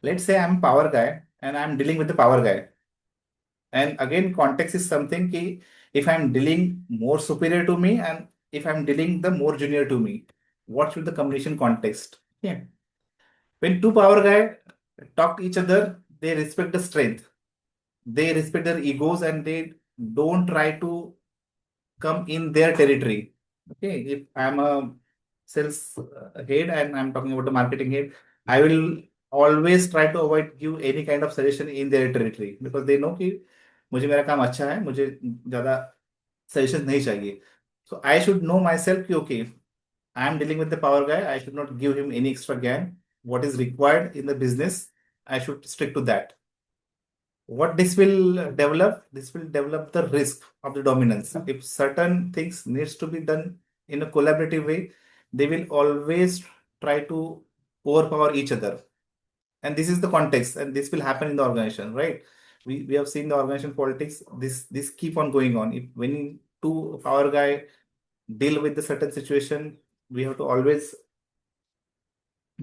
let's say I'm a power guy and I'm dealing with the power guy. And again, context is something ki if I'm dealing more superior to me and if I'm dealing the more junior to me, what should the combination context? Yeah. When two power guy talk to each other, they respect the strength. They respect their egos and they don't try to come in their territory. Okay. If I'm a sales head and I'm talking about the marketing head, I will always try to avoid give any kind of suggestion in their territory because they know कि मुझे मेरा काम अच्छा है मुझे ज्यादा suggestion नहीं चाहिए. So I should know myself कि okay, I am dealing with the power guy. I should not give him any extra gain. What is required in the business, I should stick to that. What this will develop the risk of the dominance. If certain things needs to be done in a collaborative way, they will always try to overpower each other. And this is the context, and this will happen in the organization, right? We have seen the organization politics. This keep on going on. If when two power guy deal with the certain situation, we have to always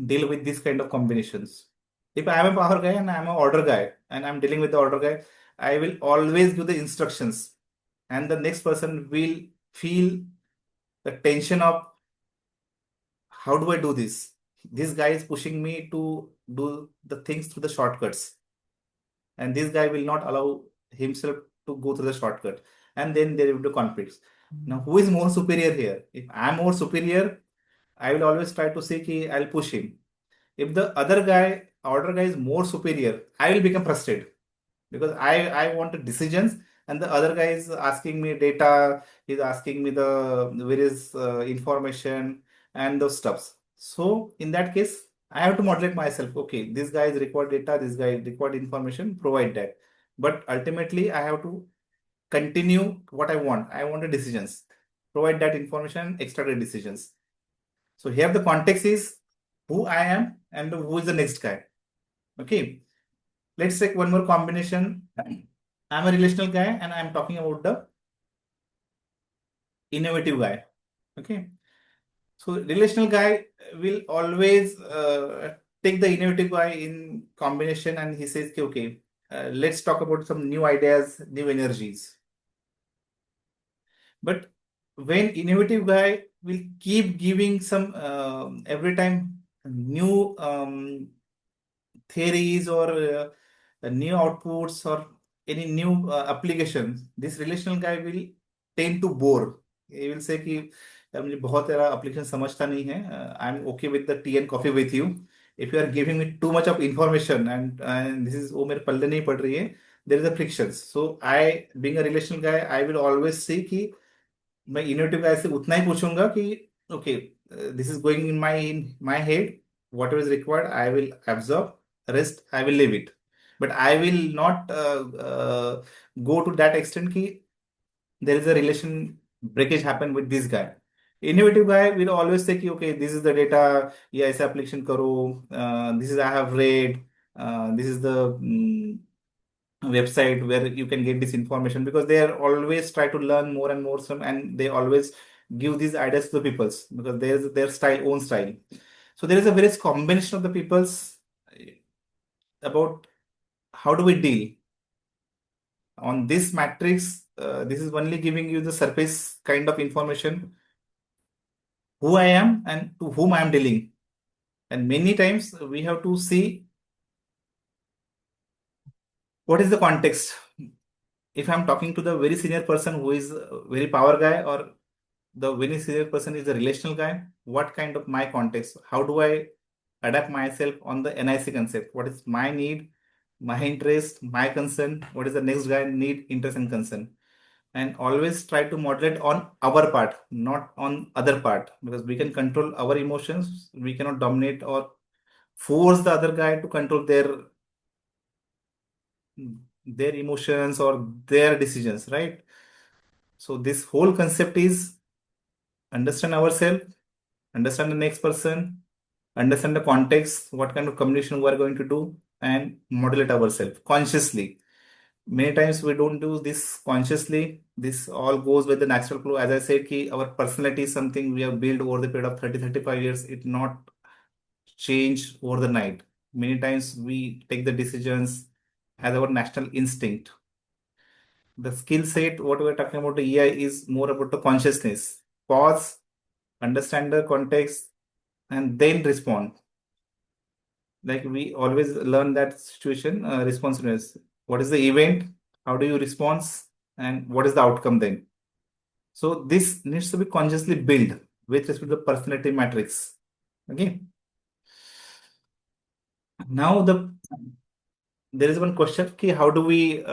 deal with this kind of combinations. If I am a power guy and I am an order guy and I'm dealing with the order guy, I will always give the instructions, and the next person will feel the tension of how do I do this? This guy is pushing me to do the things through the shortcuts, and this guy will not allow himself to go through the shortcut, and then there will be conflicts. Now, who is more superior here? If I'm more superior, I will always try to say, ki I'll push him. If the other guy, order guy is more superior, I will become frustrated because I want the decisions and the other guy is asking me data, he's asking me the various information and those stuffs. So in that case, I have to moderate myself. Okay, this guy is required data, this guy required information, provide that. But ultimately, I have to continue what I want. I want the decisions, provide that information, extract the decisions. So here the context is who I am and who is the next guy. Okay. Let's take one more combination. I'm a relational guy and I'm talking about the innovative guy. Okay. So relational guy will always take the innovative guy in combination and he says, okay, let's talk about some new ideas, new energies. But when innovative guy will keep giving some every time new theories or new outputs or any new applications, this relational guy will tend to bore. He will say कि "यार, मुझे बहुत तेरा application समझता नहीं है. I'm okay with the tea and coffee with you. If you are giving me too much of information and this is वो मेरे पल्ले नहीं पड़ रही है, there is a frictions. So I being a relational guy, I will always say कि मैं innovative गाय से उतना ही पूछूंगा कि okay this is going in my head whatever is required I will absorb rest I will leave it but I will not go to that extent कि there is a relation breakage happen with this guy innovative guy will always say कि okay this is the data ये ऐसे application करो this is I have read this is the website where you can get this information because they are always try to learn more and more some and they always give these ideas to the peoples because there's their style, own style. So there is a various combination of the peoples about how do we deal on this matrix. This is only giving you the surface kind of information, who I am and to whom I am dealing. And many times we have to see what is the context. If I'm talking to the very senior person who is a very power guy, or the very senior person is a relational guy, what kind of my context? How do I adapt myself on the NIC concept? What is my need, my interest, my concern? What is the next guy need, interest, and concern? And always try to moderate on our part, not on other part, because we can control our emotions. We cannot dominate or force the other guy to control their emotions or their decisions, right? So this whole concept is understand ourselves, understand the next person, understand the context, what kind of communication we are going to do, and modulate ourselves consciously. Many times we don't do this consciously. This all goes with the natural flow. As I said, ki our personality is something we have built over the period of 30-35 years. It not change over the night. Many times we take the decisions as our national instinct. The skill set, what we're talking about the EI is more about the consciousness. Pause, understand the context, and then respond. Like we always learn that situation responsiveness. What is the event? How do you respond? And what is the outcome then? So this needs to be consciously built with respect to the personality matrix. Okay. Now there is one question: okay, how do we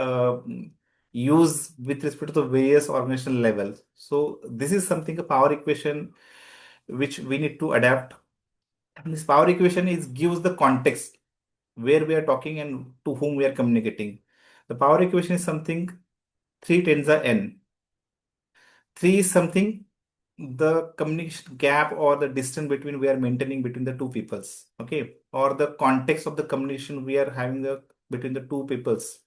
use with respect to the various organizational levels? So this is something a power equation which we need to adapt. And this power equation is gives the context where we are talking and to whom we are communicating. The power equation is something 3 tens are n. 3 is something the communication gap or the distance between we are maintaining between the two peoples. Okay. Or the context of the communication we are having between the two peoples.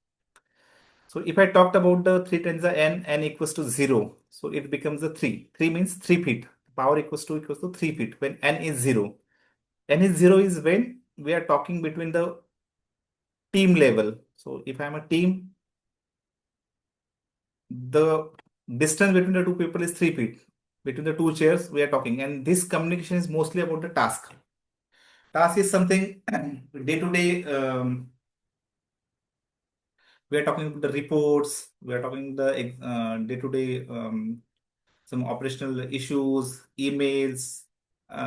So if I talked about the 3 tens are n equals to 0. So it becomes a 3. 3 means 3 feet. Power equals to 3 feet when n is 0. N is 0 is when we are talking between the team level. So if I'm a team, the distance between the two people is 3 feet. Between the two chairs, we are talking. And this communication is mostly about the task. Task is something day to day. We are talking about the reports. We are talking the day to day some operational issues, emails,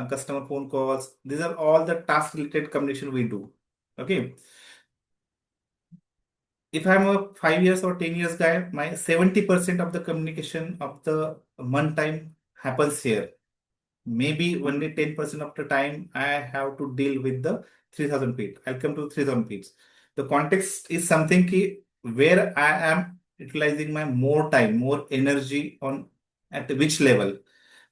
customer phone calls. These are all the task related communication we do. Okay. If I'm a 5 years or 10 years guy, my 70% of the communication of the month time happens here. Maybe only 10% of the time I have to deal with the 3000 feet. I'll come to 3000 feet. The context is something where I am utilizing my more time, more energy on at which level.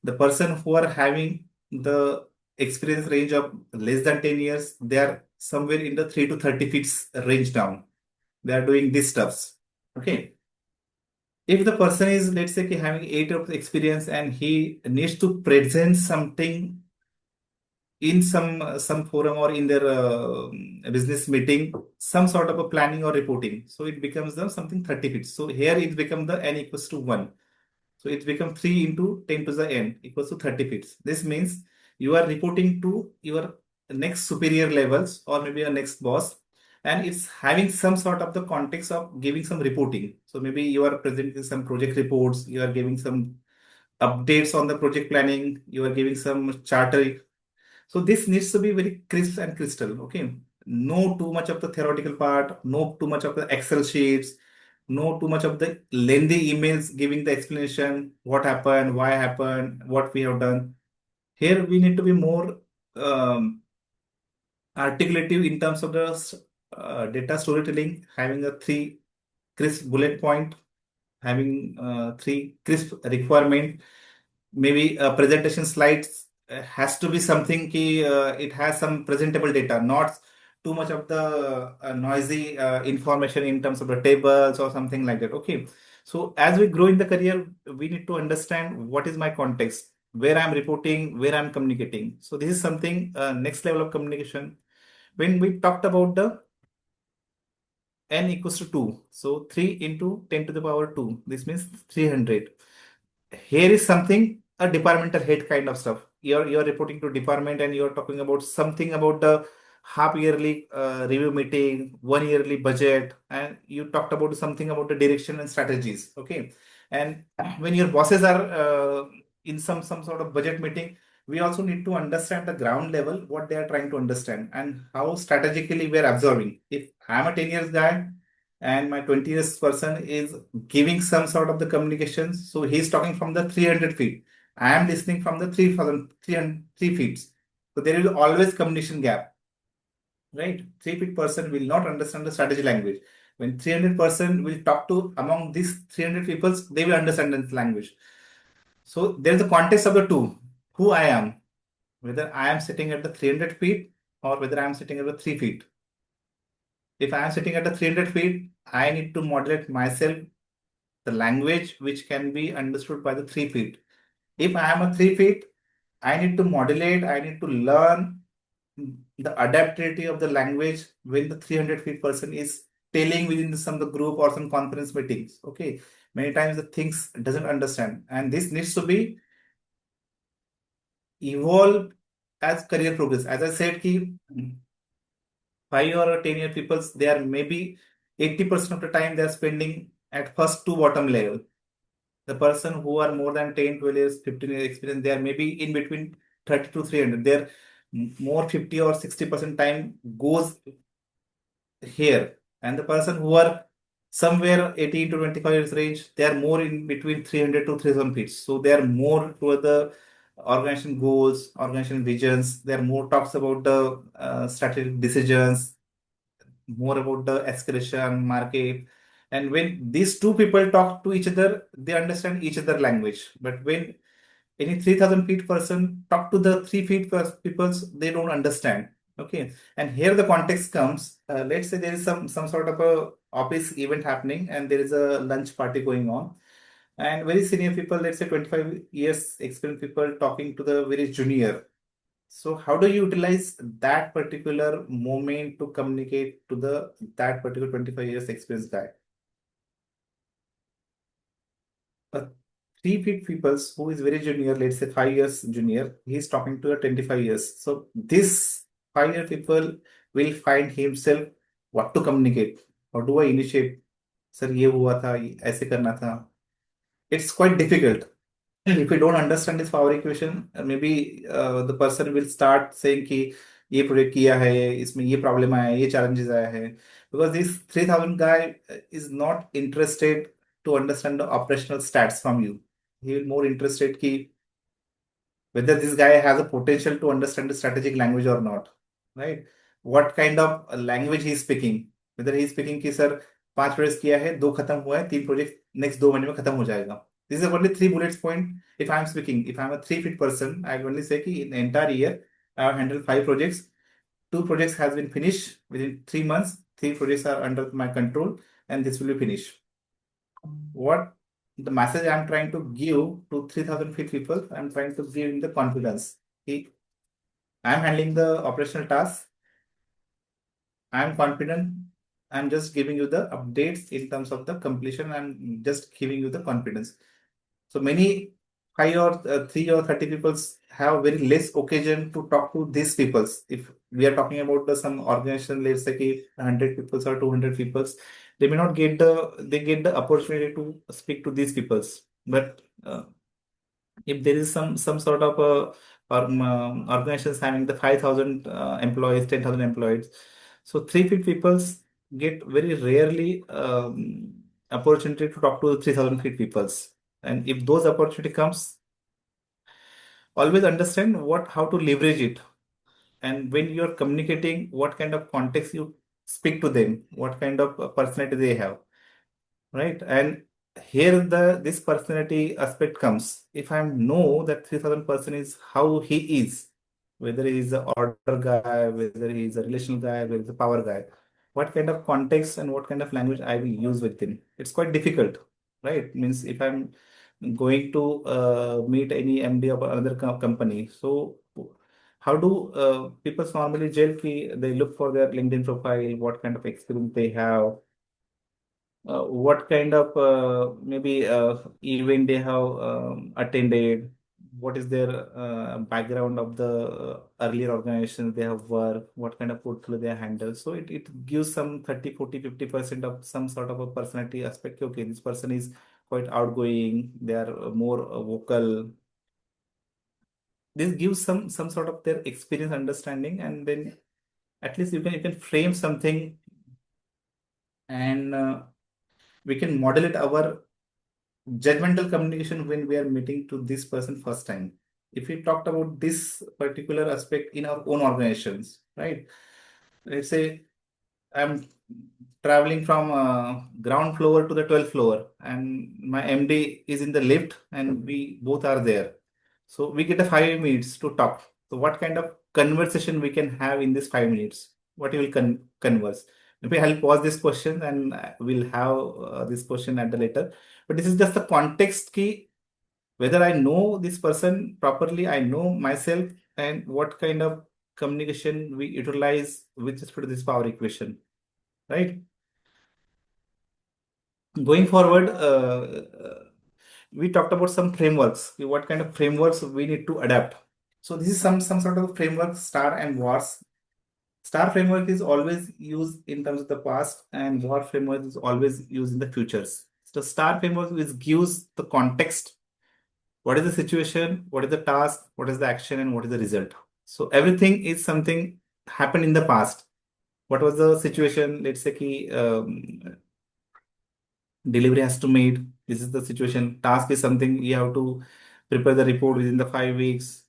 The person who are having the experience range of less than 10 years, they are somewhere in the 3 to 30 feet range down. They are doing these stuffs. Okay. If the person is, let's say, having 8 years of experience and he needs to present something in some forum or in their business meeting, some sort of a planning or reporting. So it becomes the something 30 feet. So here it becomes the n equals to 1. So it becomes 3 into 10 to the n equals to 30 feet. This means you are reporting to your next superior levels or maybe your next boss, and it's having some sort of the context of giving some reporting. So maybe you are presenting some project reports, you are giving some updates on the project planning, you are giving some charter. So this needs to be very crisp and crystal. Okay. No too much of the theoretical part, no too much of the Excel sheets, no too much of the lengthy emails giving the explanation, what happened, why happened, what we have done. Here we need to be more articulative in terms of the data storytelling, having a 3 crisp bullet point, having 3 crisp requirement. Maybe a presentation slides has to be something it has some presentable data, not too much of the noisy information in terms of the tables or something like that. Okay. So as we grow in the career, we need to understand what is my context, where I'm reporting, where I'm communicating. So this is something next level of communication. When we talked about the n equals to 2, so 3 into 10 to the power 2, this means 300. Here is something a departmental head kind of stuff. You're reporting to department and you're talking about something about the half yearly review meeting, 1 yearly budget, and you talked about something about the direction and strategies. Okay, and when your bosses are in some sort of budget meeting, we also need to understand the ground level what they are trying to understand and how strategically we are absorbing. If I'm a 10 years guy and my 20 years person is giving some sort of the communication. So he's talking from the 300 feet. I am listening from the 3,000, 300, 3 feet. So there is always communication gap, right? 3 feet person will not understand the strategy language. When 300 person will talk to among these 300 people, they will understand the language. So there's the context of the two, who I am, whether I am sitting at the 300 feet or whether I am sitting at the 3 feet. If I am sitting at the 300 feet, I need to modulate myself the language which can be understood by the 3 feet. If I am a 3 feet, I need to modulate, I need to learn the adaptability of the language when the 300 feet person is telling within some the group or some conference meetings. Okay. Many times the things doesn't understand. And this needs to be evolved as career progress. As I said, ki 5 or 10 year people, they are maybe 80% of the time they are spending at first to bottom level. The person who are more than 10, 12 years, 15 years experience, they are maybe in between 30 to 300. Their more 50 or 60% time goes here. And the person who are somewhere 18 to 25 years range, they are more in between 300 to 3000 feet. So they are more toward the organization goals, organization visions. They are more talks about the strategic decisions, more about the escalation market. And when these two people talk to each other, they understand each other language. But when any 3000 feet person talk to the 3 feet peoples, they don't understand. Okay. And here the context comes. Let's say there is some sort of a office event happening and there is a lunch party going on. And very senior people, let's say 25 years experienced people talking to the very junior. So how do you utilize that particular moment to communicate to the that particular 25 years experienced guy? A 3 feet people who is very junior, let's say 5 years junior, he's talking to a 25 years. So this 5 year people will find himself what to communicate. How do I initiate? Sir, ये हुआ था, ऐसे करना था. It's quite difficult. If you don't understand this power equation, maybe the person will start saying कि ये project किया है, इसमें ये प्रॉब्लम आया है, ये challenges आया है. Because this 3000 guy is not interested to understand the operational stats from you. He will more interested कि whether this guy has a potential to understand the strategic language or not, right? What kind of language he is speaking, whether he is speaking कि sir 5 project किया है, 2 खत्म हुआ है, 3 project next 2 महीने में खत्म हो जाएगा. This is only 3 bullets point. If I am speaking, if I am a 3 feet person, I will only say कि in the entire year I have handled 5 projects. 2 projects has been finished within 3 months. 3 projects are under my control, and this will be finished. What the message I'm trying to give to 3000 feet people, I'm trying to give in the confidence. I'm handling the operational task. I'm confident. I'm just giving you the updates in terms of the completion. I'm just giving you the confidence. So many 5 or 3 or 30 peoples have very less occasion to talk to these peoples. If we are talking about some organization, let's say ki 100 peoples or 200 peoples, they may not get they get the opportunity to speak to these peoples. But if there is some sort of a organizations having the 5,000 employees, 10,000 employees, so 3 feet peoples get very rarely opportunity to talk to 3,000 feet peoples. And if those opportunity comes, always understand what how to leverage it. And when you're communicating, what kind of context you speak to them, what kind of personality they have, right? And here the this personality aspect comes. If I know that 3000 person is how he is, whether he is a order guy, whether he is a relational guy, whether he's a power guy, what kind of context and what kind of language I will use with him, it's quite difficult, right? Means if I'm going to meet any MD of another company, so how do people normally gel key? They look for their LinkedIn profile, what kind of experience they have, what kind of maybe event they have attended, what is their background of the earlier organizations they have worked, what kind of portfolio they handle. So it gives some 30, 40, 50% of some sort of a personality aspect. Okay, this person is quite outgoing, they are more vocal. This gives some sort of their experience understanding, and then at least you can frame something, and we can model it our judgmental communication when we are meeting to this person first time. If we talked about this particular aspect in our own organizations, right? Let's say I'm traveling from ground floor to the 12th floor, and my MD is in the lift, and we both are there. So we get a 5 minutes to talk. So what kind of conversation we can have in this 5 minutes? What you will converse? Maybe I'll pause this question, and we'll have this question at the later. But this is just the context key. Whether I know this person properly, I know myself, and what kind of communication we utilize with respect to this power equation, right? Going forward, we talked about some frameworks. What kind of frameworks we need to adapt. So this is some sort of framework, star and wars. Star framework is always used in terms of the past, and war framework is always used in the futures. So star framework is gives the context. What is the situation? What is the task? What is the action? And what is the result? So everything is something happened in the past. What was the situation? Let's say delivery has to made. This is the situation. Task is something you have to prepare the report within the 5 weeks,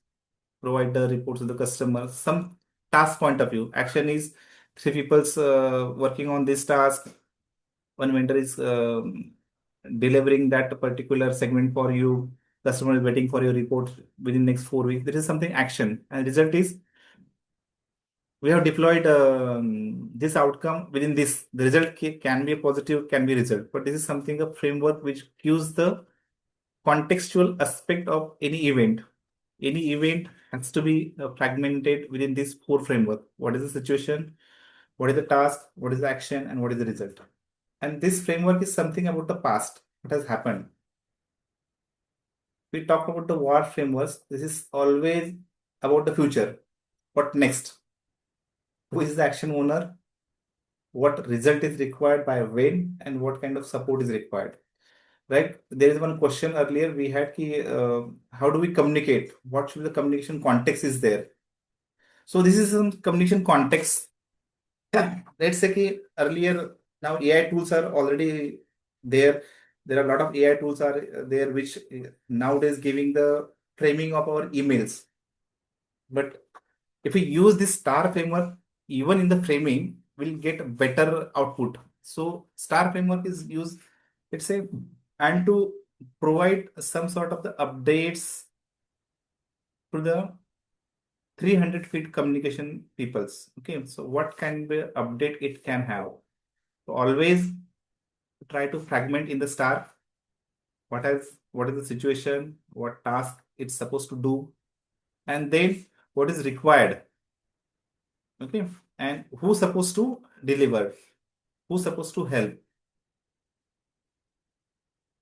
provide the report to the customer. Some task point of view. Action is three people's working on this task. One vendor is delivering that particular segment for you. Customer is waiting for your report within next 4 weeks. This is something action, and result is we have deployed this outcome within this. The result can be a positive, can be result, but this is something a framework which gives the contextual aspect of any event. Any event has to be fragmented within this four framework. What is the situation? What is the task? What is the action? And what is the result? And this framework is something about the past. What has happened? We talk about the war frameworks. This is always about the future. What next? Who is the action owner? What result is required by when, and what kind of support is required, right? There is one question earlier we had ki, how do we communicate, what should be the communication context is there. So this is some communication context. Let's say ki earlier, now AI tools are already there. There are a lot of AI tools are there which nowadays giving the framing of our emails. But if we use this star framework, even in the framing, we'll get better output. So star framework is used, let's say, and to provide some sort of the updates to the 300 feet communication peoples. Okay, so what can be update it can have. So always try to fragment in the star. What is the situation, what task it's supposed to do, and then what is required. Okay, and who's supposed to deliver, who's supposed to help.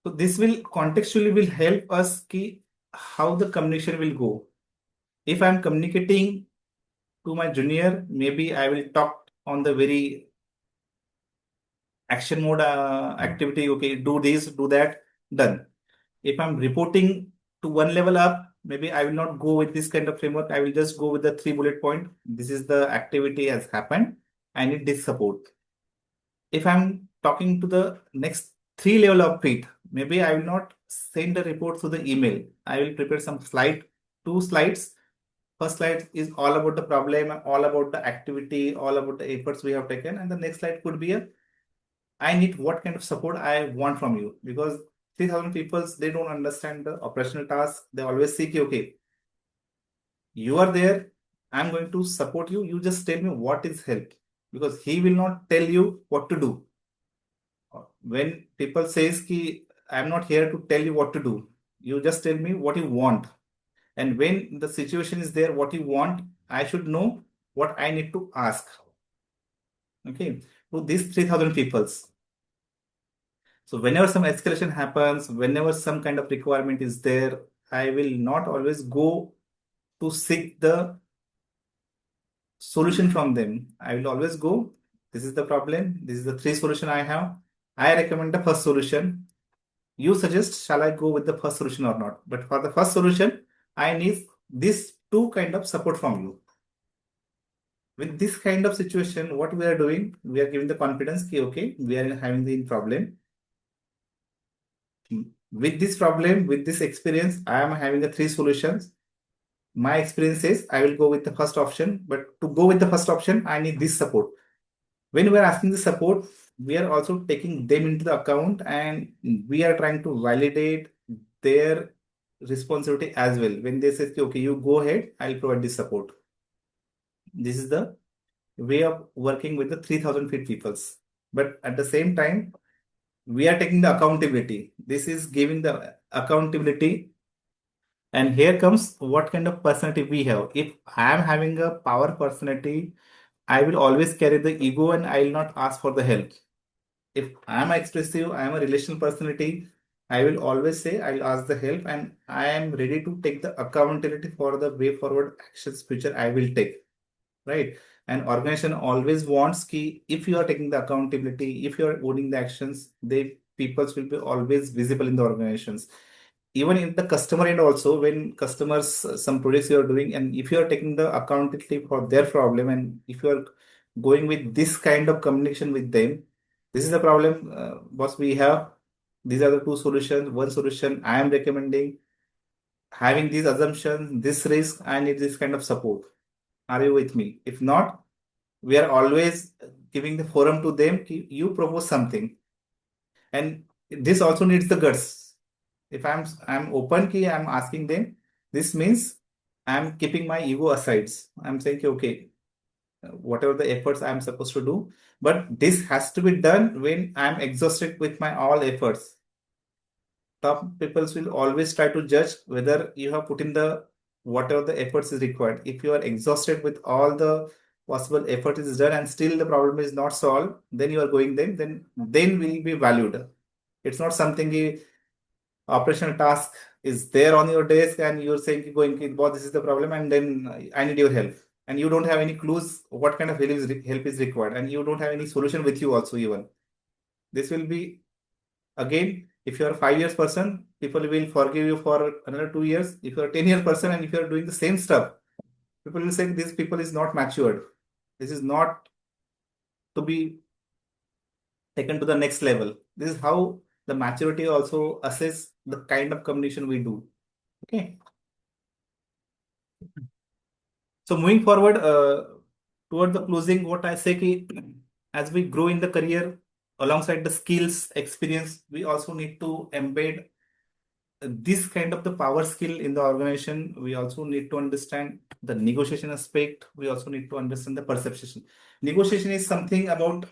So this will contextually will help us ki how the communication will go. If I'm communicating to my junior, maybe I will talk on the very action mode activity. Okay, do this, do that, done. If I'm reporting to one level up, maybe I will not go with this kind of framework. I will just go with the 3 bullet point. This is the activity has happened. I need this support. If I'm talking to the next three level of it, maybe I will not send the report through the email. I will prepare some slide, two slides. First slide is all about the problem, all about the activity, all about the efforts we have taken. And the next slide could be a, I need what kind of support I want from you. Because 3,000 people, they don't understand the operational task. They always seek, okay, you are there. I'm going to support you. You just tell me what is help. Because he will not tell you what to do. When people says ki I'm not here to tell you what to do. You just tell me what you want. And when the situation is there, what you want, I should know what I need to ask. Okay. To these 3,000 peoples. So whenever some escalation happens, whenever some kind of requirement is there, I will not always go to seek the solution from them. I will always go, this is the problem, this is the three solution I have. I recommend the first solution. You suggest, shall I go with the first solution or not? But for the first solution, I need this two kind of support from you. With this kind of situation, what we are doing, we are giving the confidence, okay, we are having the problem. With this problem, with this experience, I am having the three solutions. My experience is I will go with the first option, but to go with the first option, I need this support. When we are asking the support, we are also taking them into the account and we are trying to validate their responsibility as well. When they say, okay, you go ahead, I'll provide this support. This is the way of working with the 3,000 feet peoples. But at the same time, we are taking the accountability. This is giving the accountability. And here comes what kind of personality we have. If I am having a power personality, I will always carry the ego and I will not ask for the help. If I am expressive, I am a relational personality, I will always say I'll ask the help and I am ready to take the accountability for the way forward actions future I will take. Right. And organization always wants key if you are taking the accountability, if you are owning the actions, they peoples will be always visible in the organizations. Even in the customer end also, when customers some projects you are doing, and if you are taking the accountability for their problem, and if you are going with this kind of communication with them, this is the problem, boss, we have. These are the two solutions. One solution I am recommending. Having these assumptions, this risk, I need this kind of support. Are you with me? If not, we are always giving the forum to them. You propose something, and this also needs the guts. If I'm open, I'm asking them. This means I'm keeping my ego aside. I'm saying, okay, whatever the efforts I'm supposed to do, but this has to be done when I'm exhausted with my all efforts. Top people will always try to judge whether you have put in the whatever the efforts is required. If you are exhausted with all the possible effort is done and still the problem is not solved, then you are going then will be valued. It's not something operational task is there on your desk and you're saying going, boss, this is the problem and then I need your help. And you don't have any clues what kind of help is required and you don't have any solution with you also even. This will be again, if you are 5 years person, people will forgive you for another 2 years. If you are 10 year person and if you are doing the same stuff, people will say this people is not matured. This is not to be taken to the next level. This is how the maturity also assess the kind of communication we do. Okay. So moving forward, toward the closing, what I say ki, as we grow in the career, alongside the skills, experience, we also need to embed this kind of the power skill in the organization. We also need to understand the negotiation aspect. We also need to understand the perception. Negotiation is something about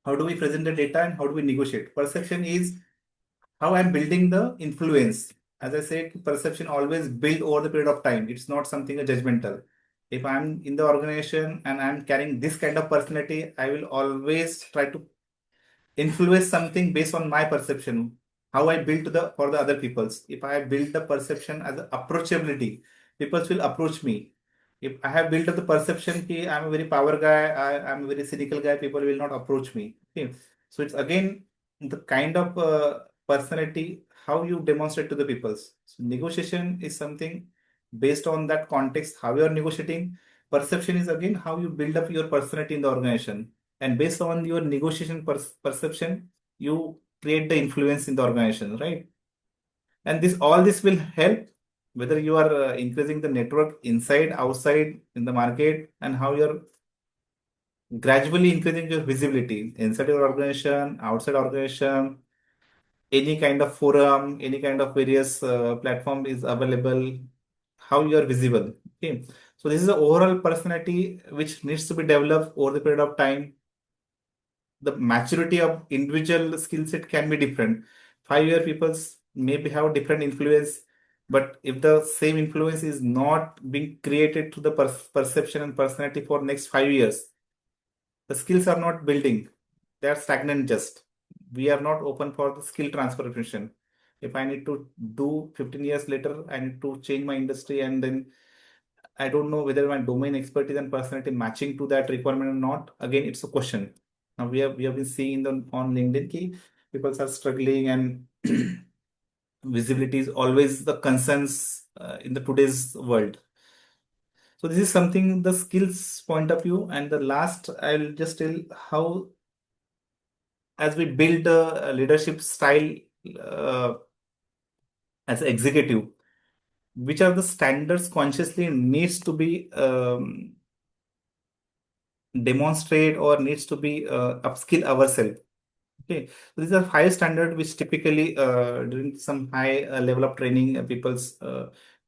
how do we present the data and how do we negotiate. Perception is how I'm building the influence. As I said, perception always build over the period of time. It's not something a judgmental. If I'm in the organization and I'm carrying this kind of personality, I will always try to influence something based on my perception, how I build the for the other people's. If I build the perception as a approachability, people will approach me. If I have built up the perception that I'm a very power guy, I'm a very cynical guy, people will not approach me. Okay. So it's again the kind of personality how you demonstrate to the peoples. So negotiation is something based on that context, how you are negotiating. Perception is again how you build up your personality in the organization, and based on your negotiation perception you create the influence in the organization, right? And this all this will help whether you are increasing the network inside outside in the market, and how you're gradually increasing your visibility inside your organization, outside organization, any kind of forum, any kind of various platform is available, how you are visible. Okay. So this is the overall personality which needs to be developed over the period of time. The maturity of individual skill set can be different. 5 year peoples maybe have different influence, but if the same influence is not being created to the perception and personality for next 5 years, the skills are not building. They are stagnant just. We are not open for the skill transformation. If I need to do 15 years later, I need to change my industry, and then I don't know whether my domain expertise and personality matching to that requirement or not. Again, it's a question. Now we have been seeing on LinkedIn ki people are struggling, and visibility is always the concerns in the today's world. So this is something the skills point of view. And the last, I'll just tell how as we build a leadership style uh, as an executive, which are the standards consciously needs to be demonstrate or needs to be upskill ourselves. Okay, so these are high standard which typically during some high level of training, people's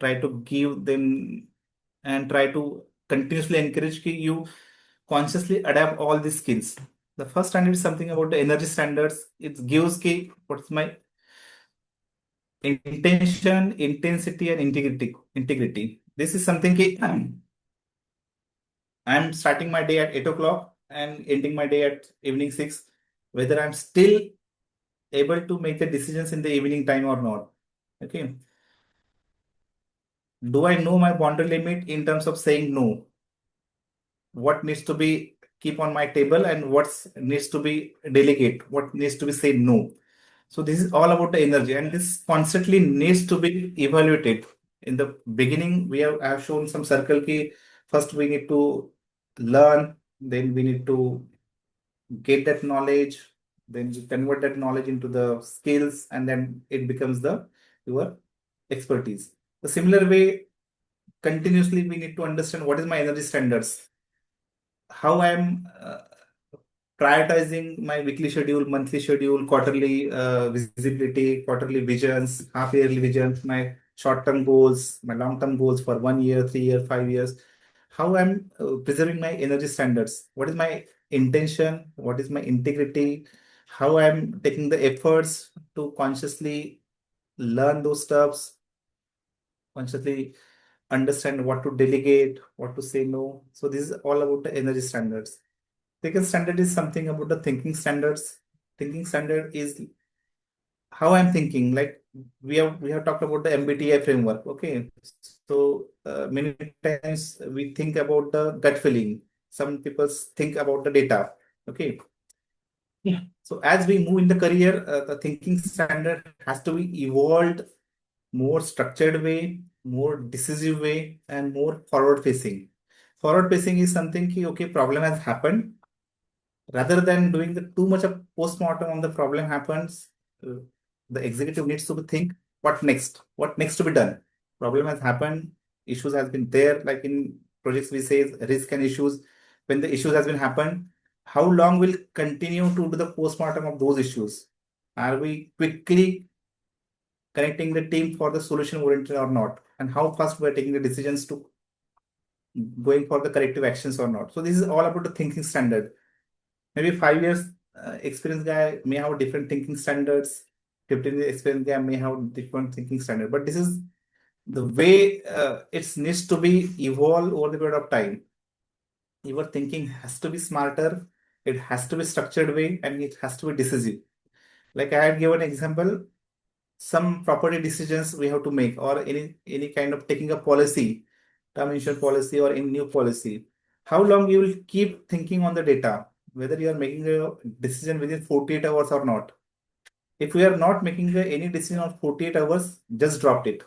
try to give them and try to continuously encourage you consciously adapt all these skills. The first standard is something about the energy standards. It gives ki what's my intention, intensity, and integrity. Integrity. This is something ki, I'm starting my day at 8 o'clock and ending my day at evening 6. Whether I'm still able to make the decisions in the evening time or not. Okay. Do I know my boundary limit in terms of saying no? What needs to be keep on my table and what needs to be delegate? What needs to be said no? So this is all about the energy, and this constantly needs to be evaluated. In the beginning, I have shown some circle key. First, we need to learn, then we need to get that knowledge, then you convert that knowledge into the skills, and then it becomes the your expertise. The similar way, continuously we need to understand what is my energy standards, how I am prioritizing my weekly schedule, monthly schedule, quarterly visibility, quarterly visions, half yearly visions, my short term goals, my long term goals for 1 year, 3 year, 5 years. How I'm preserving my energy standards. What is my intention? What is my integrity? How I'm taking the efforts to consciously learn those stuffs, consciously understand what to delegate, what to say no. So this is all about the energy standards. Second standard is something about the thinking standards. Thinking standard is how I'm thinking. Like we have talked about the MBTI framework. Okay, so many times we think about the gut feeling. Some people think about the data. Okay, yeah. So as we move in the career, the thinking standard has to be evolved more structured way, more decisive way, and more forward facing. Forward facing is something ki, okay, problem has happened. Rather than doing the too much of postmortem on the problem happens, uh, the executive needs to think what next to be done. Problem has happened, issues has been there. Like in projects, we say risk and issues. When the issues has been happened, how long will continue to do the postmortem of those issues? Are we quickly connecting the team for the solution oriented or not, and how fast we are taking the decisions to going for the corrective actions or not. So this is all about the thinking standard. Maybe 5 years experienced guy may have different thinking standards. 15 years experienced guy may have different thinking standard. But this is the way it needs to be evolved over the period of time. Your thinking has to be smarter. It has to be structured way, and it has to be decisive. Like I had given example, some property decisions we have to make, or any kind of taking a policy, term insurance policy or any new policy. How long you will keep thinking on the data, whether you are making a decision within 48 hours or not. If we are not making any decision of 48 hours, just drop it.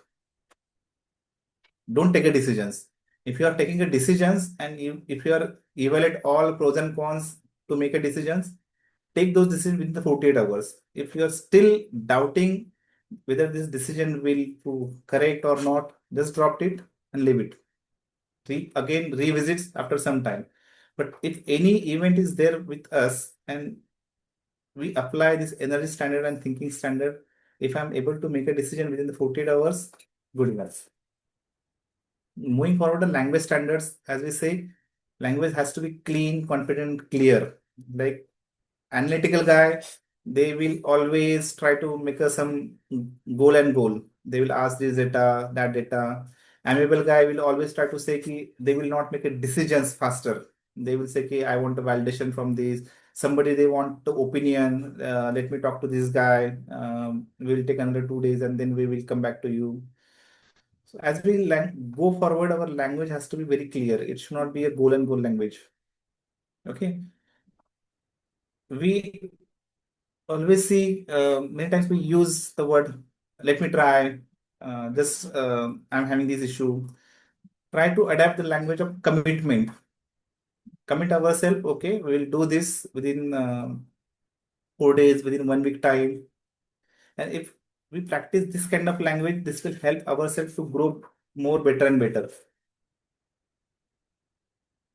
Don't take a decisions. If you are taking a decisions, and if you are evaluate all pros and cons to make a decisions, take those decisions within the 48 hours. If you are still doubting whether this decision will prove correct or not, just drop it and leave it. Again, revisits after some time. But if any event is there with us and we apply this energy standard and thinking standard, if I'm able to make a decision within the 48 hours, good enough. Moving forward, the language standards, as we say, language has to be clean, confident, clear. Like analytical guy they will always try to make us some goal and goal. They will ask this data, that data. Amiable guy will always try to say ki they will not make a decisions faster. They will say ki I want a validation from this. Somebody they want the opinion. Let me talk to this guy. We'll take another 2 days and then we will come back to you. So as we go forward, our language has to be very clear. It should not be a goal and goal language. Okay. We always see many times we use the word let me try, just I'm having this issue. Try to adapt the language of commitment. Commit ourselves, okay, we will do this within 4 days, within 1 week time. And if we practice this kind of language, this will help ourselves to grow more better and better.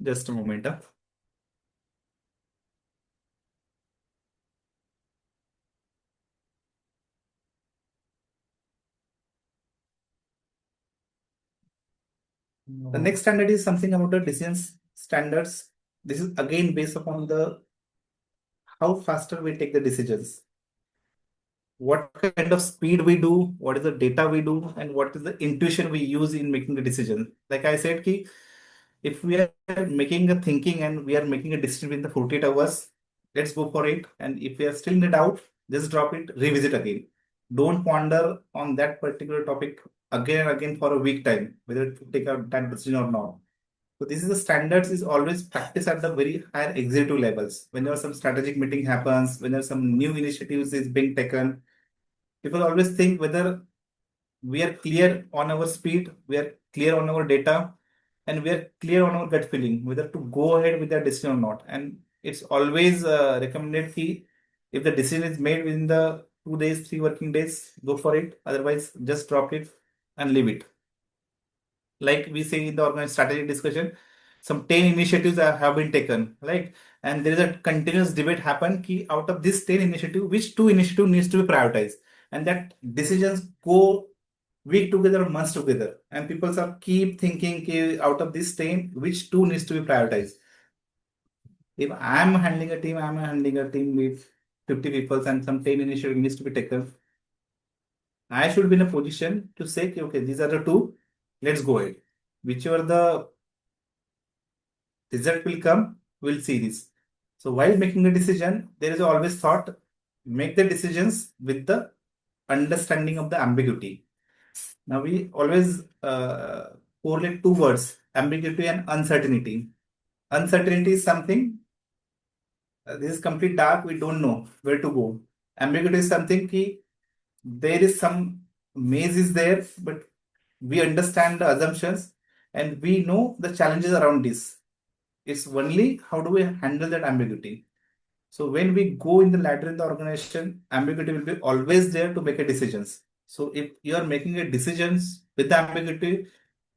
Just a moment. The next standard is something about the decision standards. This is again based upon the how faster we take the decisions, what kind of speed we do, what is the data we do, and what is the intuition we use in making the decision. Like I said, ki if we are making a thinking and we are making a decision within the 48 hours, let's go for it. And if we are still in the doubt, just drop it, revisit again. Don't ponder on that particular topic again and again for a week time, whether to take out that decision or not. So this is the standards is always practice at the very higher executive levels. Whenever some strategic meeting happens, whenever some new initiatives is being taken, people always think whether we are clear on our speed, we are clear on our data, and we are clear on our gut feeling whether to go ahead with that decision or not. And it's always recommended key if the decision is made within the 2 days, 3 working days, go for it. Otherwise, just drop it and leave it. Like we say in the organized strategy discussion, some 10 initiatives have been taken, right? And there is a continuous debate happen ki out of this 10 initiative, which two initiative needs to be prioritized. And that decisions go week together or months together. And people are keep thinking ki out of this 10, which two needs to be prioritized. If I'm handling a team, I'm handling a team with 50 people and some 10 initiative needs to be taken. I should be in a position to say, okay, these are the two, let's go ahead. Whichever the result will come, we'll see this. So while making a decision, there is always thought, make the decisions with the understanding of the ambiguity. Now we always correlate two words, ambiguity and uncertainty. Uncertainty is something, this is complete dark, we don't know where to go. Ambiguity is something ki there is some maze is there, but we understand the assumptions and we know the challenges around this. It's only how do we handle that ambiguity. So when we go in the ladder in the organization, ambiguity will be always there to make a decisions. So if you are making a decisions with the ambiguity,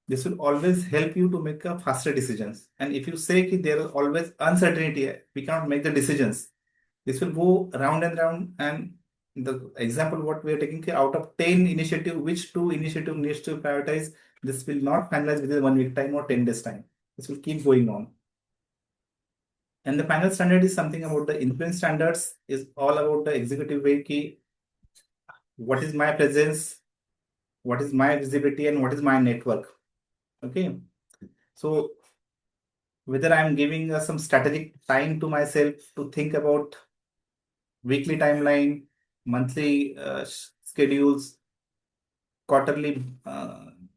this will always help you to make a faster decisions. And if you say that there is always uncertainty, we cannot make the decisions. This will go round and round. And the example what we are taking out of 10 initiative, which two initiative needs to prioritize, this will not finalize within 1 week time or 10 days time. This will keep going on. And the final standard is something about the influence standards, is all about the executive way key. What is my presence? What is my visibility and what is my network? Okay. So whether I'm giving some strategic time to myself to think about weekly timeline, monthly schedules, quarterly,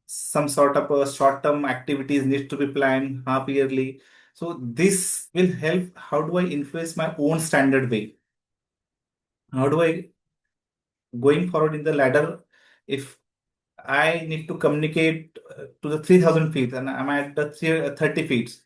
some sort of short-term activities needs to be planned half yearly. So this will help. How do I influence my own standard way? How do I going forward in the ladder? If I need to communicate to the 3000 feet and I'm at the 30 feet.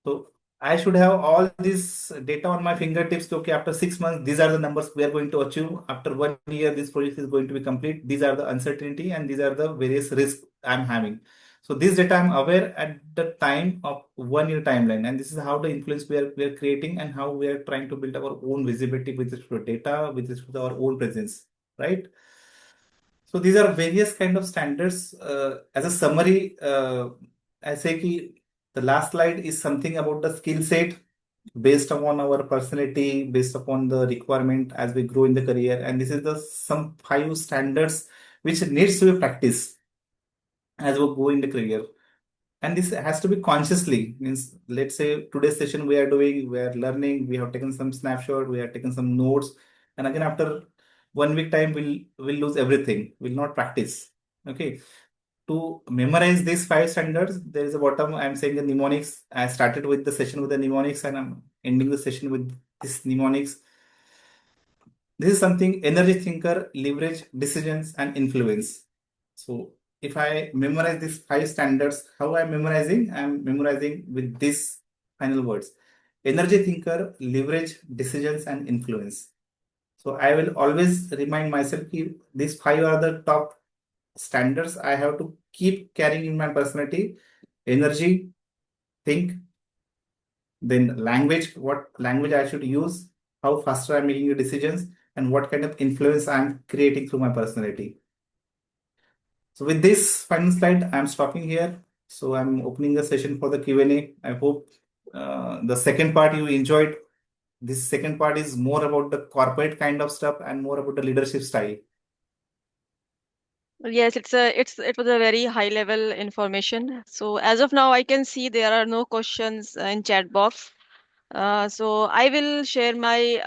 So I should have all this data on my fingertips. Okay, after 6 months, these are the numbers we are going to achieve. After 1 year, this project is going to be complete. These are the uncertainty and these are the various risks I'm having. So this data I'm aware at the time of 1 year timeline. And this is how the influence we are creating and how we are trying to build our own visibility with respect to data, with respect to our own presence, right? So these are various kind of standards. As a summary, I say ki the last slide is something about the skill set. based upon our personality, based upon the requirement as we grow in the career. And this is the some five standards which needs to be practiced as we go in the career. And this has to be consciously. Means, let's say today's session we are learning, we have taken some snapshot, we have taken some notes, and again after 1 week time we'll lose everything. We'll not practice. Okay. To memorize these five standards, there is a bottom. I'm saying the mnemonics. I started with the session with the mnemonics, and I'm ending the session with this mnemonics. This is something energy thinker, leverage, decisions, and influence. So if I memorize these five standards, how I'm memorizing? I'm memorizing with these final words. Energy thinker, leverage, decisions, and influence. So I will always remind myself that these five are the top standards I have to keep carrying in my personality. Energy, think, then language, what language I should use, how faster I'm making the decisions, and what kind of influence I'm creating through my personality. So with this final slide, I'm stopping here. So I'm opening the session for the Q&A. I hope the second part you enjoyed. This second part is more about the corporate kind of stuff and more about the leadership style. Yes, it was a very high level information. So as of now, I can see there are no questions in chat box. So I will share my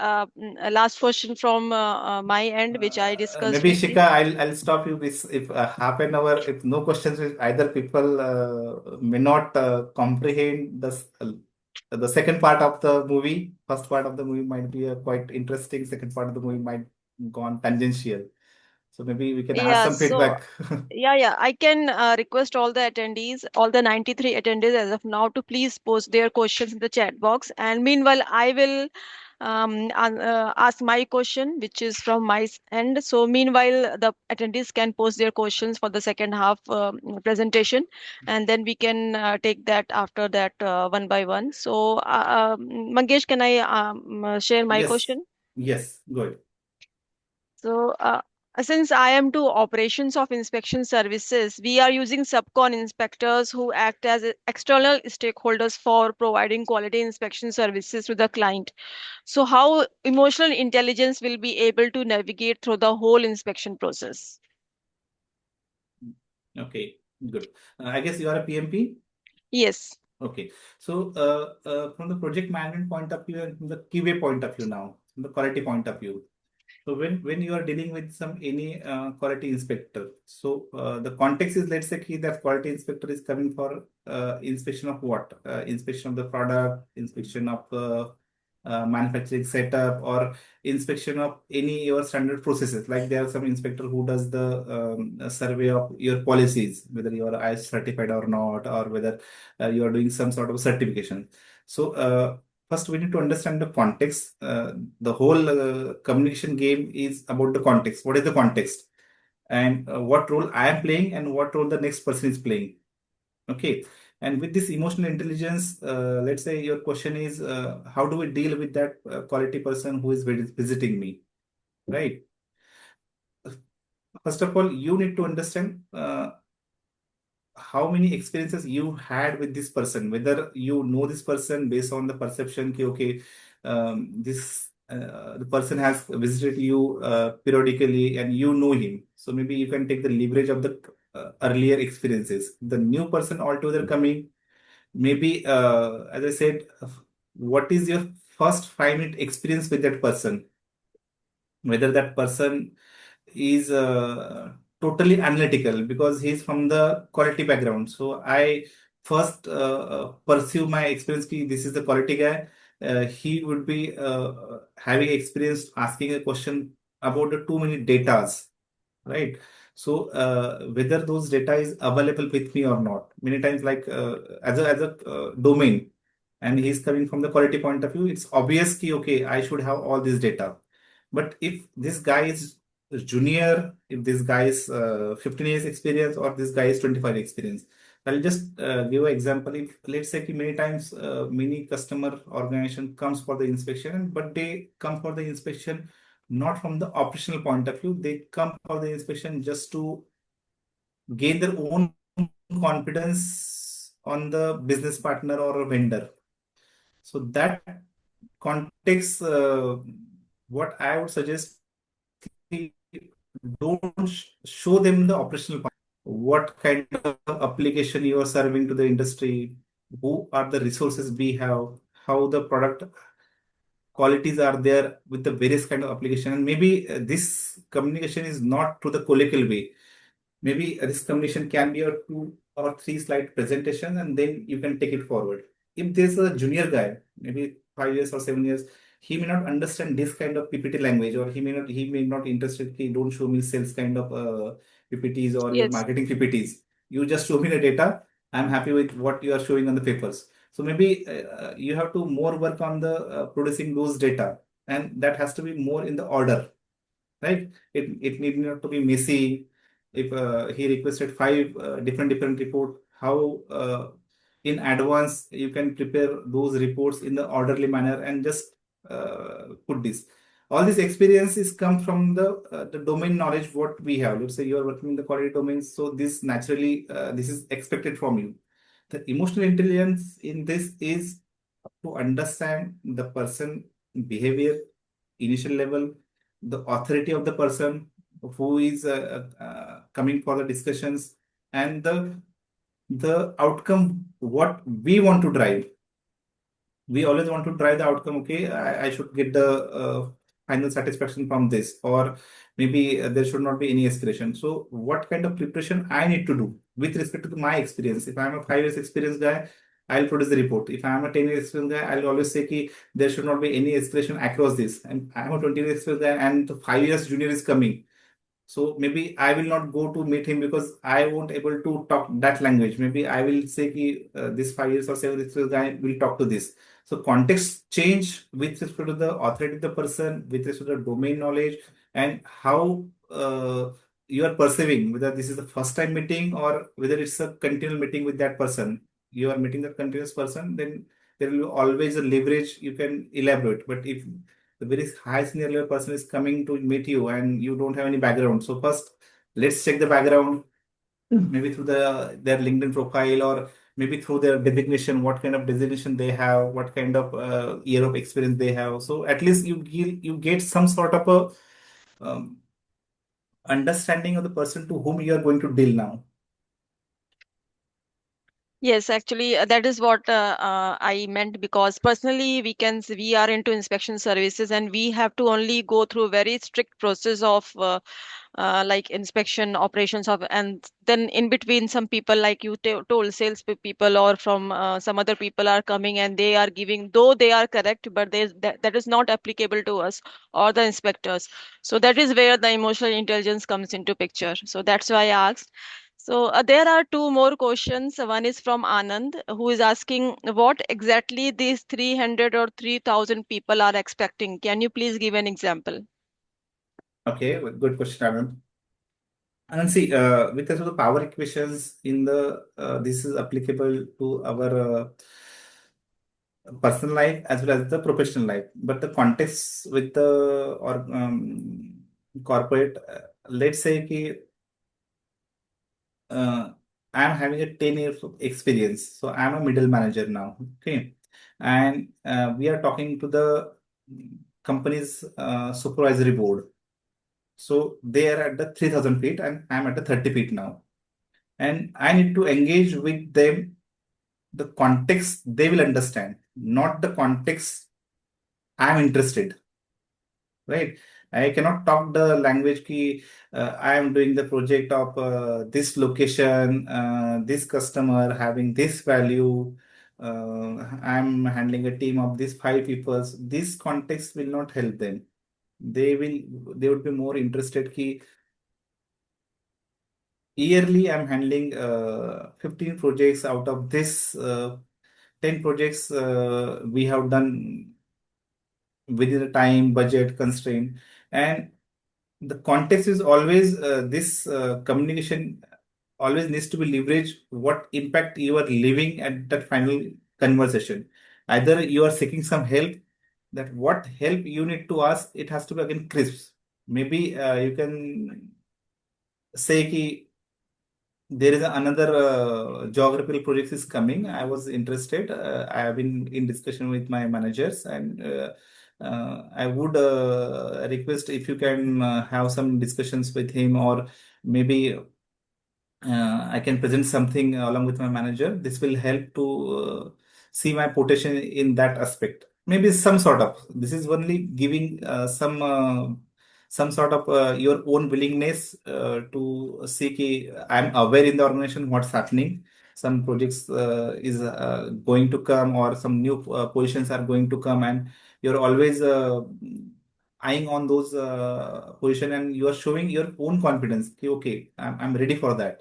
last question from my end, which I discussed Maybe with Shika, you. I'll stop you this if half an hour, if no questions, if either people may not comprehend the second part of the movie. First part of the movie might be quite interesting. Second part of the movie might go on tangential. So maybe we can ask Yeah, some so feedback. yeah, I can request all the attendees, all the 93 attendees as of now to please post their questions in the chat box. And meanwhile, I will ask my question, which is from my end. So meanwhile, the attendees can post their questions for the second half presentation, and then we can take that after that one by one. So, Mangesh, can I share my Yes, question? yes, good. So, since I am to operations of inspection services, we are using subcon inspectors who act as external stakeholders for providing quality inspection services to the client. So, how emotional intelligence will be able to navigate through the whole inspection process? Okay, good. I guess you are a PMP. Yes. Okay, so from the project management point of view and from the QA point of view now, from the quality point of view. So when you are dealing with some any quality inspector, so the context is, let's say that quality inspector is coming for inspection of what? Inspection of the product, inspection of manufacturing setup, or inspection of any your standard processes. Like there are some inspector who does the survey of your policies, whether you are IS certified or not, or whether you are doing some sort of certification. So first we need to understand the context. The whole communication game is about the context. What is the context? And what role I am playing and what role the next person is playing. Okay. And with this emotional intelligence, let's say your question is, how do we deal with that quality person who is visiting me, right? First of all, you need to understand how many experiences you had with this person, whether you know this person based on the perception ki, okay, this the person has visited you periodically and you know him, so maybe you can take the leverage of the earlier experiences. The new person altogether coming, maybe as I said, what is your first 5 minute experience with that person, whether that person is totally analytical because he's from the quality background. So I first pursue my experience ki this is the quality guy. He would be having experience asking a question about the too many datas, right? So whether those data is available with me or not, many times like as a domain, and he's coming from the quality point of view, it's obvious ki okay, I should have all this data. But if this guy is junior, if this guy is 15 years experience or this guy is 25 experience, I'll just give an example. If let's say ki many times many customer organization comes for the inspection, but they come for the inspection not from the operational point of view. They come for the inspection just to gain their own confidence on the business partner or a vendor. So that context, what I would suggest, don't show them the operational part. What kind of application you are serving to the industry, who are the resources we have, how the product qualities are there with the various kind of application. And maybe this communication is not to the colloquial way. Maybe this communication can be a 2 or 3 slide presentation, and then you can take it forward. If there's a junior guy, maybe 5 years or 7 years, he may not understand this kind of PPT language, or he may not interested. He don't show me sales kind of PPTs or your Yes. marketing PPTs. You just show me the data. I'm happy with what you are showing on the papers. So maybe you have to more work on the producing those data, and that has to be more in the order, right? It need not to be messy. If he requested five different report, how in advance you can prepare those reports in the orderly manner and just put this. All this experience is come from the domain knowledge what we have. Let's say you are working in the quality domain, so this naturally this is expected from you. The emotional intelligence in this is to understand the person behavior, initial level, the authority of the person who is coming for the discussions, and the outcome what we want to drive. We always want to drive the outcome. Okay, I should get the final satisfaction from this, or maybe there should not be any escalation. So what kind of preparation I need to do with respect to my experience? If I'm a 5 years experienced guy, I'll produce the report. If I'm a 10 years experienced guy, I'll always say ki there should not be any escalation across this. And I'm a 20 years experienced guy, and the 5 years junior is coming, so maybe I will not go to meet him because I won't able to talk that language. Maybe I will say ki, this 5 years or 7 years guy will talk to this. So context change with respect to the authority of the person, with respect to the domain knowledge, and how you are perceiving whether this is the first time meeting or whether it's a continual meeting with that person. You are meeting that continuous person, then there will be always a leverage you can elaborate. But if the very high senior level person is coming to meet you and you don't have any background. So first, let's check the background, maybe through their LinkedIn profile, or maybe through their designation, what kind of designation they have, what kind of year of experience they have. So at least you get some sort of a understanding of the person to whom you are going to deal now. Yes, actually, that is what I meant, because personally, we are into inspection services, and we have to only go through very strict process of like inspection operations of, and then in between some people, like you told, people or from some other people are coming, and they are giving, though they are correct, but that is not applicable to us or the inspectors. So that is where the emotional intelligence comes into picture. So that's why I asked. So there are two more questions. One is from Anand, who is asking what exactly these 300 or 3000 people are expecting. Can you please give an example? Okay, well, good question, Anand. And see, with respect to the power equations in the this is applicable to our personal life as well as the professional life. But the context with the or corporate, let's say ki, uh, I'm having a 10 years of experience, so I'm a middle manager now. Okay, and we are talking to the company's supervisory board. So they are at the 3,000 feet, and I'm at the 30 feet now, and I need to engage with them. The context they will understand, not the context I'm interested, right? I cannot talk the language ki I am doing the project of this location, this customer having this value, I'm handling a team of these 5 people. This context will not help them. They would be more interested ki yearly I'm handling 15 projects. Out of this 10 projects we have done within the time budget constraint, and the context is always this communication always needs to be leveraged what impact you are leaving at that final conversation. Either you are seeking some help, that what help you need to ask, it has to be again crisp. Maybe you can say ki there is another geographical project is coming. I was interested. I have been in discussion with my managers, and I would request if you can have some discussions with him, or maybe I can present something along with my manager. This will help to see my potential in that aspect. Maybe some sort of. This is only giving some sort of your own willingness to see ki I'm aware in the organization what's happening. Some projects is going to come, or some new positions are going to come, and you're always eyeing on those position, and you are showing your own confidence. Ki, okay, I'm ready for that.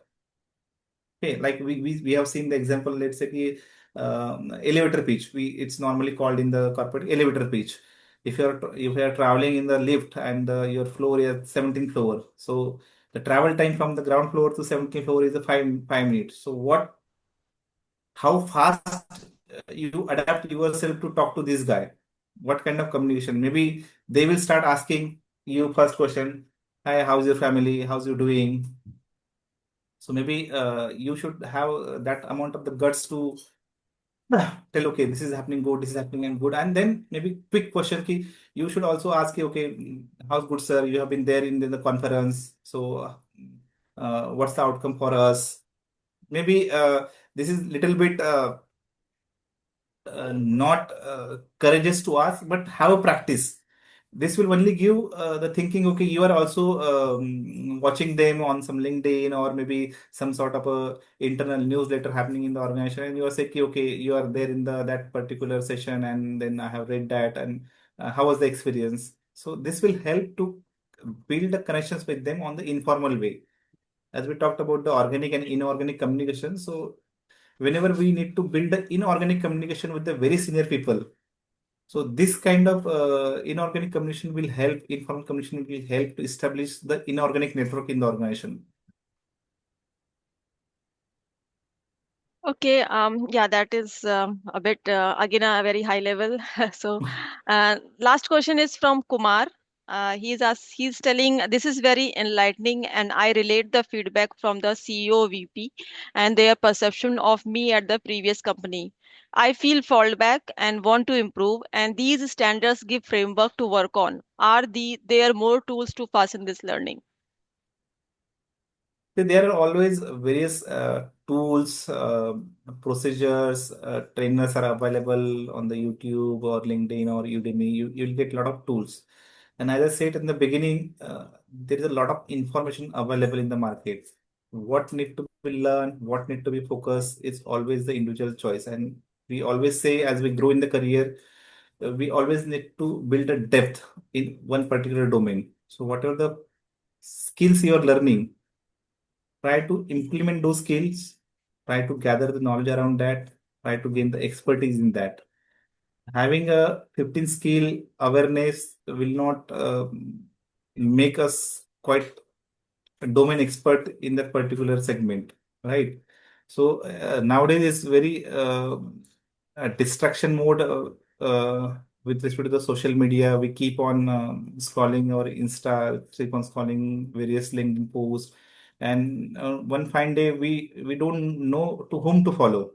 Okay, like we have seen the example, let's say ki, elevator pitch. It's normally called in the corporate elevator pitch. If you are traveling in the lift, and your floor is 17th floor, so the travel time from the ground floor to 17th floor is a five minutes. So how fast you adapt yourself to talk to this guy? What kind of communication? Maybe they will start asking you first question, "Hi, how's your family? How's you doing?" So maybe you should have that amount of the guts to tell, okay, this is happening good, this is happening and good. And then maybe quick question ki, you should also ask, ki, okay, how's good, sir? You have been there in the conference. So what's the outcome for us? Maybe this is little bit not courageous to ask, but have a practice. This will only give the thinking, okay, you are also watching them on some LinkedIn, or maybe some sort of a internal newsletter happening in the organization, and you are saying, okay, you are there in the that particular session, and then I have read that, and how was the experience? So this will help to build the connections with them on the informal way. As we talked about the organic and inorganic communication, so whenever we need to build the inorganic communication with the very senior people, so this kind of inorganic communication will help, informal communication will help to establish the inorganic network in the organization. Okay, yeah, that is a bit again a very high level. So, last question is from Kumar. He's telling this is very enlightening, and I relate the feedback from the CEO VP and their perception of me at the previous company. I feel fallback and want to improve, and these standards give framework to work on. Are there more tools to fasten this learning? So there are always various tools, procedures, trainers are available on the YouTube or LinkedIn or Udemy. You'll get a lot of tools. And as I said in the beginning, there is a lot of information available in the market. What need to be learned, what need to be focused is always the individual choice. And we always say, as we grow in the career, we always need to build a depth in one particular domain. So whatever the skills you are learning, try to implement those skills, try to gather the knowledge around that, try to gain the expertise in that. Having a 15 skill awareness will not make us quite a domain expert in that particular segment, right? So nowadays it's very distraction mode with respect to the social media. We keep on scrolling our Insta, keep on scrolling various LinkedIn posts, and one fine day we don't know to whom to follow.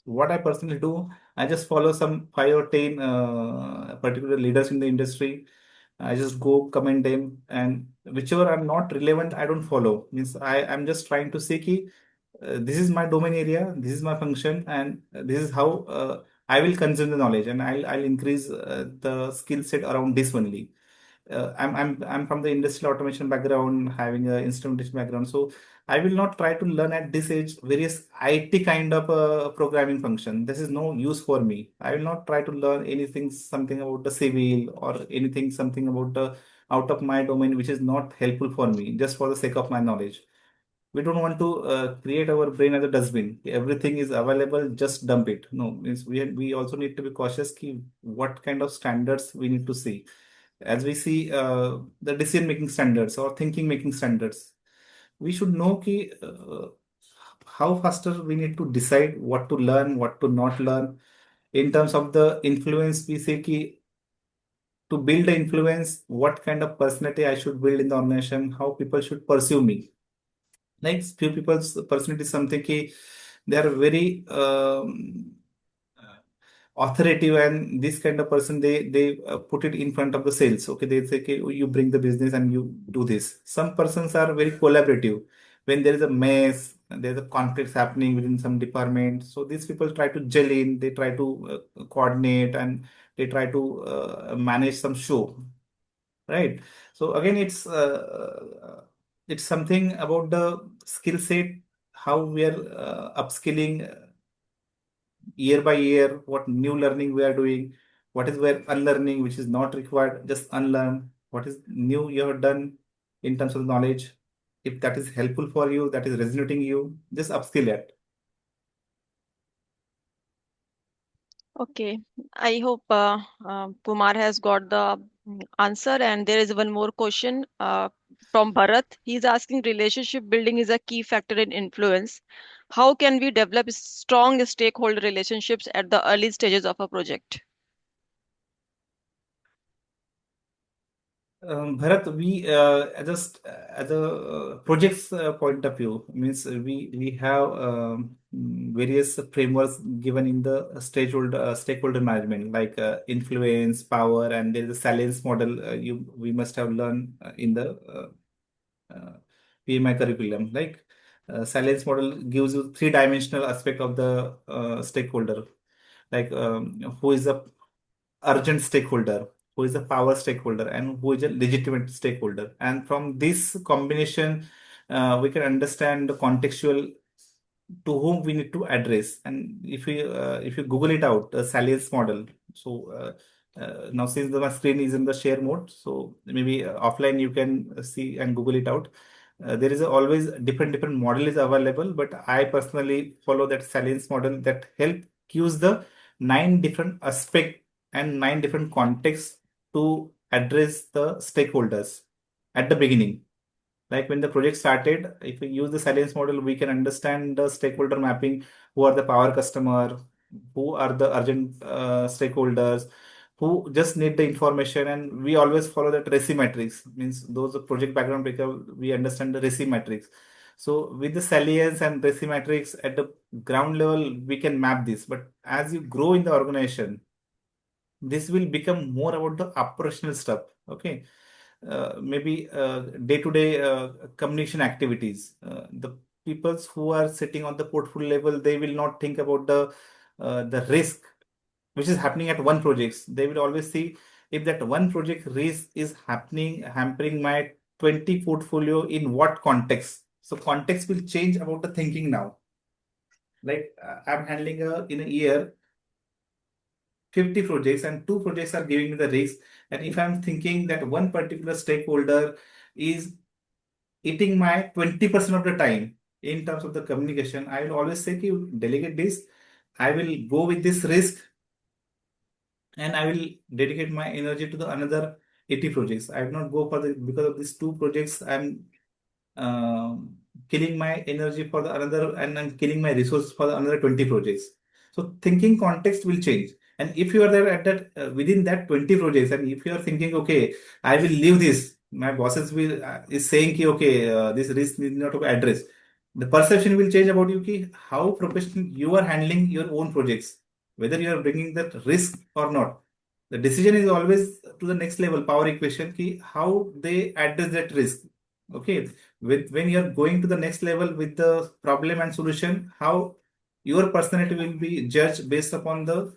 What I personally do, I just follow some 5 or 10 particular leaders in the industry. I just go comment them, and whichever are not relevant, I don't follow. Means I'm just trying to say ki, this is my domain area, this is my function, and this is how I will consume the knowledge, and I'll increase the skill set around this only. I'm from the industrial automation background, having an instrumentation background. So I will not try to learn at this age various IT kind of programming function. This is no use for me. I will not try to learn anything, something about the civil, or anything, something about the out of my domain, which is not helpful for me, just for the sake of my knowledge. We don't want to create our brain as a dustbin. Everything is available, just dump it. No, means we also need to be cautious. Ki what kind of standards we need to see, as we see the decision making standards or thinking making standards, we should know ki, how faster we need to decide what to learn, what to not learn. In terms of the influence, we say ki, to build the influence, what kind of personality I should build in the organization, how people should pursue me. Like few people's personality is something ki they are very authoritative, and this kind of person they put it in front of the sales. Okay, they say, okay, you bring the business and you do this. Some persons are very collaborative. When there is a mess, there's a conflicts happening within some department, so these people try to gel in, they try to coordinate, and they try to manage some show, right? So again, it's something about the skill set, how we are upskilling year by year, what new learning we are doing, what is where unlearning which is not required, just unlearn what is new you have done in terms of knowledge. If that is helpful for you, that is resonating you, just upskill it. Okay, I hope Kumar has got the answer. And there is one more question from Bharat. He's asking, relationship building is a key factor in influence. How can we develop strong stakeholder relationships at the early stages of a project? Bharat, we just as a projects point of view, means we have various frameworks given in the stakeholder management, like influence, power, and there is a salience model. You we must have learned in the PMI curriculum. Like salience model gives you three-dimensional aspect of the stakeholder, like who is the urgent stakeholder, who is a power stakeholder, and who is a legitimate stakeholder. And from this combination, we can understand the contextual to whom we need to address. And if you Google it out, the salience model. So now since my screen is in the share mode, so maybe offline you can see and Google it out. There is always different model is available, but I personally follow that salience model that help gives the nine different aspect and nine different contexts to address the stakeholders at the beginning. Like when the project started, if we use the salience model, we can understand the stakeholder mapping, who are the power customer, who are the urgent stakeholders, who just need the information. And we always follow that RECI matrix, means those are project background because we understand the RECI matrix. So with the salience and RECI matrix at the ground level, we can map this. But as you grow in the organization, this will become more about the operational stuff. Okay, maybe day-to-day communication activities. The peoples who are sitting on the portfolio level, they will not think about the risk which is happening at one project. They will always see if that one project risk is happening, hampering my 20 portfolio in what context. So context will change about the thinking now. Like I'm handling in a year 50 projects, and two projects are giving me the risk. And if I'm thinking that one particular stakeholder is eating my 20% of the time in terms of the communication, I will always say, "Ki, delegate this. I will go with this risk, and I will dedicate my energy to the another 80 projects. I will not go for the because of these two projects. I'm killing my energy for the another, and I'm killing my resource for the another 20 projects." So thinking context will change. And if you are there at that within that 20 projects, and if you are thinking, okay, I will leave this, my bosses will is saying, ki, okay, this risk need not to be addressed. The perception will change about you, ki, how professional you are handling your own projects, whether you are bringing that risk or not. The decision is always to the next level power equation, ki, how they address that risk. Okay, with when you're going to the next level with the problem and solution, how your personality will be judged based upon the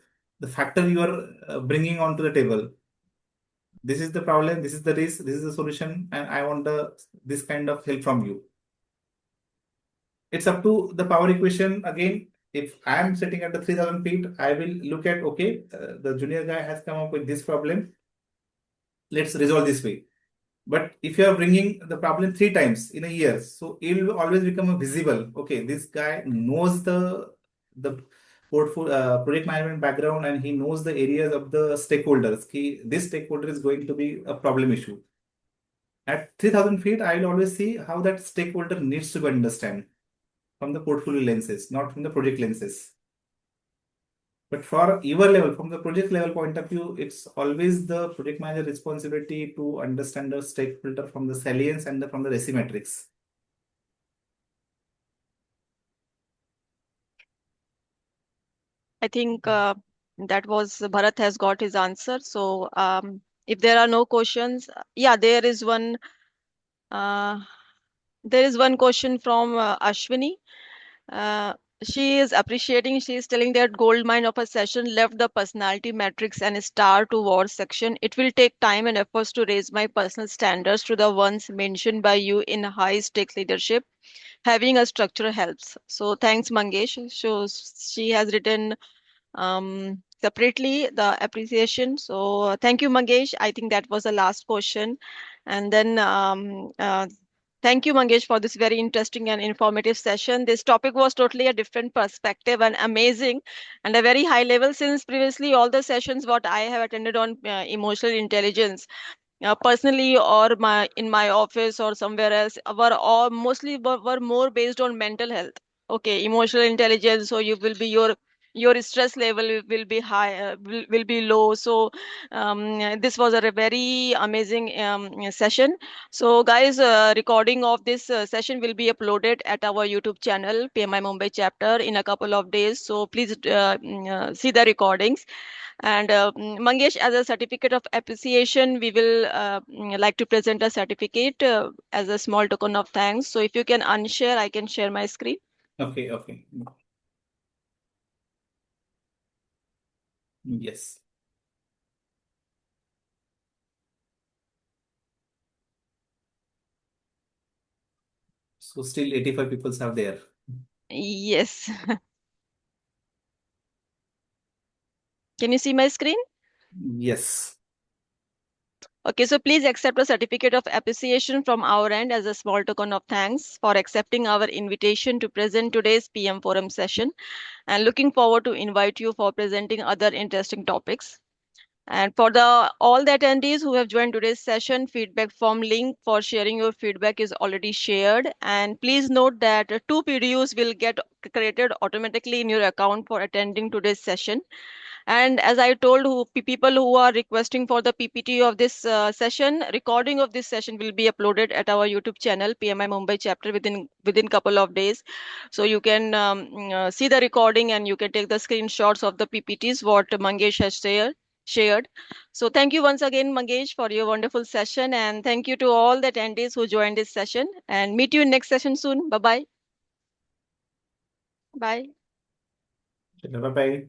factor you are bringing onto the table. This is the problem, this is the risk, this is the solution, and I want the this kind of help from you. It's up to the power equation again. If I am sitting at the 3000 feet, I will look at, okay, the junior guy has come up with this problem, let's resolve this way. But if you are bringing the problem three times in a year, so it will always become visible. Okay, this guy knows the portfolio project management background, and he knows the areas of the stakeholders. This stakeholder is going to be a problem issue. At 3000 feet, I will always see how that stakeholder needs to be understand from the portfolio lenses, not from the project lenses. But for your level, from the project level point of view, it's always the project manager responsibility to understand the stakeholder from the salience and from the RECI metrics. I think that was Bharat has got his answer. So if there are no questions, yeah, uh, there is one question from Ashwini. Uh, she is appreciating, she is telling that gold mine of a session left the personality metrics and star to war section. It will take time and efforts to raise my personal standards to the ones mentioned by you in high stake leadership. Having a structure helps. So thanks, Mangesh. So she has written separately the appreciation. So thank you, Mangesh. I think that was the last question. And then thank you, Mangesh, for this very interesting and informative session. This topic was totally a different perspective and amazing and a very high level, since previously all the sessions what I have attended on emotional intelligence personally or my in my office or somewhere else were all mostly were more based on mental health. Okay, emotional intelligence, so you will be your stress level will be high, will be low. So this was a very amazing session. So guys, recording of this session will be uploaded at our YouTube channel PMI Mumbai chapter in a couple of days, so please see the recordings. And Mangesh, as a certificate of appreciation, we will like to present a certificate as a small token of thanks. So if you can unshare, I can share my screen. Okay, okay. Yes. So still 85 people are there. Yes. Can you see my screen? Yes. Okay, so please accept a certificate of appreciation from our end as a small token of thanks for accepting our invitation to present today's PM Forum session, and looking forward to invite you for presenting other interesting topics. And for the all the attendees who have joined today's session, feedback form link for sharing your feedback is already shared. And please note that two PDUs will get created automatically in your account for attending today's session. And as I told people who are requesting for the PPT of this session, recording of this session will be uploaded at our YouTube channel, PMI Mumbai chapter, within couple of days. So you can see the recording and you can take the screenshots of the PPTs what Mangesh has shared. So thank you once again, Mangesh, for your wonderful session, and thank you to all the attendees who joined this session. And meet you in next session soon. Bye bye. Bye. Bye bye.